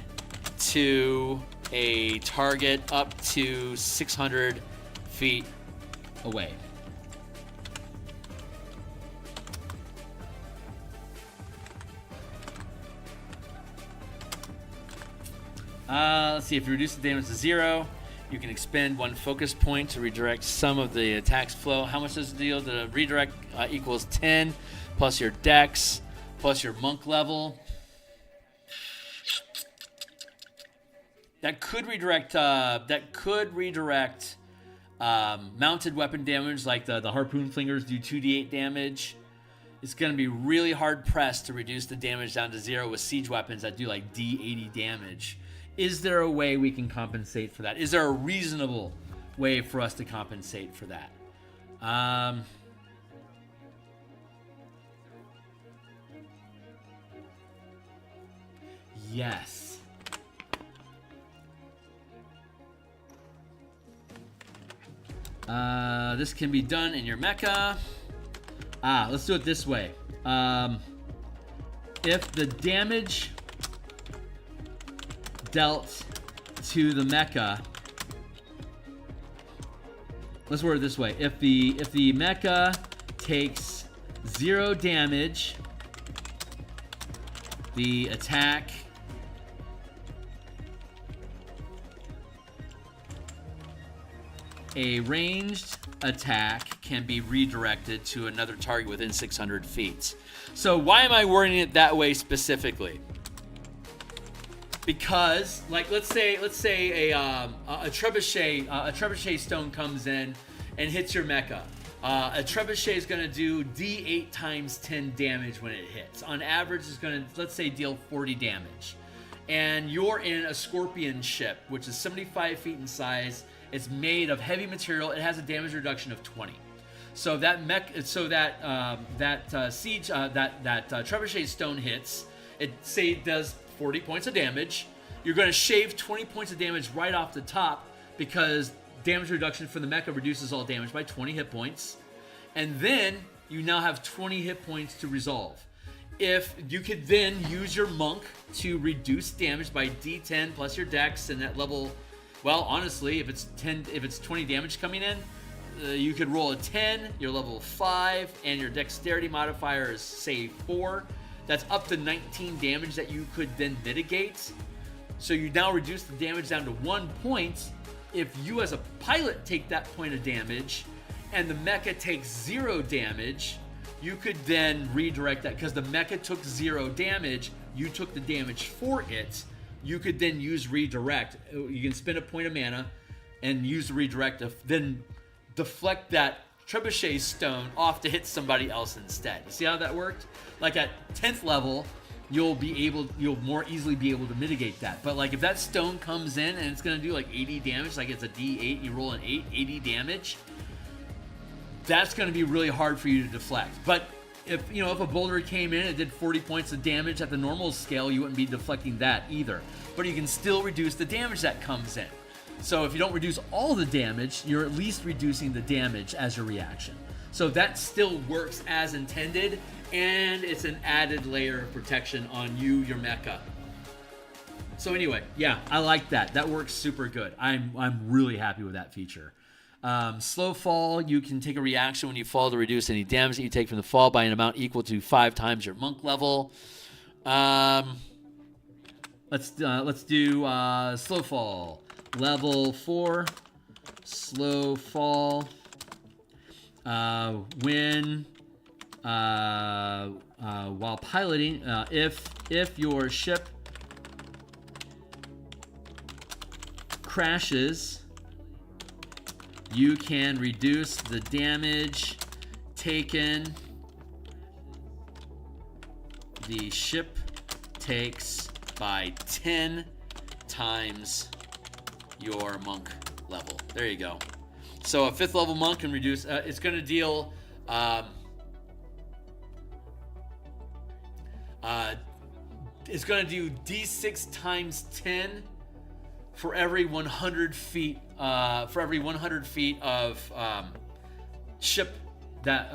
to a target up to 600 feet away. Let's see, if you reduce the damage to 0, you can expend 1 focus point to redirect some of the attack's flow. How much does it deal? The redirect equals 10 plus your dex plus your monk level. That could redirect Mounted weapon damage, like the harpoon flingers, do 2d8 damage. It's going to be really hard pressed to reduce the damage down to 0 with siege weapons that do like d80 damage. Is there a way we can compensate for that? Is there a reasonable way for us to compensate for that? Yes. This can be done in your mecha. Let's do it this way. If the damage dealt to the mecha, let's word it this way. If the mecha takes 0 damage, the attack a ranged attack can be redirected to another target within 600 feet. So why am I wording it that way specifically? Because, like, let's say a trebuchet stone comes in and hits your mecha. A trebuchet is going to do d8 times 10 damage when it hits. On average, it's going to, let's say, deal 40 damage. And you're in a scorpion ship, which is 75 feet in size. It's made of heavy material. It has a damage reduction of 20. So that trebuchet stone hits. It does 40 points of damage. You're going to shave 20 points of damage right off the top because damage reduction for the mecha reduces all damage by 20 hit points. And then you now have 20 hit points to resolve. If you could then use your monk to reduce damage by d10 plus your dex, and at level, well, honestly, if it's 20 damage coming in, you could roll a 10, your level 5, and your dexterity modifier is, say, 4. That's up to 19 damage that you could then mitigate. So you now reduce the damage down to 1 point. If you as a pilot take that point of damage and the mecha takes 0 damage, you could then redirect that because the mecha took 0 damage, you took the damage for it. You could then use redirect. You can spend a point of mana and use the redirect to then deflect that trebuchet stone off to hit somebody else instead. You see how that worked? Like at 10th level, you'll more easily be able to mitigate that. But like if that stone comes in and it's going to do like 80 damage, like it's a D8, you roll an 8, 80 damage, that's going to be really hard for you to deflect. But if a boulder came in and did 40 points of damage at the normal scale, you wouldn't be deflecting that either. But you can still reduce the damage that comes in. So if you don't reduce all the damage, you're at least reducing the damage as your reaction. So that still works as intended, and it's an added layer of protection on you, your mecha. So anyway, yeah, I like that. That works super good. I'm really happy with that feature. Slow fall, you can take a reaction when you fall to reduce any damage that you take from the fall by an amount equal to 5 times your monk level. Let's do slow fall. Level 4, slow fall. When while piloting, if your ship crashes, you can reduce the damage taken the ship takes by 10 times your monk level. There you go. So a 5th level monk can reduce, it's going to deal, it's going to do D6 times 10 for every 100 feet, of ship that,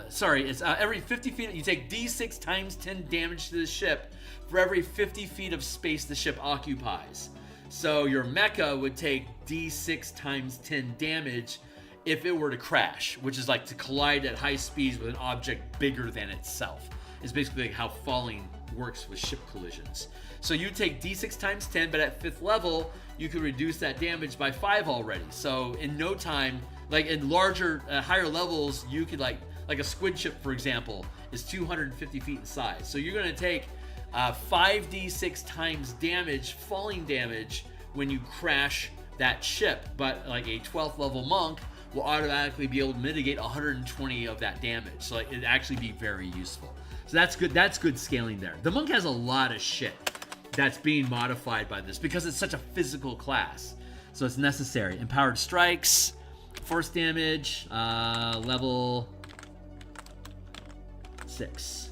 it's every 50 feet, you take D6 times 10 damage to the ship for every 50 feet of space the ship occupies. So your mecha would take D6 times 10 damage if it were to crash, which is like to collide at high speeds with an object bigger than itself. It's basically like how falling works with ship collisions. So you take D6 times 10, but at 5th level, you could reduce that damage by 5 already. So in no time, like in larger, higher levels, you could like a squid ship, for example, is 250 feet in size. So you're going to take 5d6 times damage, falling damage, when you crash that ship, but like a 12th level monk will automatically be able to mitigate 120 of that damage. So like, it'd actually be very useful. So that's good. That's good scaling there. The monk has a lot of shit that's being modified by this because it's such a physical class. So it's necessary. Empowered strikes, force damage, level 6.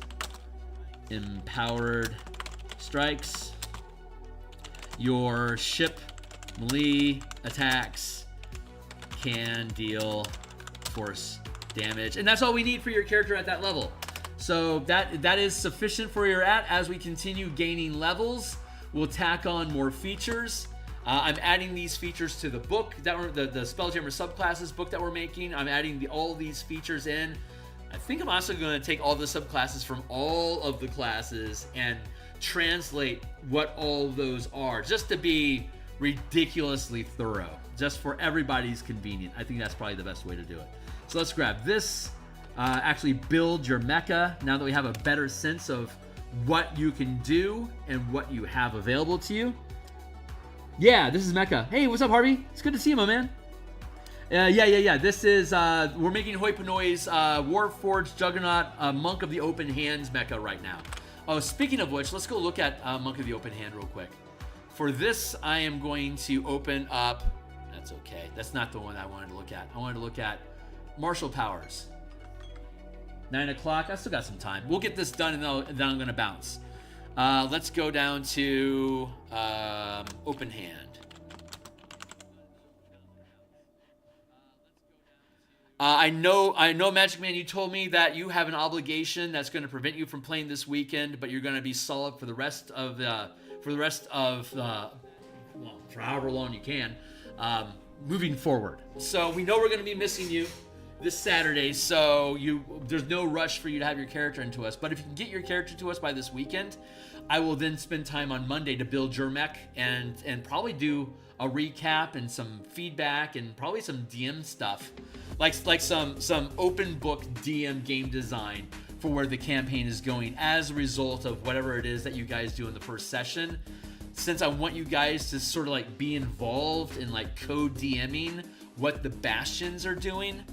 Empowered strikes. Your ship melee attacks can deal force damage, and that's all we need for your character at that level. So that is sufficient for your at. As we continue gaining levels, we'll tack on more features. I'm adding these features to the book that we're the Spelljammer subclasses book that we're making. I'm adding all these features in. I think I'm also going to take all the subclasses from all of the classes and translate what all those are, just to be ridiculously thorough, just for everybody's convenient. I think that's probably the best way to do it. So let's grab this. Actually build your mecha now that we have a better sense of what you can do and what you have available to you. Yeah, this is Mecha. Hey, what's up, Harvey? It's good to see you, my man. Yeah. This is, we're making Hoi Ponoi's Warforged Juggernaut Monk of the Open Hands mecha right now. Oh, speaking of which, let's go look at Monk of the Open Hand real quick. For this, I am going to open up, that's okay. That's not the one I wanted to look at. I wanted to look at Martial Powers. 9 o'clock, I still got some time. We'll get this done and then I'm gonna bounce. Let's go down to Open Hand. I know, Magic Man, you told me that you have an obligation that's going to prevent you from playing this weekend, but you're going to be solid for the rest of for however long you can, moving forward. So we know we're going to be missing you this Saturday, so there's no rush for you to have your character into us. But if you can get your character to us by this weekend, I will then spend time on Monday to build your mech and probably do a recap and some feedback and probably some DM stuff, like some open book DM game design for where the campaign is going as a result of whatever it is that you guys do in the first session. Since I want you guys to sort of like be involved in like co-DMing what the Bastions are doing,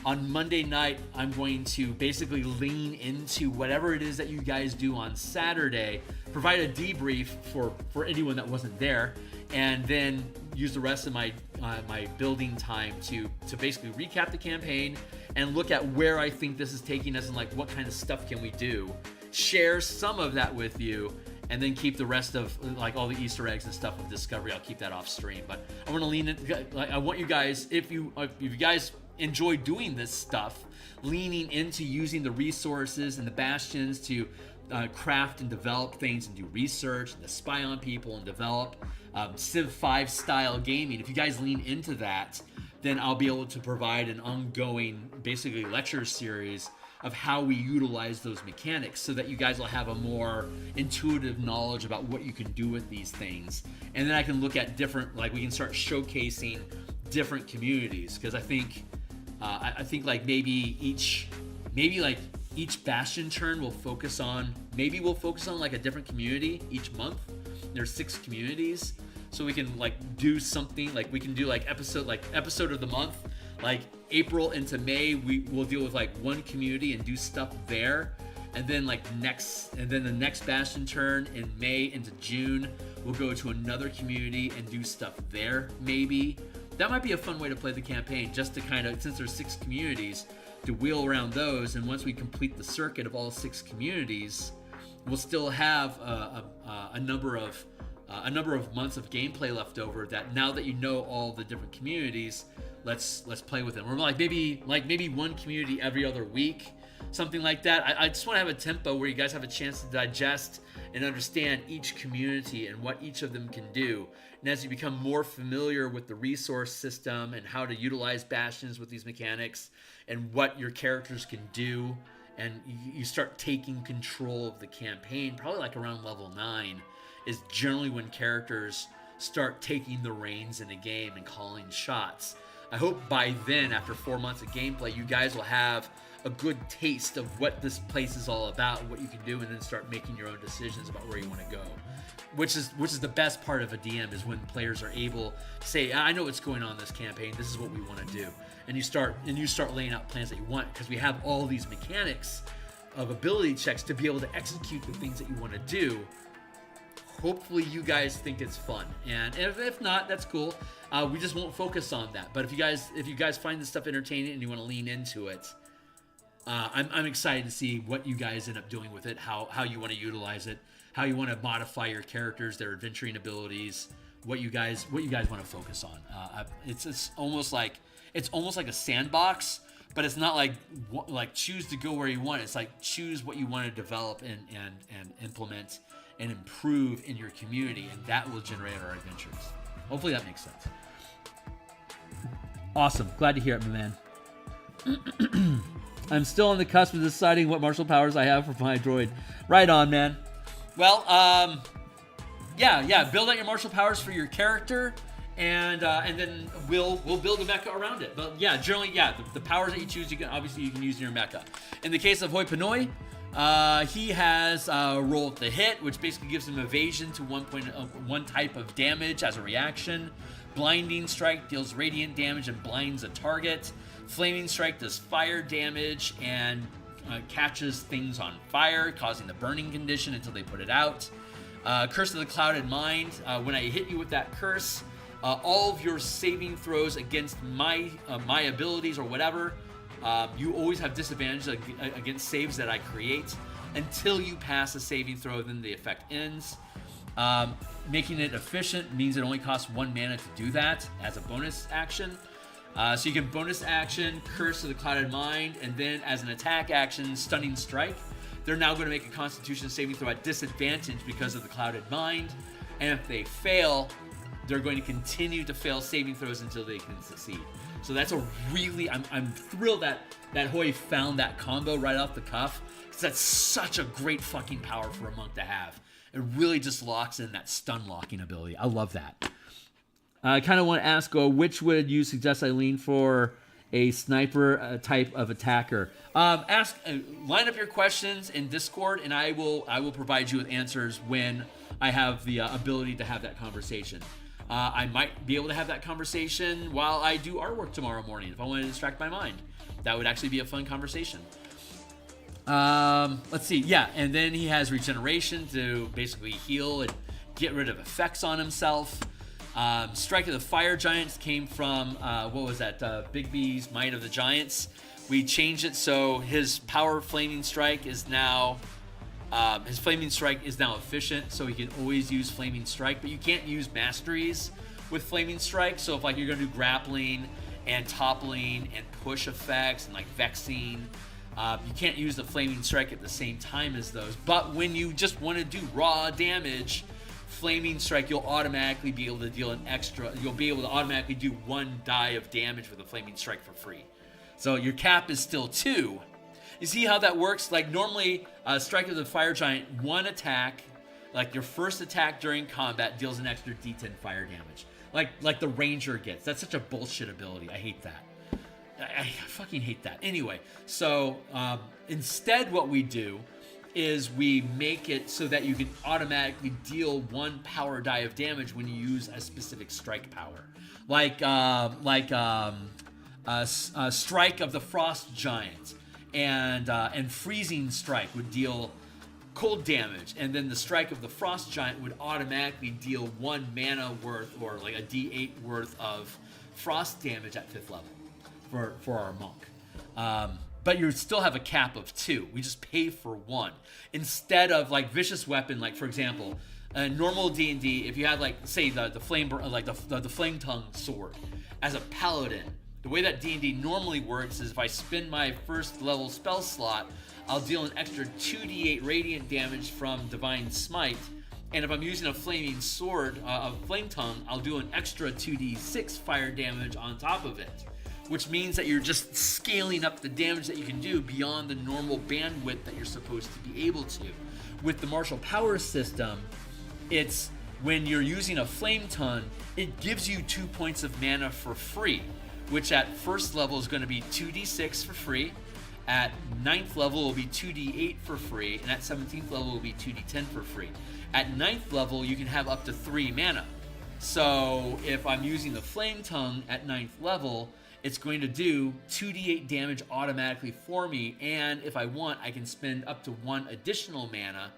on Monday night, I'm going to basically lean into whatever it is that you guys do on Saturday, provide a debrief for anyone that wasn't there, and then use the rest of my my building time to basically recap the campaign and look at where I think this is taking us and like what kind of stuff can we do, share some of that with you, and then keep the rest of like all the Easter eggs and stuff with Discovery. I'll keep that off stream, but I want to lean in. Like, I want you guys, if you guys enjoy doing this stuff, leaning into using the resources and the Bastions to craft and develop things and do research and to spy on people and develop Civ 5 style gaming. If you guys lean into that, then I'll be able to provide an ongoing basically lecture series of how we utilize those mechanics so that you guys will have a more intuitive knowledge about what you can do with these things. And then I can look at different, like we can start showcasing different communities, because I think like maybe each Bastion turn will focus on like a different community each month. There's 6 communities, so we can like do something like we can do like episode of the month, like April into May we'll deal with like one community and do stuff there, and then the next Bastion turn in May into June we'll go to another community and do stuff there. Maybe that might be a fun way to play the campaign, just to kind of, since there's 6 communities, to wheel around those, and once we complete the circuit of all 6 communities, we'll still have a number of months of gameplay left over. That now that you know all the different communities, let's play with them. Or maybe one community every other week, something like that. I just want to have a tempo where you guys have a chance to digest and understand each community and what each of them can do. And as you become more familiar with the resource system and how to utilize Bastions with these mechanics and what your characters can do, and you start taking control of the campaign, probably like around level 9 is generally when characters start taking the reins in a game and calling shots. I hope by then, after 4 months of gameplay, you guys will have a good taste of what this place is all about, what you can do, and then start making your own decisions about where you want to go. Which is the best part of a DM, is when players are able to say, I know what's going on in this campaign, this is what we want to do. And you start laying out plans that you want, because we have all these mechanics of ability checks to be able to execute the things that you want to do. Hopefully you guys think it's fun, and if not, that's cool. We just won't focus on that. But if you guys find this stuff entertaining and you want to lean into it, I'm excited to see what you guys end up doing with it, how you want to utilize it, how you want to modify your characters, their adventuring abilities, what you guys want to focus on. It's almost like a sandbox, but it's not like choose to go where you want. It's like choose what you want to develop and implement and improve in your community, and that will generate our adventures. Hopefully that makes sense. Awesome. Glad to hear it, my man. I'm still on the cusp of deciding what martial powers I have for my droid. Right on, man. Well, yeah. Build out your martial powers for your character, and then we'll build a mecha around it. But yeah, generally, the powers that you choose, you can use in your mecha. In the case of Hoi Polloi, he has roll the hit, which basically gives him evasion to one type of damage as a reaction. Blinding Strike deals radiant damage and blinds a target. Flaming Strike does fire damage and catches things on fire, causing the burning condition until they put it out. Curse of the Clouded Mind. When I hit you with that curse, all of your saving throws against my abilities or whatever, you always have disadvantage against saves that I create until you pass a saving throw, then the effect ends. Making it efficient means it only costs 1 mana to do that as a bonus action. So you can bonus action Curse of the Clouded Mind, and then as an attack action, Stunning Strike. They're now going to make a Constitution saving throw at disadvantage because of the Clouded Mind, and if they fail, they're going to continue to fail saving throws until they can succeed. So that's a really, I'm thrilled that Hoi found that combo right off the cuff, because that's such a great fucking power for a monk to have. It really just locks in that stun locking ability. I love that. I kind of want to ask, which would you suggest I lean for a sniper type of attacker? Line up your questions in Discord, and I will provide you with answers when I have the ability to have that conversation. I might be able to have that conversation while I do artwork tomorrow morning if I want to distract my mind. That would actually be a fun conversation. Let's see. Yeah, and then he has regeneration to basically heal and get rid of effects on himself. Strike of the Fire Giants came from, what was that? Big B's Might of the Giants. We changed it so his power Flaming Strike is now, his Flaming Strike is now efficient, so he can always use Flaming Strike, but you can't use masteries with Flaming Strike. So if like you're going to do grappling and toppling and push effects and like vexing, you can't use the Flaming Strike at the same time as those. But when you just want to do raw damage, Flaming Strike, you'll automatically be able to deal an extra, you'll be able to automatically do 1 die of damage with a Flaming Strike for free. So your cap is still 2. You see how that works? Like normally, Strike of the Fire Giant, 1 attack, like your first attack during combat deals an extra D10 fire damage. Like the Ranger gets. That's such a bullshit ability. I hate that. I fucking hate that. Anyway, so instead what we do is we make it so that you can automatically deal 1 power die of damage when you use a specific strike power. Like Strike of the Frost Giant and Freezing Strike would deal cold damage, and then the Strike of the Frost Giant would automatically deal 1 mana worth, or like a D8 worth of frost damage at 5th level for our monk. But you still have a cap of 2. We just pay for 1 instead of like Vicious Weapon. Like for example, normal D&D, if you had like say the flame, like the flame tongue sword as a paladin, the way that D&D normally works is if I spend my first level spell slot, I'll deal an extra 2d8 radiant damage from Divine Smite, and if I'm using a flaming sword of flame tongue, I'll do an extra 2d6 fire damage on top of it. Which means that you're just scaling up the damage that you can do beyond the normal bandwidth that you're supposed to be able to. With the martial power system, it's when you're using a flame tongue, it gives you 2 points of mana for free, which at first level is going to be 2d6 for free. At 9th level will be 2d8 for free, and at 17th level will be 2d10 for free. At 9th level, you can have up to 3 mana. So if I'm using the Flame Tongue at 9th level, it's going to do 2d8 damage automatically for me, and if I want, I can spend up to 1 additional mana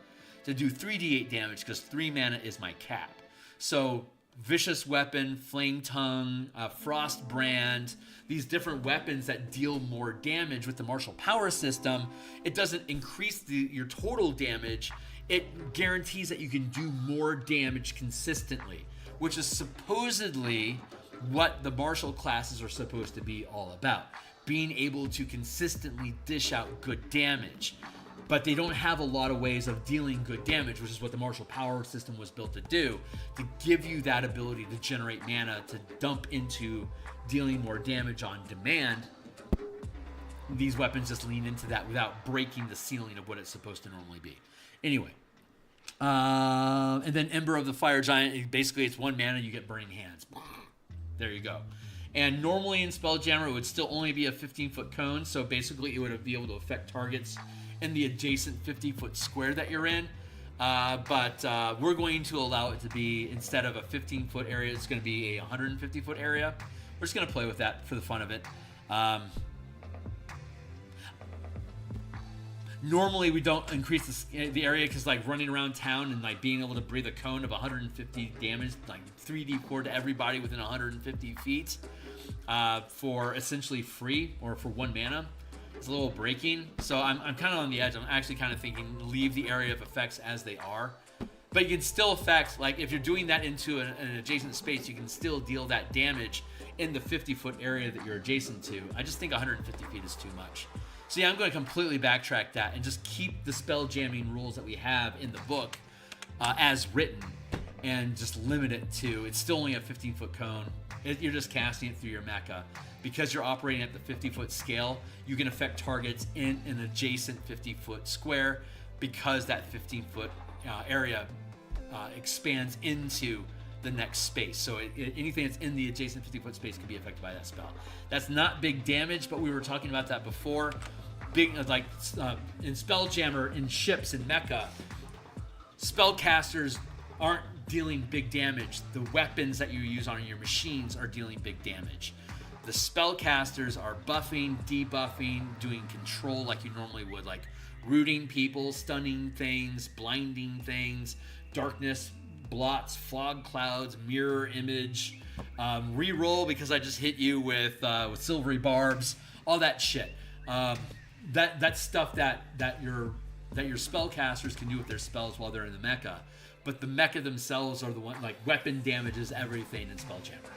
to do 3d8 damage, because 3 mana is my cap. So Vicious Weapon, Flame Tongue, Frost Brand, these different weapons that deal more damage with the martial power system, it doesn't increase your total damage, it guarantees that you can do more damage consistently, which is supposedly what the martial classes are supposed to be all about. Being able to consistently dish out good damage. But they don't have a lot of ways of dealing good damage, which is what the martial power system was built to do, to give you that ability to generate mana to dump into dealing more damage on demand. These weapons just lean into that without breaking the ceiling of what it's supposed to normally be. Anyway, and then Ember of the Fire Giant, basically it's 1 mana, you get Burning Hands. There you go. And normally in Spelljammer, it would still only be a 15-foot cone, so basically it would be able to affect targets in the adjacent 50-foot square that you're in. But we're going to allow it to be, instead of a 15-foot area, it's going to be a 150-foot area. We're just going to play with that for the fun of it. Normally we don't increase the area, because like running around town and like being able to breathe a cone of 150 damage, like 3d4 to everybody within 150 feet for essentially free, or for 1 mana, it's a little breaking. So I'm kind of on the edge. I'm actually kind of thinking leave the area of effects as they are. But you can still affect, like if you're doing that into an adjacent space, you can still deal that damage in the 50-foot area that you're adjacent to. I just think 150 feet is too much. So yeah, I'm going to completely backtrack that and just keep the spell jamming rules that we have in the book as written, and just limit it to, it's still only a 15-foot cone. You're just casting it through your mecha. Because you're operating at the 50-foot scale, you can affect targets in an adjacent 50-foot square, because that 15-foot area expands into the next space. So anything that's in the adjacent 50-foot space can be affected by that spell. That's not big damage, but we were talking about that before. Big, like in Spelljammer, in ships, in Mecha, spellcasters aren't dealing big damage. The weapons that you use on your machines are dealing big damage. The spellcasters are buffing, debuffing, doing control like you normally would, like rooting people, stunning things, blinding things, darkness, blots, fog clouds, mirror image, reroll because I just hit you with silvery barbs, all that shit. That's stuff that your spellcasters can do with their spells while they're in the mecha. But the mecha themselves are the one, like weapon damages everything in Spelljammer.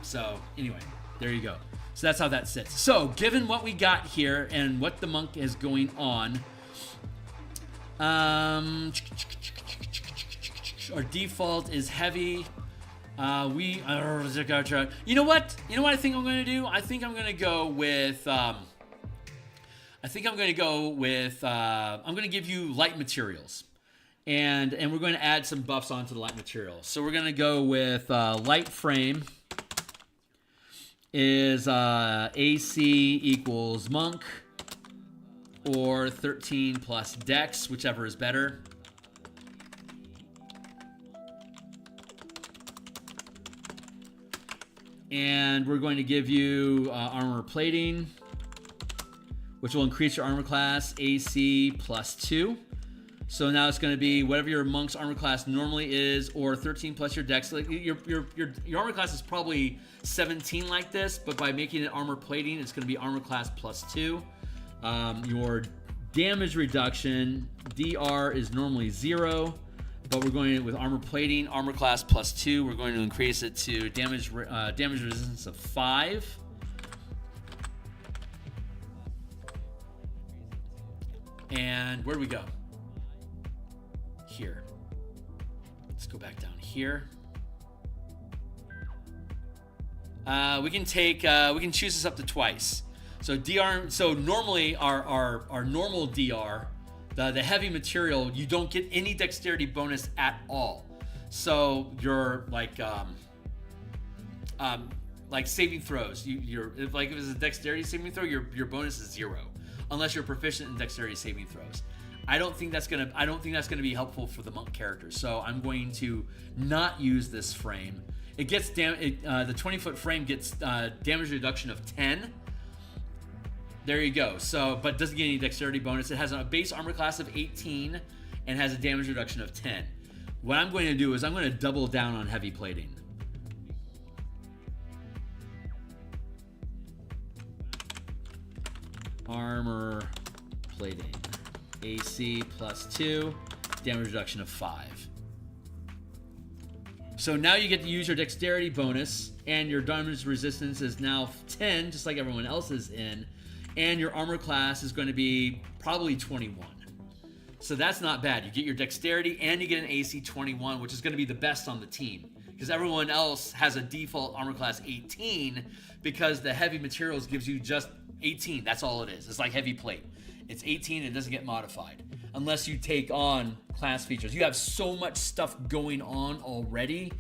So anyway, there you go. So that's how that sits. So given what we got here and what the monk is going on, our default is heavy. You know what I think I'm going to do? I think I'm going to go with I'm going to give you light materials. And we're going to add some buffs onto the light material. So we're going to go with light frame is AC equals monk, or 13 plus dex, whichever is better. And we're going to give you armor plating, which will increase your armor class AC plus 2. So now it's going to be whatever your monk's armor class normally is, or 13 plus your dex. Like your armor class is probably 17 like this, but by making it armor plating, it's going to be armor class plus 2. Your damage reduction, DR, is normally 0, but we're going with armor plating, armor class plus 2. We're going to increase it to damage resistance of 5. And where do we go? Here. Let's go back down here. We can choose this up to twice. So DR. So normally our normal DR, the heavy material, you don't get any dexterity bonus at all. So your like like saving throws. If it's a dexterity saving throw, your bonus is 0, unless you're proficient in dexterity saving throws. I don't think that's gonna be helpful for the monk character. So I'm going to not use this frame. It gets the 20-foot frame gets damage reduction of 10. There you go. So, but doesn't get any dexterity bonus. It has a base armor class of 18 and has a damage reduction of 10. What I'm going to do is I'm going to double down on heavy plating. Armor plating. AC +2, damage reduction of 5. So now you get to use your dexterity bonus, and your damage resistance is now 10, just like everyone else is in, and your armor class is going to be probably 21. So that's not bad. You get your dexterity, and you get an AC 21, which is going to be the best on the team, because everyone else has a default armor class 18, because the heavy materials gives you just 18. That's all it is. It's like heavy plate. It's 18 and it doesn't get modified unless you take on class features. You have so much stuff going on already.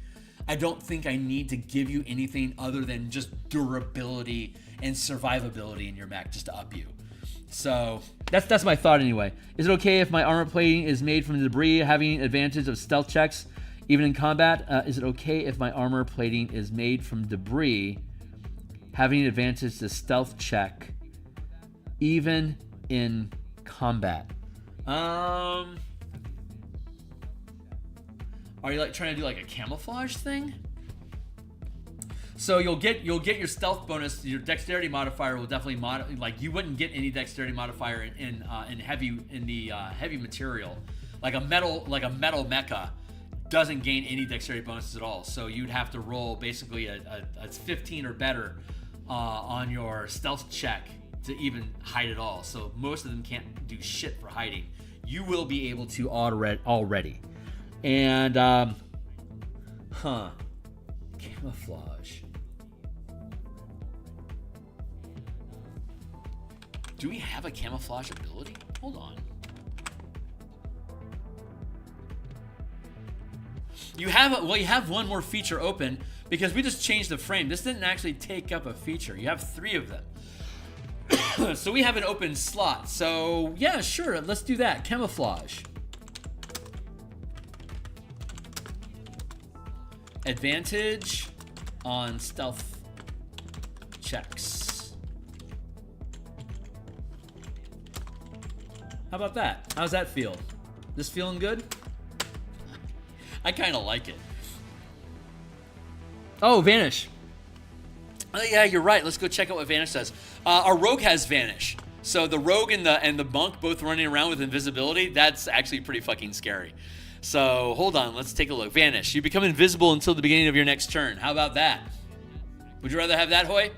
I don't think I need to give you anything other than just durability and survivability in your mech just to up you. So that's my thought anyway. Is it okay if my armor plating is made from debris, having advantage of stealth checks even in combat? Is it okay if my armor plating is made from debris, having advantage to stealth check even in combat? Are you like trying to do like a camouflage thing? So you'll get your stealth bonus. Your dexterity modifier will definitely like you wouldn't get any dexterity modifier in heavy material. Like a metal mecha doesn't gain any dexterity bonuses at all. So you'd have to roll basically a 15 or better on your stealth check to even hide it all. So most of them can't do shit for hiding. You will be able to already. And camouflage. Do we have a camouflage ability? Hold on. You have one more feature open because we just changed the frame. This didn't actually take up a feature. You have 3 of them. So we have an open slot. So yeah, sure, let's do that. Camouflage. Advantage on stealth checks. How about that? How's that feel? This feeling good? I kind of like it. Oh, Vanish. Oh yeah, you're right. Let's go check out what Vanish does. Our rogue has Vanish. So the rogue and the monk both running around with invisibility, that's actually pretty fucking scary. So hold on, let's take a look. Vanish. You become invisible until the beginning of your next turn. How about that? Would you rather have that, Hoy?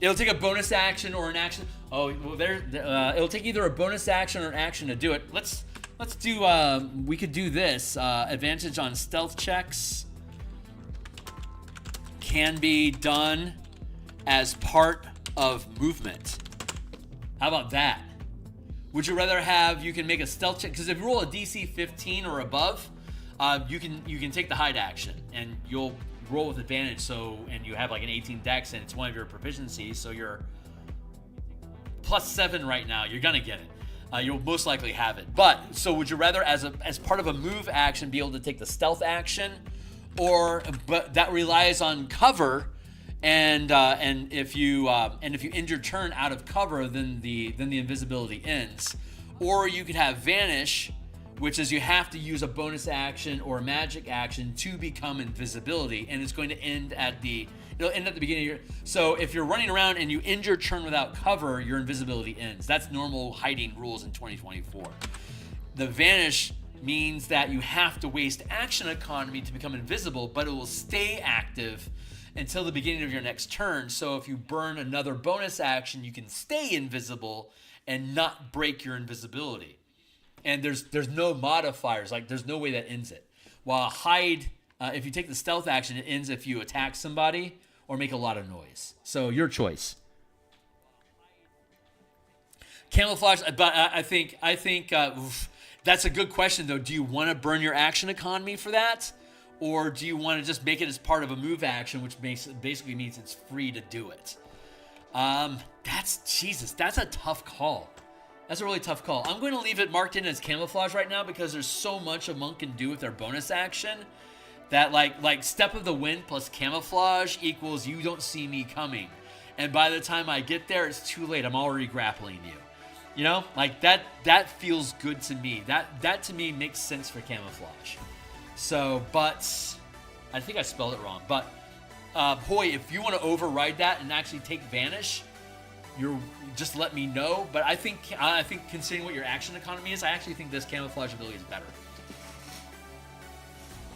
It'll take a bonus action or an action. Oh, well, it'll take either a bonus action or an action to do it. Let's do. We could do this. Advantage on stealth checks can be done as part of movement. How about that? Would you rather have, you can make a stealth check, because if you roll a DC 15 or above, you can take the hide action and you'll roll with advantage. So, and you have like an 18 dex and it's one of your proficiencies, so you're +7 right now. You're gonna get it. You'll most likely have it. But so would you rather, as part of a move action, be able to take the stealth action, but that relies on cover, and if you end your turn out of cover, then the invisibility ends. Or you could have Vanish, which is you have to use a bonus action or a magic action to become invisibility, and it's going to end it'll end at the beginning of your. So if you're running around and you end your turn without cover, your invisibility ends. That's normal hiding rules in 2024. The Vanish means that you have to waste action economy to become invisible, but it will stay active until the beginning of your next turn. So if you burn another bonus action, you can stay invisible and not break your invisibility. And there's no modifiers, like there's no way that ends it. While hide, if you take the stealth action, it ends if you attack somebody or make a lot of noise. So your choice. Camouflage, but I think that's a good question though. Do you want to burn your action economy for that? or do you want to just make it as part of a move action, which basically means it's free to do it? That's a tough call. That's a really tough call. I'm going to leave it marked in as camouflage right now because there's so much a monk can do with their bonus action that like Step of the Wind plus camouflage equals you don't see me coming. And by the time I get there, it's too late. I'm already grappling you. You know, like that feels good to me. That to me makes sense for camouflage. So, but I think I spelled it wrong. But boy, if you want to override that and actually take Vanish, just let me know. But I think considering what your action economy is, I actually think this camouflage ability is better.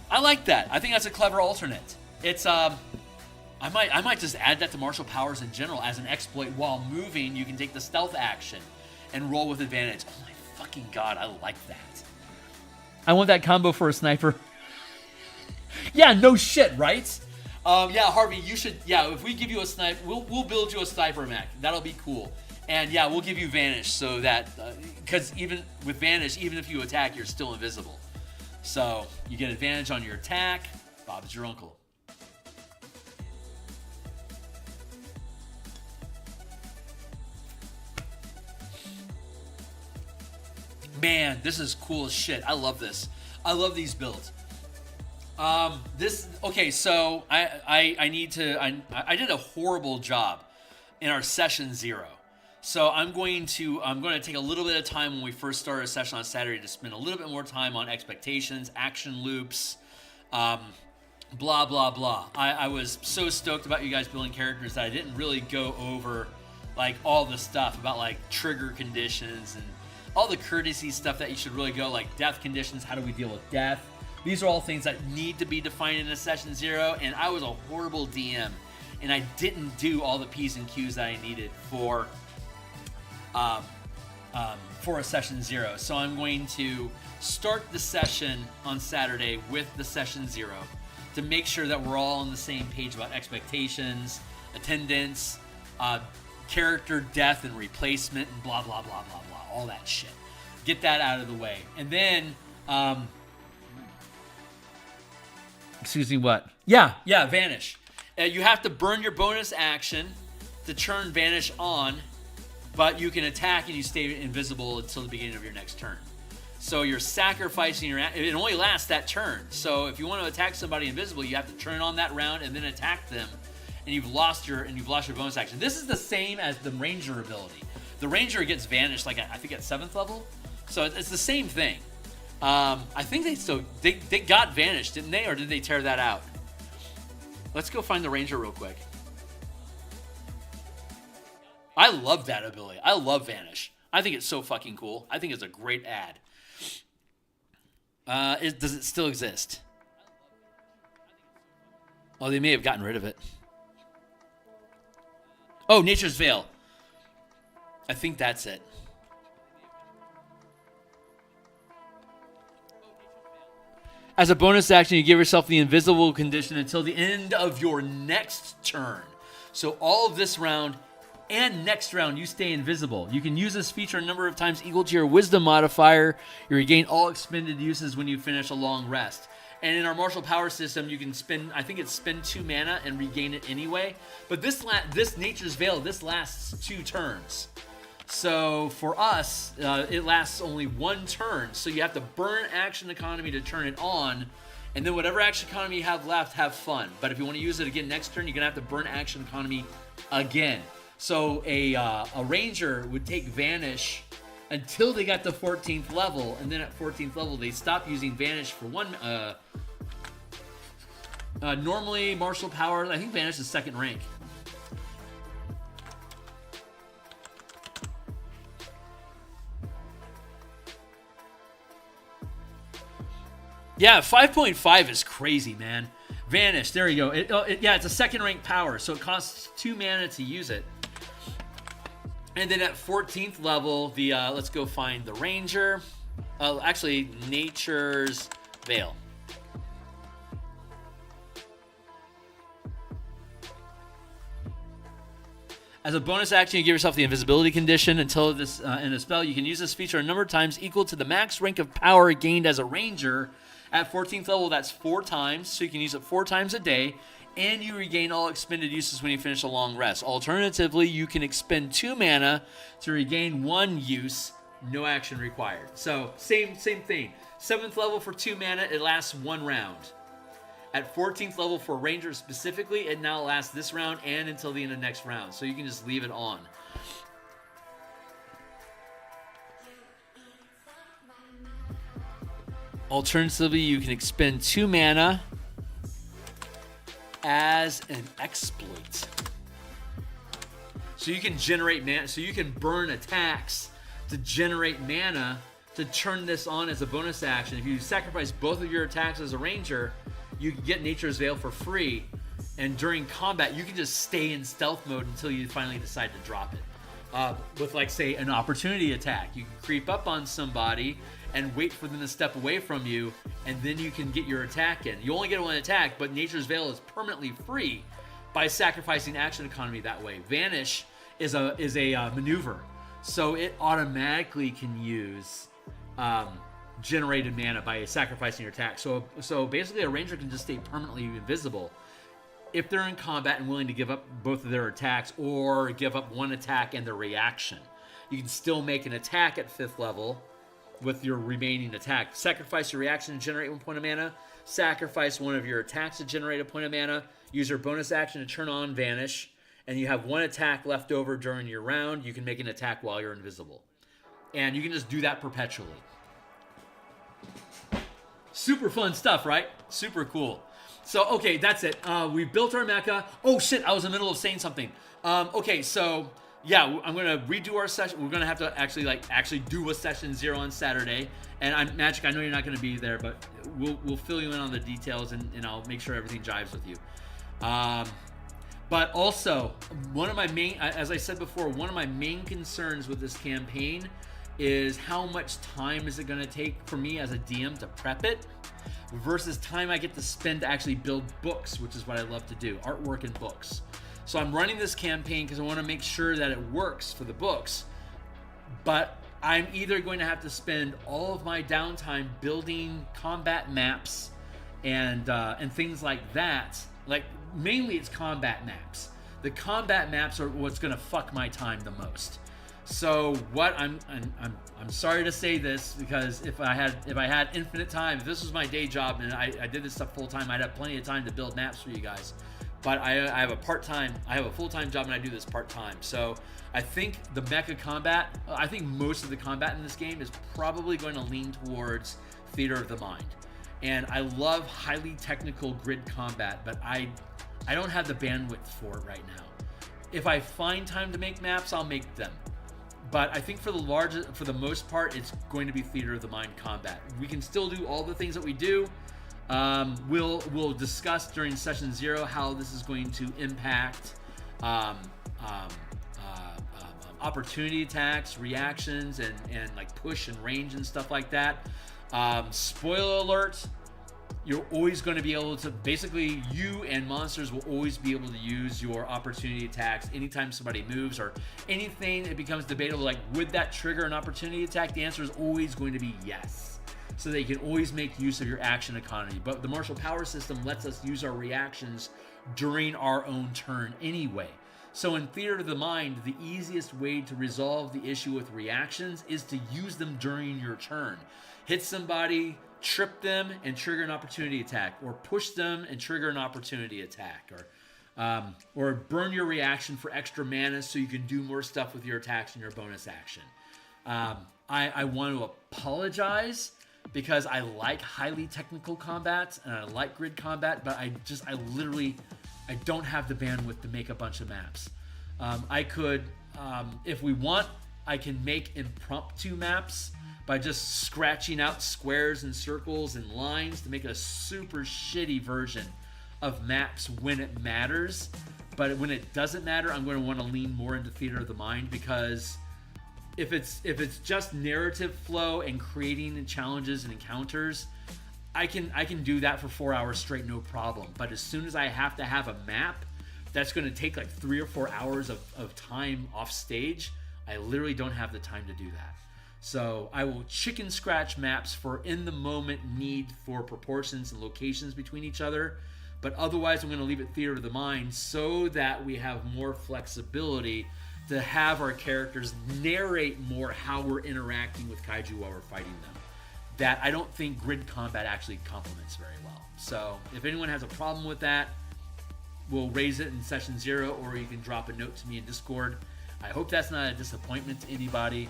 I like that. I think that's a clever alternate. It's I might just add that to martial powers in general as an exploit. While moving, you can take the stealth action and roll with advantage. Oh my fucking god, I like that. I want that combo for a sniper. Yeah, no shit, right? Yeah, Harvey, you should. Yeah, if we give you a sniper, we'll build you a sniper mech. That'll be cool. And yeah, we'll give you Vanish so that because even with Vanish, even if you attack, you're still invisible. So you get advantage on your attack. Bob is your uncle. Man, this is cool as shit. I love this. I love these builds. Okay, so I did a horrible job in our session 0. So I'm going to take a little bit of time when we first start a session on Saturday to spend a little bit more time on expectations, action loops, blah, blah, blah. I was so stoked about you guys building characters that I didn't really go over like all the stuff about like trigger conditions and all the courtesy stuff that you should really go, like death conditions, how do we deal with death? These are all things that need to be defined in a session 0, and I was a horrible DM, and I didn't do all the P's and Q's that I needed for a session 0. So I'm going to start the session on Saturday with the session 0 to make sure that we're all on the same page about expectations, attendance, character death and replacement, and blah, blah, blah, blah, blah. All that shit. Get that out of the way. And then, excuse me, what? Yeah, Vanish. You have to burn your bonus action to turn Vanish on, but you can attack and you stay invisible until the beginning of your next turn. So you're sacrificing it only lasts that turn. So if you want to attack somebody invisible, you have to turn on that round and then attack them, and you've lost your bonus action. This is the same as the Ranger ability. The Ranger gets Vanished, like I think at 7th level, so it's the same thing. I think they got Vanished, didn't they, or did they tear that out? Let's go find the Ranger real quick. I love that ability. I love Vanish. I think it's so fucking cool. I think it's a great add. Does it still exist? Oh, they may have gotten rid of it. Oh, Nature's Veil. I think that's it. As a bonus action, you give yourself the invisible condition until the end of your next turn. So all of this round and next round, you stay invisible. You can use this feature a number of times equal to your wisdom modifier. You regain all expended uses when you finish a long rest. And in our martial power system, you can spend 2 mana and regain it anyway. But this Nature's Veil, this lasts 2 turns. So for us, it lasts only 1 turn. So you have to burn action economy to turn it on. And then whatever action economy you have left, have fun. But if you want to use it again next turn, you're going to have to burn action economy again. So a Ranger would take Vanish until they got to 14th level. And then at 14th level, they stop using Vanish for one. Normally, martial powers, I think Vanish is 2nd rank. Yeah, 5.5 is crazy, man. Vanish, there you go. Yeah, it's a 2nd rank power, so it costs 2 mana to use it. And then at 14th level, let's go find the Ranger. Actually, Nature's Veil. As a bonus action, you give yourself the invisibility condition until this in a spell. You can use this feature a number of times equal to the max rank of power gained as a Ranger At 14th level, that's 4 times, so you can use it 4 times a day, and you regain all expended uses when you finish a long rest. Alternatively, you can expend 2 mana to regain 1 use, no action required. So, same thing. 7th level for 2 mana, it lasts 1 round. At 14th level for Ranger specifically, it now lasts this round and until the end of next round, so you can just leave it on. Alternatively, you can expend 2 mana as an exploit. So you can generate mana, so you can burn attacks to generate mana to turn this on as a bonus action. If you sacrifice both of your attacks as a ranger, you can get Nature's Veil for free, and during combat, you can just stay in stealth mode until you finally decide to drop it. With, like, say, an opportunity attack. You can creep up on somebody and wait for them to step away from you, and then you can get your attack in. You only get 1 attack, but Nature's Veil is permanently free by sacrificing action economy that way. Vanish is a maneuver, so it automatically can use generated mana by sacrificing your attack. So basically, a ranger can just stay permanently invisible if they're in combat and willing to give up both of their attacks or give up 1 attack and their reaction. You can still make an attack at 5th level with your remaining attack. Sacrifice your reaction to generate 1 point of mana. Sacrifice 1 of your attacks to generate a point of mana. Use your bonus action to turn on Vanish. And you have 1 attack left over during your round. You can make an attack while you're invisible. And you can just do that perpetually. Super fun stuff, right? Super cool. So, okay, that's it. We built our mecha. Oh, shit, I was in the middle of saying something. Okay, so... yeah, I'm gonna redo our session. We're gonna have to actually do a session 0 on Saturday. And Magic, I know you're not gonna be there, but we'll fill you in on the details, and I'll make sure everything jives with you. But also, one of my main, as I said before, one of my main concerns with this campaign is how much time is it gonna take for me as a DM to prep it versus time I get to spend to actually build books, which is what I love to do, artwork and books. So I'm running this campaign because I want to make sure that it works for the books, but I'm either going to have to spend all of my downtime building combat maps and things like that. Like, mainly it's combat maps. The combat maps are what's going to fuck my time the most. So what I'm sorry to say this, because if I had infinite time, if this was my day job and I did this stuff full time, I'd have plenty of time to build maps for you guys. But I have a full-time job and I do this part-time. So I think the mecha combat, I think most of the combat in this game is probably going to lean towards theater of the mind. And I love highly technical grid combat, but I don't have the bandwidth for it right now. If I find time to make maps, I'll make them. But I think for the most part, it's going to be theater of the mind combat. We can still do all the things that we do. We'll discuss during session 0 how this is going to impact opportunity attacks, reactions, and like push and range and stuff like that. Spoiler alert, you're always going to be able to, basically you and monsters will always be able to use your opportunity attacks anytime somebody moves or anything. It becomes debatable, like, would that trigger an opportunity attack? The answer is always going to be yes. So that you can always make use of your action economy. But the martial power system lets us use our reactions during our own turn anyway. So in Theater of the Mind, the easiest way to resolve the issue with reactions is to use them during your turn. Hit somebody, trip them, and trigger an opportunity attack. Or push them and trigger an opportunity attack. Or burn your reaction for extra mana so you can do more stuff with your attacks and your bonus action. I want to apologize because I like highly technical combat and I like grid combat, but I don't have the bandwidth to make a bunch of maps. I could, if we want, I can make impromptu maps by just scratching out squares and circles and lines to make a super shitty version of maps when it matters. But when it doesn't matter, I'm going to want to lean more into Theater of the Mind, because if it's just narrative flow and creating challenges and encounters, I can do that for 4 hours straight, no problem. But as soon as I have to have a map that's going to take like 3 or 4 hours of time off stage, I literally don't have the time to do that. So I will chicken scratch maps for in the moment need for proportions and locations between each other. But otherwise, I'm going to leave it theater of the mind so that we have more flexibility to have our characters narrate more how we're interacting with kaiju while we're fighting them. That I don't think grid combat actually complements very well. So if anyone has a problem with that, we'll raise it in session 0, or you can drop a note to me in Discord. I hope that's not a disappointment to anybody.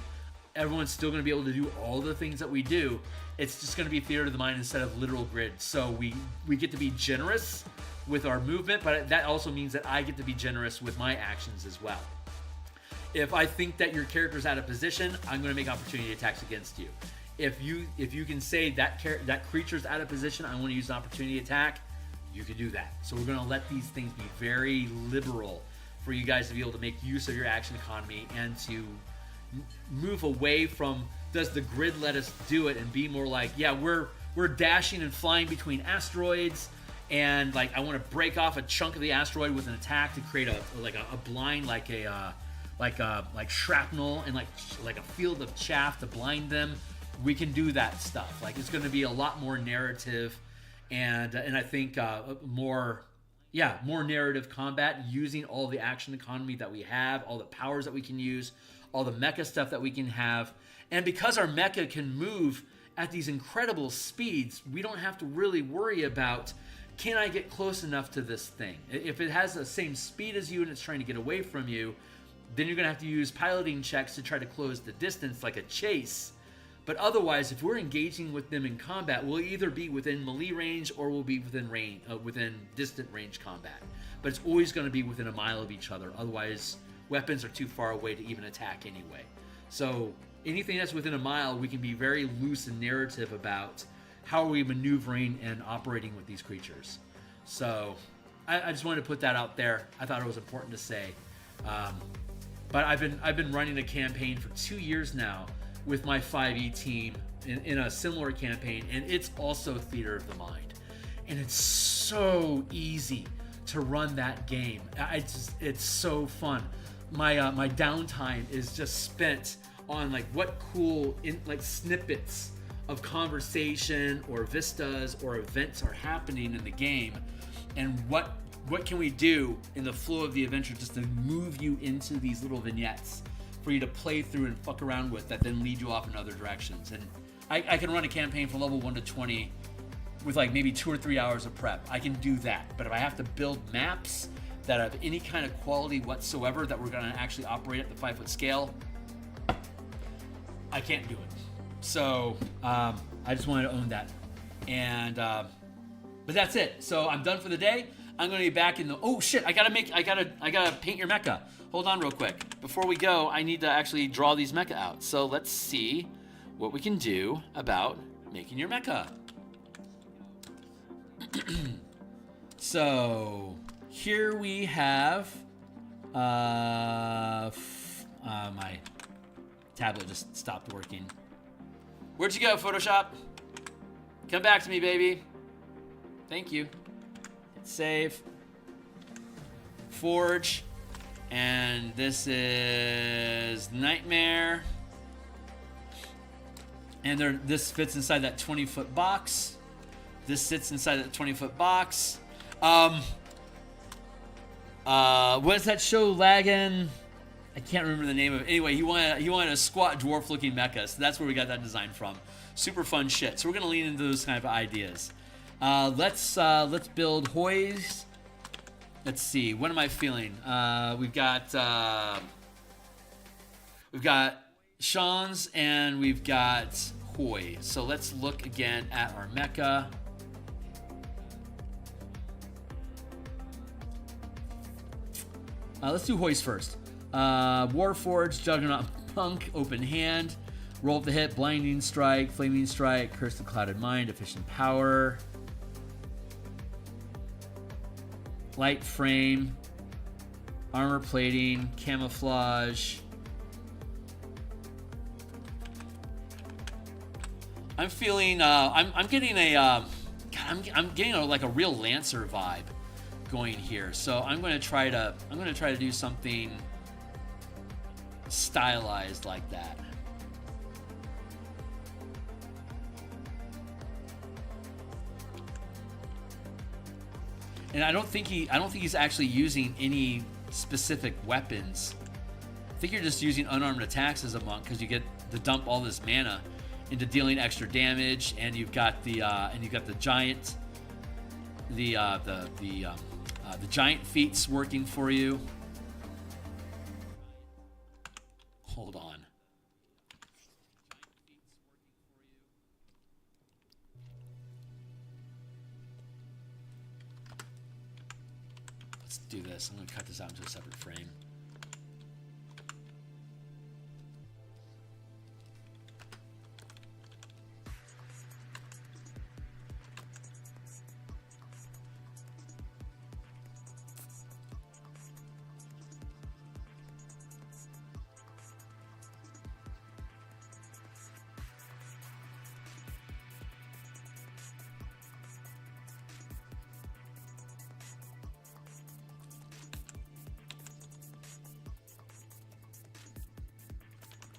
Everyone's still going to be able to do all the things that we do. It's just going to be theater of the mind instead of literal grid. So we get to be generous with our movement, but that also means that I get to be generous with my actions as well. If I think that your character's out of position, I'm going to make opportunity attacks against you. If you can say that creature's out of position, I want to use an opportunity attack, you can do that. So we're going to let these things be very liberal for you guys to be able to make use of your action economy and to move away from does the grid let us do it, and be more like, yeah, we're dashing and flying between asteroids, and like I want to break off a chunk of the asteroid with an attack to create a blind, like shrapnel and like a field of chaff to blind them. We can do that stuff. Like it's going to be a lot more narrative, and I think more narrative combat using all the action economy that we have, all the powers that we can use, all the mecha stuff that we can have. And because our mecha can move at these incredible speeds, we don't have to really worry about, can I get close enough to this thing? If it has the same speed as you and it's trying to get away from you, then you're going to have to use piloting checks to try to close the distance like a chase. But otherwise, if we're engaging with them in combat, we'll either be within melee range or we'll be within distant range combat. But it's always going to be within a mile of each other. Otherwise, weapons are too far away to even attack anyway. So anything that's within a mile, we can be very loose and narrative about how are we maneuvering and operating with these creatures. So I just wanted to put that out there. I thought it was important to say. But I've been running a campaign for 2 years now with my 5e team in a similar campaign, and it's also theater of the mind. And it's so easy to run that game. It's so fun. My downtime is just spent on like what cool snippets of conversation or vistas or events are happening in the game, and what can we do in the flow of the adventure just to move you into these little vignettes for you to play through and fuck around with that then lead you off in other directions. And I can run a campaign from level 1 to 20 with like maybe 2 or 3 hours of prep. I can do that. But if I have to build maps that have any kind of quality whatsoever that we're going to actually operate at the 5-foot scale, I can't do it. So I just wanted to own that. And but that's it. So I'm done for the day. I'm going to be back in the... Oh, shit. I gotta paint your mecha. Hold on real quick. Before we go, I need to actually draw these mecha out. So let's see what we can do about making your mecha. So here we have... my tablet just stopped working. Where'd you go, Photoshop? Come back to me, baby. Thank you. Save. Forge. And this is Nightmare. And this fits inside that 20-foot box. This sits inside that 20-foot box. What is that show, Laggin? I can't remember the name of it. Anyway, he wanted a squat dwarf-looking mecha, so that's where we got that design from. Super fun shit. So we're gonna lean into those kind of ideas. Let's build Hoys. Let's see. What am I feeling? We've got Sean's and we've got Hoy. So let's look again at our mecha. Let's do Hoys first. Warforged, Juggernaut Punk, Open Hand, Roll up the hit, Blinding Strike, Flaming Strike, Curse the Clouded Mind, Efficient Power, Light Frame, Armor Plating, Camouflage. I'm feeling, I'm getting a, I'm getting like a real Lancer vibe going here. So I'm going to try to do something stylized like that. And I don't think he's actually using any specific weapons. I think you're just using unarmed attacks as a monk because you get to dump all this mana into dealing extra damage, and you've got the giant, the giant feats working for you. Hold on. Let's do this. I'm going to cut this out into a separate frame.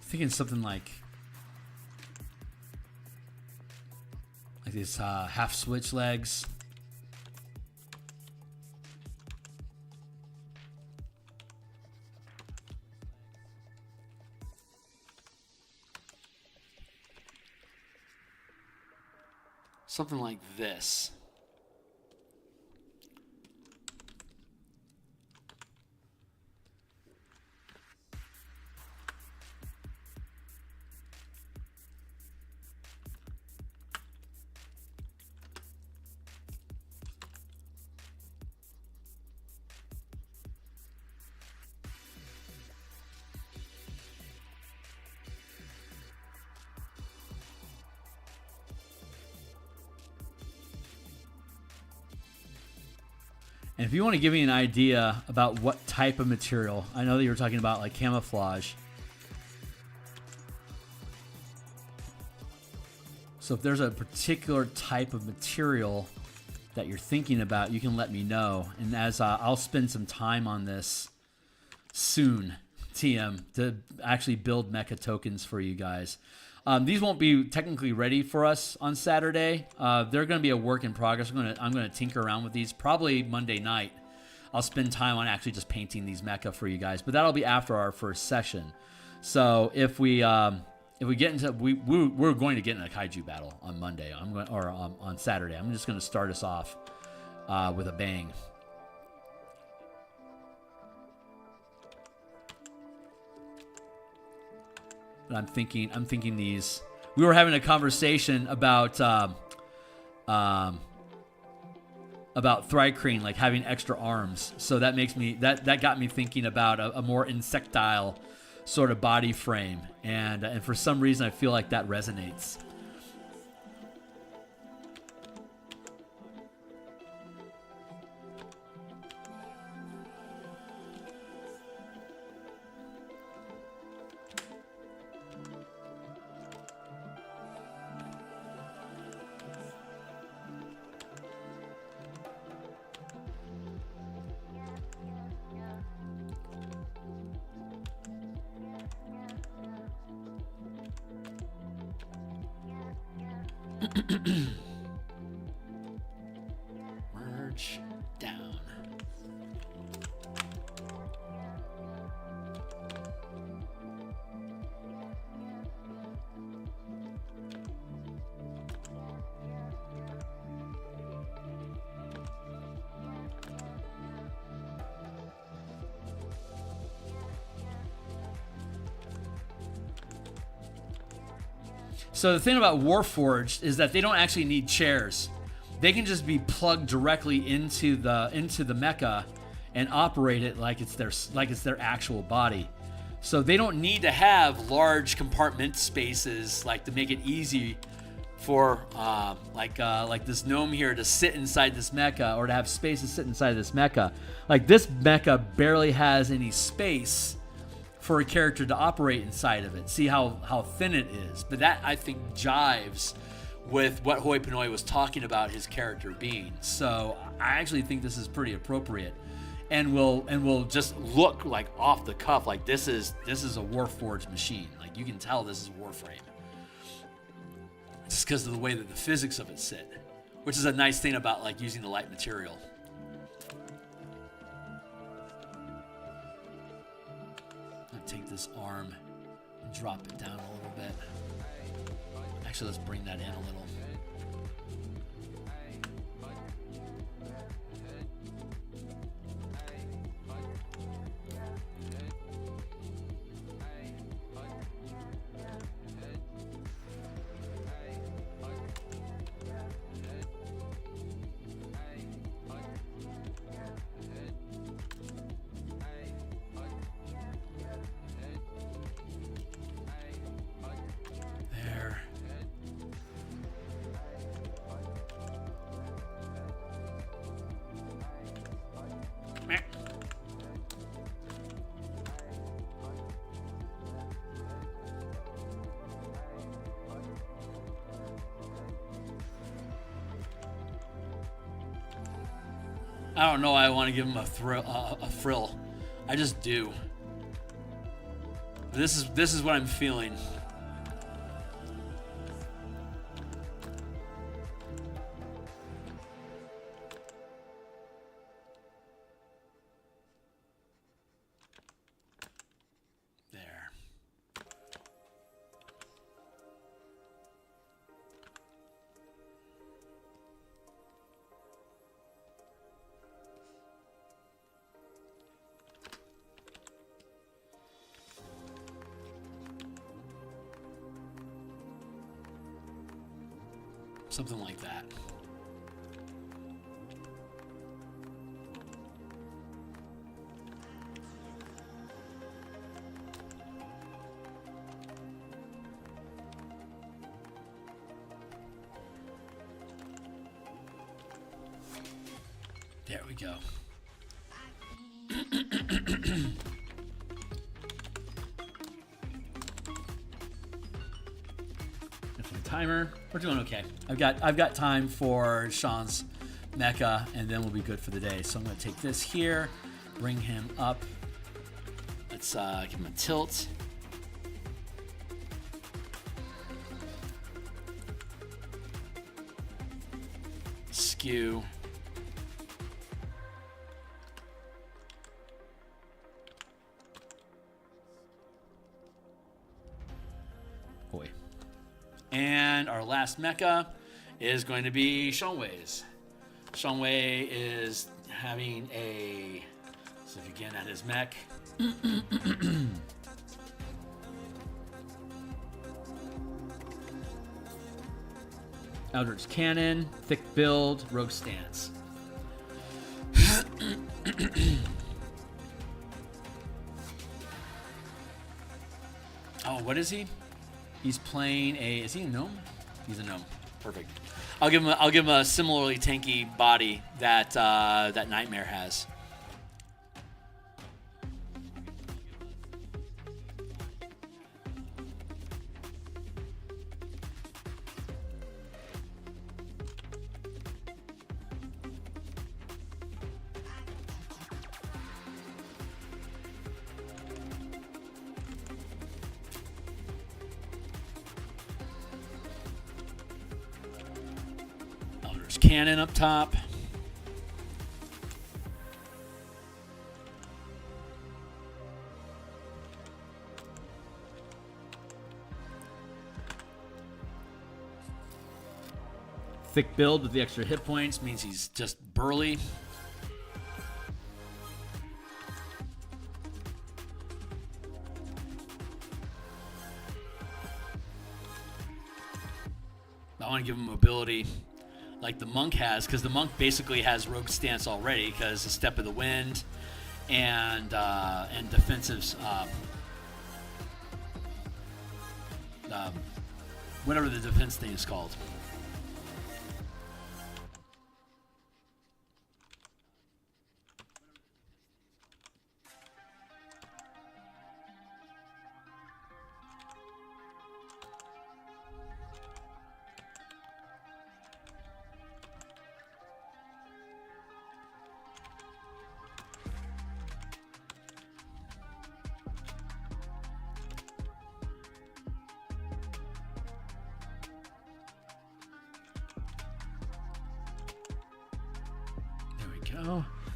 Thinking something like these half switch legs. Something like this. And if you want to give me an idea about what type of material, I know that you were talking about like camouflage. So if there's a particular type of material that you're thinking about, you can let me know. And as I'll spend some time on this soon, TM, to actually build mecha tokens for you guys. These won't be technically ready for us on Saturday. They're going to be a work in progress. I'm going to tinker around with these probably Monday night. I'll spend time on actually just painting these mecha for you guys, but that'll be after our first session. So if we get into we're going to get in a kaiju battle on Monday. On Saturday. I'm just going to start us off with a bang. But I'm thinking these. We were having a conversation about Thrycreen, like having extra arms. So that makes me that got me thinking about a more insectile sort of body frame, and for some reason I feel like that resonates. Merge down. So the thing about Warforged is that they don't actually need chairs. They can just be plugged directly into the mecha and operate it like it's their actual body. So they don't need to have large compartment spaces like to make it easy for like this gnome here to sit inside this mecha, or to have space to sit inside this mecha. Like this mecha barely has any space for a character to operate inside of it. See how thin it is. But that, I think, jives with what Hoi Polloi was talking about his character being. So I actually think this is pretty appropriate, and will just look like off the cuff like this is a Warforged machine. Like you can tell this is Warframe, just because of the way that the physics of it sit, which is a nice thing about like using the light material. take this arm and drop it down a little bit. Actually, let's bring that in a little. I don't know why I want to give him a frill. I just do. This is what I'm feeling. There. Something like that. There we go. Timer. We're doing okay. I've got time for Sean's mecha, and then we'll be good for the day. So I'm going to take this here, bring him up. Let's give him a tilt. Skew. Boy. And our last mecha is going to be Seanwei's. Seanwei is having a... Let's look again at his mech. Eldritch Cannon, thick build, rogue stance. Oh, what is he? He's playing a... Is he a gnome? He's a gnome. Perfect. I'll give him a similarly tanky body that that Nightmare has. Cannon up top. Thick build with the extra hit points means he's just burly. I want to give him mobility like the monk has, because the monk basically has rogue stance already because the step of the wind and defensive whatever the defense thing is called.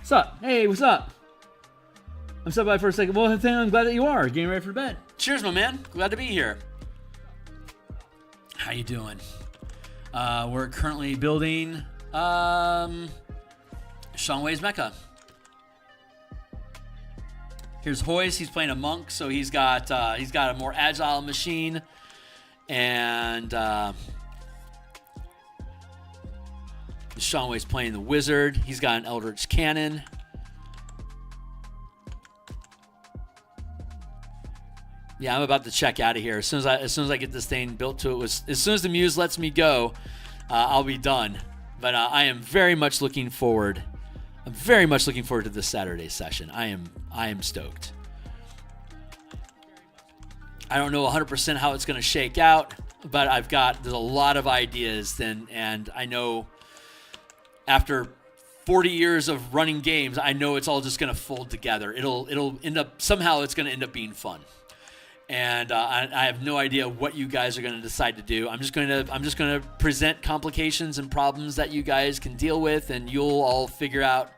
What's up? Hey, what's up? I'm stopping by for a second. Well, I'm glad that you are getting ready for bed. Cheers, my man. Glad to be here. How you doing? We're currently building Sean Way's Mecha. Here's Hoist. He's playing a monk, so he's got a more agile machine, and Sean Way's playing the wizard. He's got an Eldritch Cannon. Yeah, I'm about to check out of here as soon as I get this thing built to it. As soon as the muse lets me go, I'll be done. But I am very much looking forward. I'm very much looking forward to this Saturday session. I am stoked. I don't know 100% how it's going to shake out, but there's a lot of ideas and I know after 40 years of running games, I know it's all just going to fold together. It'll end up somehow it's going to end up being fun. And I have no idea what you guys are going to decide to do. I'm just going to present complications and problems that you guys can deal with, and you'll all figure out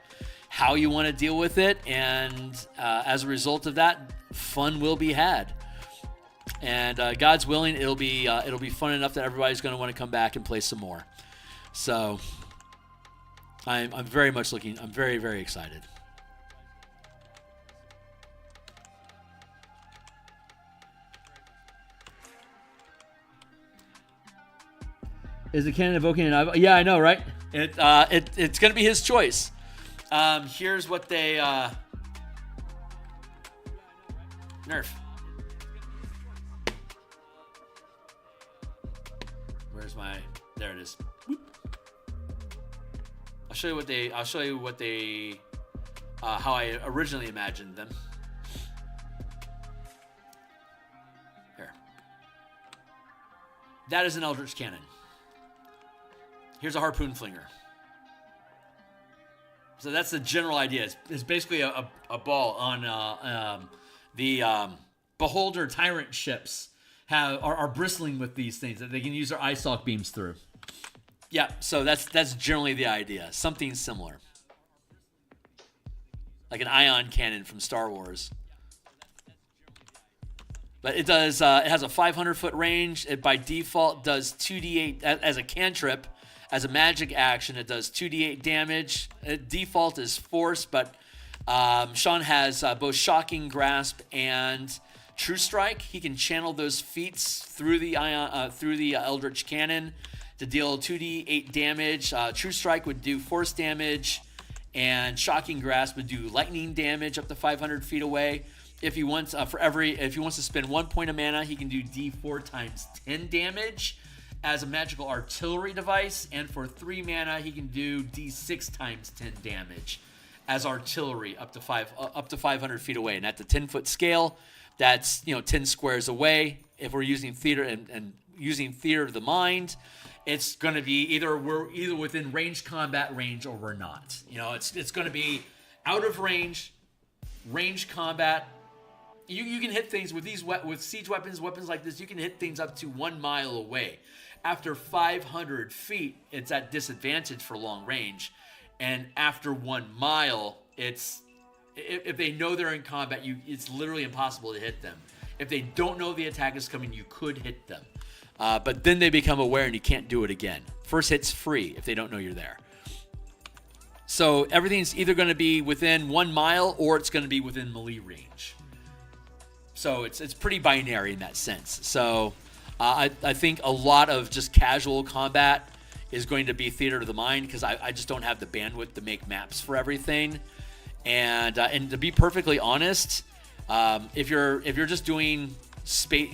how you want to deal with it. And as a result of that, fun will be had. And God's willing, it'll be fun enough that everybody's going to want to come back and play some more. So I'm very much looking. I'm very, very excited. Is the cannon evoking an eyeball? Yeah, I know, right? It's going to be his choice. Here's what they nerf. Where's my? There it is. Whoop. I'll show you what they. How I originally imagined them. Here. That is an Eldritch Cannon. Here's a harpoon flinger. So that's the general idea. It's basically a ball on the Beholder Tyrant ships are bristling with these things that they can use their eye stalk beams through. Yeah, so that's generally the idea. Something similar. Like an ion cannon from Star Wars. But it does. It has a 500-foot range. It by default does 2d8 as a cantrip. As a magic action, it does 2d8 damage. Default is force, but Sean has both Shocking Grasp and True Strike. He can channel those feats through the Eldritch Cannon to deal 2d8 damage. True Strike would do force damage, and Shocking Grasp would do lightning damage up to 500 feet away. If he wants to spend 1 point of mana, he can do d4 times 10 damage as a magical artillery device, and for 3 mana, he can do d6 times 10 damage as artillery up to 500 feet away. And at the 10-foot scale, that's 10 squares away. If we're using theater and using theater of the mind, it's going to be either within range combat range or we're not. It's going to be out of range combat. You can hit things with siege weapons like this. You can hit things up to 1 mile away. After 500 feet, it's at disadvantage for long range, and after 1 mile, if they know they're in combat, it's literally impossible to hit them. If they don't know the attack is coming, you could hit them, but then they become aware and you can't do it again. First hit's free if they don't know you're there. So everything's either going to be within 1 mile or it's going to be within melee range. So it's pretty binary in that sense. So I think a lot of just casual combat is going to be theater of the mind because I just don't have the bandwidth to make maps for everything. And to be perfectly honest, if you're just doing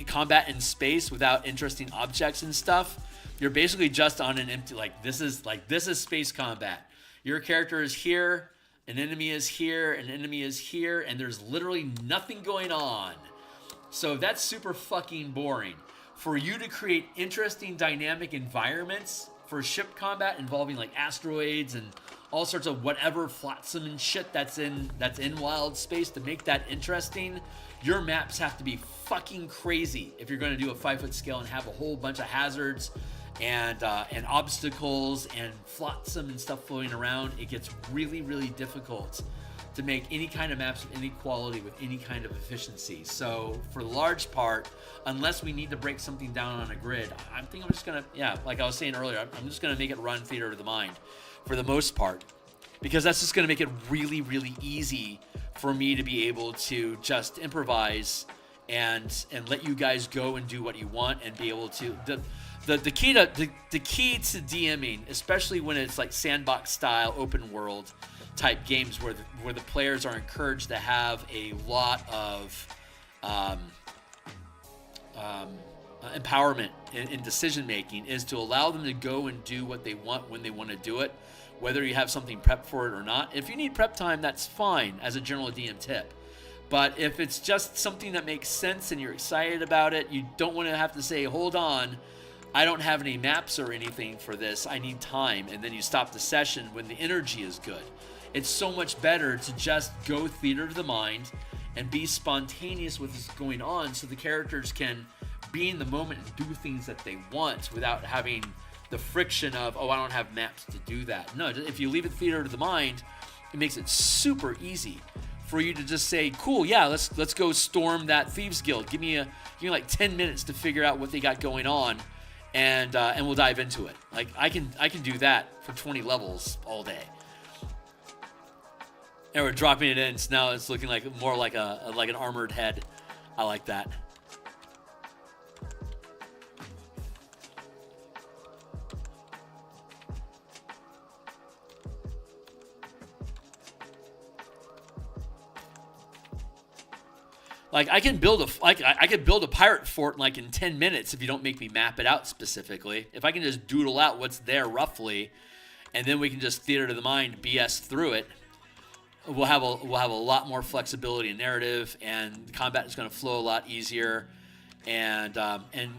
combat in space without interesting objects and stuff, you're basically just on an empty this is space combat. Your character is here, an enemy is here, an enemy is here, and there's literally nothing going on. So that's super fucking boring. For you to create interesting dynamic environments for ship combat involving asteroids and all sorts of whatever flotsam and shit that's in wild space, to make that interesting, your maps have to be fucking crazy if you're going to do a 5-foot scale and have a whole bunch of hazards and obstacles and flotsam and stuff floating around. It gets really, really difficult to make any kind of maps of any quality with any kind of efficiency. So for the large part, unless we need to break something down on a grid, I'm just gonna, like I was saying earlier, I'm just gonna make it run Theater of the Mind for the most part, because that's just gonna make it really, really easy for me to be able to just improvise and let you guys go and do what you want and be able to the key to DMing, especially when it's like sandbox style open world type games where the players are encouraged to have a lot of empowerment in decision making, is to allow them to go and do what they want when they want to do it, whether you have something prepped for it or not. If you need prep time, that's fine as a general DM tip. But if it's just something that makes sense and you're excited about it, you don't want to have to say, hold on, I don't have any maps or anything for this, I need time, and then you stop the session when the energy is good. It's so much better to just go Theater of the Mind and be spontaneous with what's going on, so the characters can be in the moment and do things that they want without having the friction of, oh, I don't have maps to do that. No, if you leave it Theater of the Mind, it makes it super easy for you to just say, cool, yeah, let's go storm that Thieves Guild. Give me like 10 minutes to figure out what they got going on, and we'll dive into it. Like I can do that for 20 levels all day. And we're dropping it in, so now it's looking like more like an armored head. I like that. Like I could build a pirate fort like in 10 minutes if you don't make me map it out specifically. If I can just doodle out what's there roughly, and then we can just Theater to the Mind BS through it, we'll have a lot more flexibility in narrative, and combat is going to flow a lot easier, and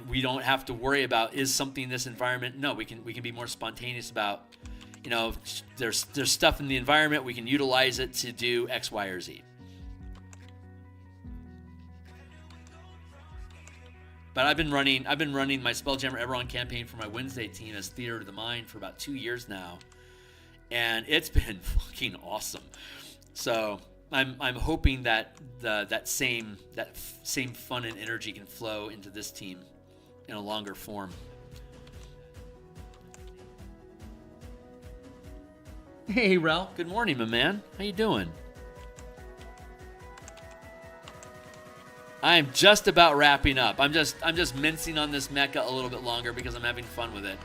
we don't have to worry about, is something in this environment. No, we can be more spontaneous about, there's stuff in the environment, we can utilize it to do X, Y, or Z. But I've been running my Spelljammer Eberron campaign for my Wednesday team as Theater of the Mind for about 2 years now, and it's been fucking awesome. So I'm hoping that that same fun and energy can flow into this team in a longer form. Hey Rel, good morning, my man. How you doing? I'm just about wrapping up. I'm just mincing on this mecha a little bit longer because I'm having fun with it.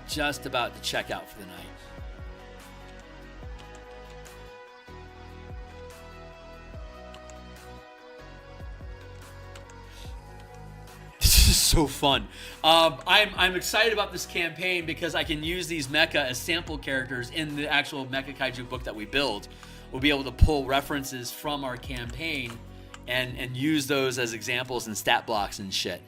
Just about to check out for the night. So fun. I'm excited about this campaign because I can use these mecha as sample characters in the actual Mecha Kaiju book that we build. We'll be able to pull references from our campaign and use those as examples and stat blocks and shit.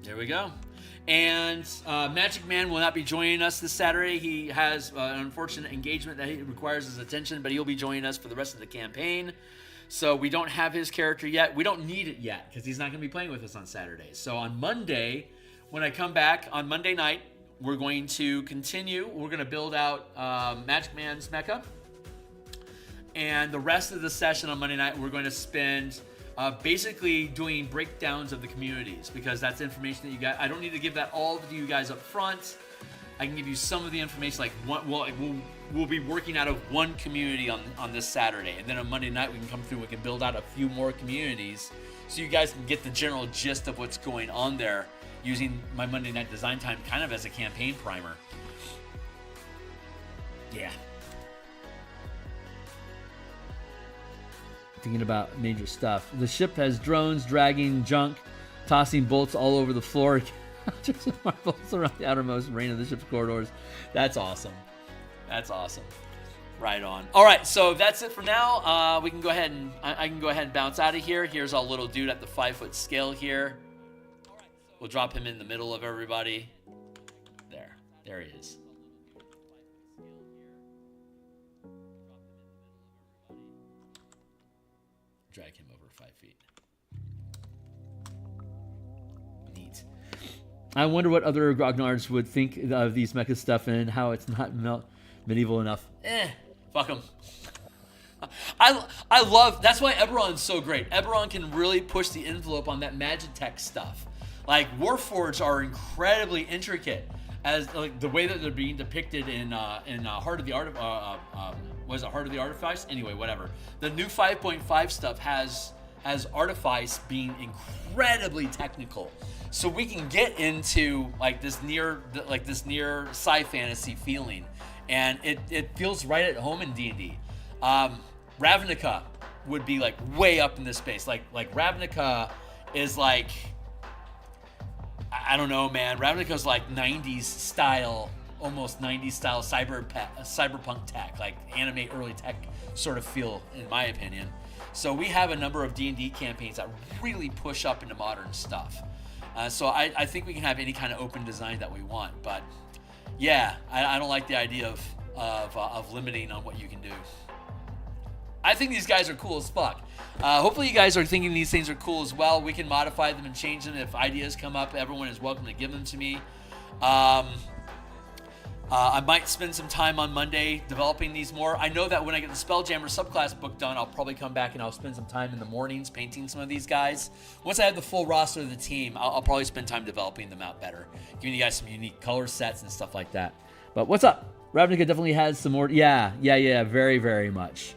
There we go. And Magic Man will not be joining us this Saturday. He has an unfortunate engagement that requires his attention, but he'll be joining us for the rest of the campaign. So we don't have his character yet. We don't need it yet because he's not going to be playing with us on Saturday. So on Monday, when I come back on Monday night, we're going to continue. We're going to build out Magic Man's mecha. And the rest of the session on Monday night, we're going to spend basically doing breakdowns of the communities, because that's information that you got. I don't need to give that all to you guys up front. I can give you some of the information, like we'll be working out of one community on this Saturday, and then on Monday night we can come through and we can build out a few more communities so you guys can get the general gist of what's going on there, using my Monday night design time kind of as a campaign primer. Yeah. Thinking about major stuff. The ship has drones dragging junk, tossing bolts all over the floor. Just bolts around the outermost ring of the ship's corridors. That's awesome. That's awesome. Right on. All right, so that's it for now. We can go ahead and I can go ahead and bounce out of here. Here's our little dude at the 5-foot scale here. We'll drop him in the middle of everybody. There he is. Drag him over 5 feet. Neat. I wonder what other grognards would think of these mecha stuff and how it's not medieval enough. Fuck them. I love, that's why Eberron's so great. Eberron can really push the envelope on that Magitech stuff. Like, Warforged are incredibly intricate, as like the way that they're being depicted in Heart of the Heart of the Artifice? Anyway, whatever. The new 5.5 stuff has Artifice being incredibly technical, so we can get into like this near sci fantasy feeling, and it feels right at home in D&D. Ravnica would be like way up in this space. Like Ravnica is like, I don't know, man. Ravnica's like 90s style, almost 90s style cyberpunk tech, like anime early tech sort of feel, in my opinion. So we have a number of D&D campaigns that really push up into modern stuff. So I think we can have any kind of open design that we want. But yeah, I don't like the idea of limiting on what you can do. I think these guys are cool as fuck. Hopefully you guys are thinking these things are cool as well. We can modify them and change them. If ideas come up, everyone is welcome to give them to me. I might spend some time on Monday developing these more. I know that when I get the Spelljammer subclass book done, I'll probably come back and I'll spend some time in the mornings painting some of these guys. Once I have the full roster of the team, I'll probably spend time developing them out better, giving you guys some unique color sets and stuff like that. But what's up? Ravnica definitely has some more. Yeah, very, very much.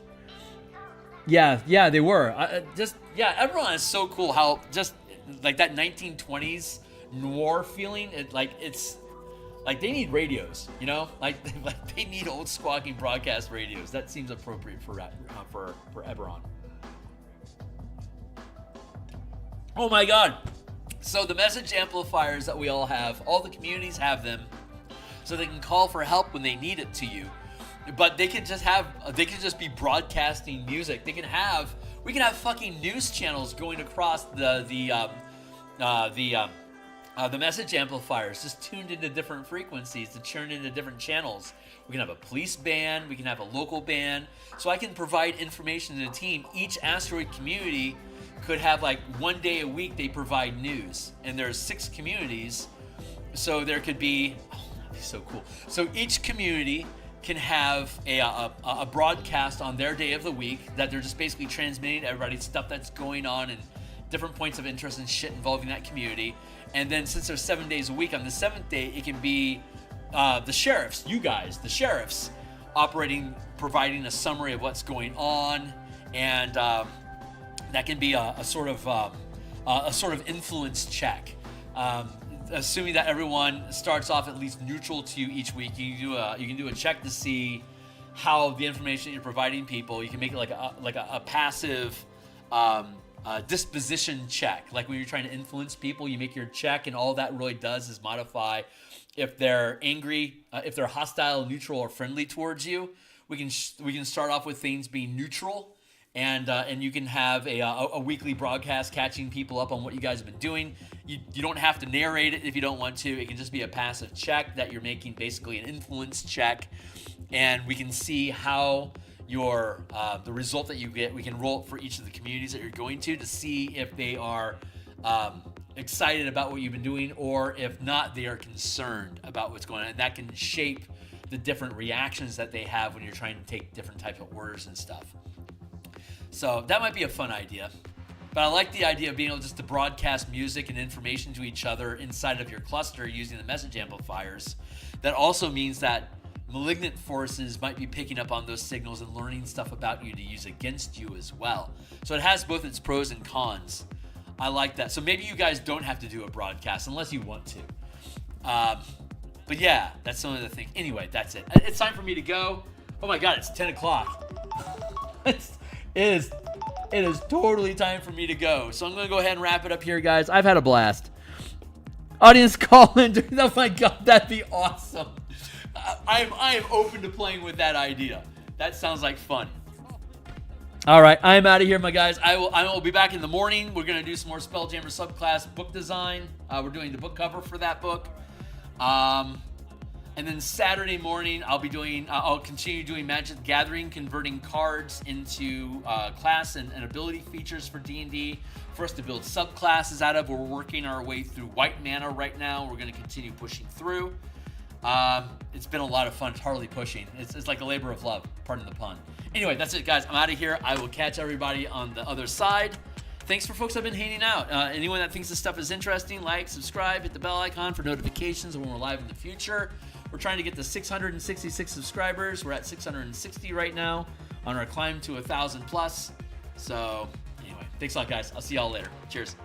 Yeah, they were. Eberron is so cool. How just like that 1920s noir feeling. It's like they need radios, you know. Like they need old squawking broadcast radios. That seems appropriate for Eberron. Oh my God! So the message amplifiers that we all have, all the communities have them, so they can call for help when they need it to you. But they can just be broadcasting music. We can have fucking news channels going across the message amplifiers, just tuned into different frequencies to churn into different channels. We can have a police band, we can have a local band, so I can provide information to the team. Each asteroid community could have like one day a week they provide news, and there's 6 communities, so there could be, that'd be so cool. So each community can have a broadcast on their day of the week that they're just basically transmitting to everybody stuff that's going on and different points of interest and shit involving that community. And then since there's 7 days a week, on the 7th day, it can be the sheriffs, you guys, the sheriffs, providing a summary of what's going on, and that can be a sort of influence check. Assuming that everyone starts off at least neutral to you each week, you can do a check to see how the information you're providing people. You can make it like a passive disposition check. Like when you're trying to influence people, you make your check, and all that really does is modify if they're angry, if they're hostile, neutral, or friendly towards you. We can start off with things being neutral. And you can have a weekly broadcast catching people up on what you guys have been doing. You don't have to narrate it if you don't want to. It can just be a passive check that you're making, basically an influence check. And we can see how the result that you get, we can roll it for each of the communities that you're going to see if they are excited about what you've been doing, or if not, they are concerned about what's going on. And that can shape the different reactions that they have when you're trying to take different types of orders and stuff. So that might be a fun idea. But I like the idea of being able just to broadcast music and information to each other inside of your cluster using the message amplifiers. That also means that malignant forces might be picking up on those signals and learning stuff about you to use against you as well. So it has both its pros and cons. I like that. So maybe you guys don't have to do a broadcast unless you want to. But yeah, that's some of the things. Anyway, that's it. It's time for me to go. Oh my God, it's 10 o'clock. It is totally time for me to go. So I'm going to go ahead and wrap it up here, guys. I've had a blast. Audience call in. Oh my God, that'd be awesome. I am open to playing with that idea. That sounds like fun. All right, I'm out of here, my guys. I will be back in the morning. We're going to do some more Spelljammer subclass book design. We're doing the book cover for that book. And then Saturday morning, I'll continue doing Magic the Gathering, converting cards into class and ability features for D&D for us to build subclasses out of. We're working our way through white mana right now. We're going to continue pushing through. It's been a lot of fun. It's hardly pushing. It's like a labor of love, pardon the pun. Anyway, that's it, guys. I'm out of here. I will catch everybody on the other side. Thanks for folks that have been hanging out. Anyone that thinks this stuff is interesting, like, subscribe, hit the bell icon for notifications when we're live in the future. We're trying to get to 666 subscribers. We're at 660 right now on our climb to 1,000 plus. So anyway, thanks a lot, guys. I'll see y'all later. Cheers.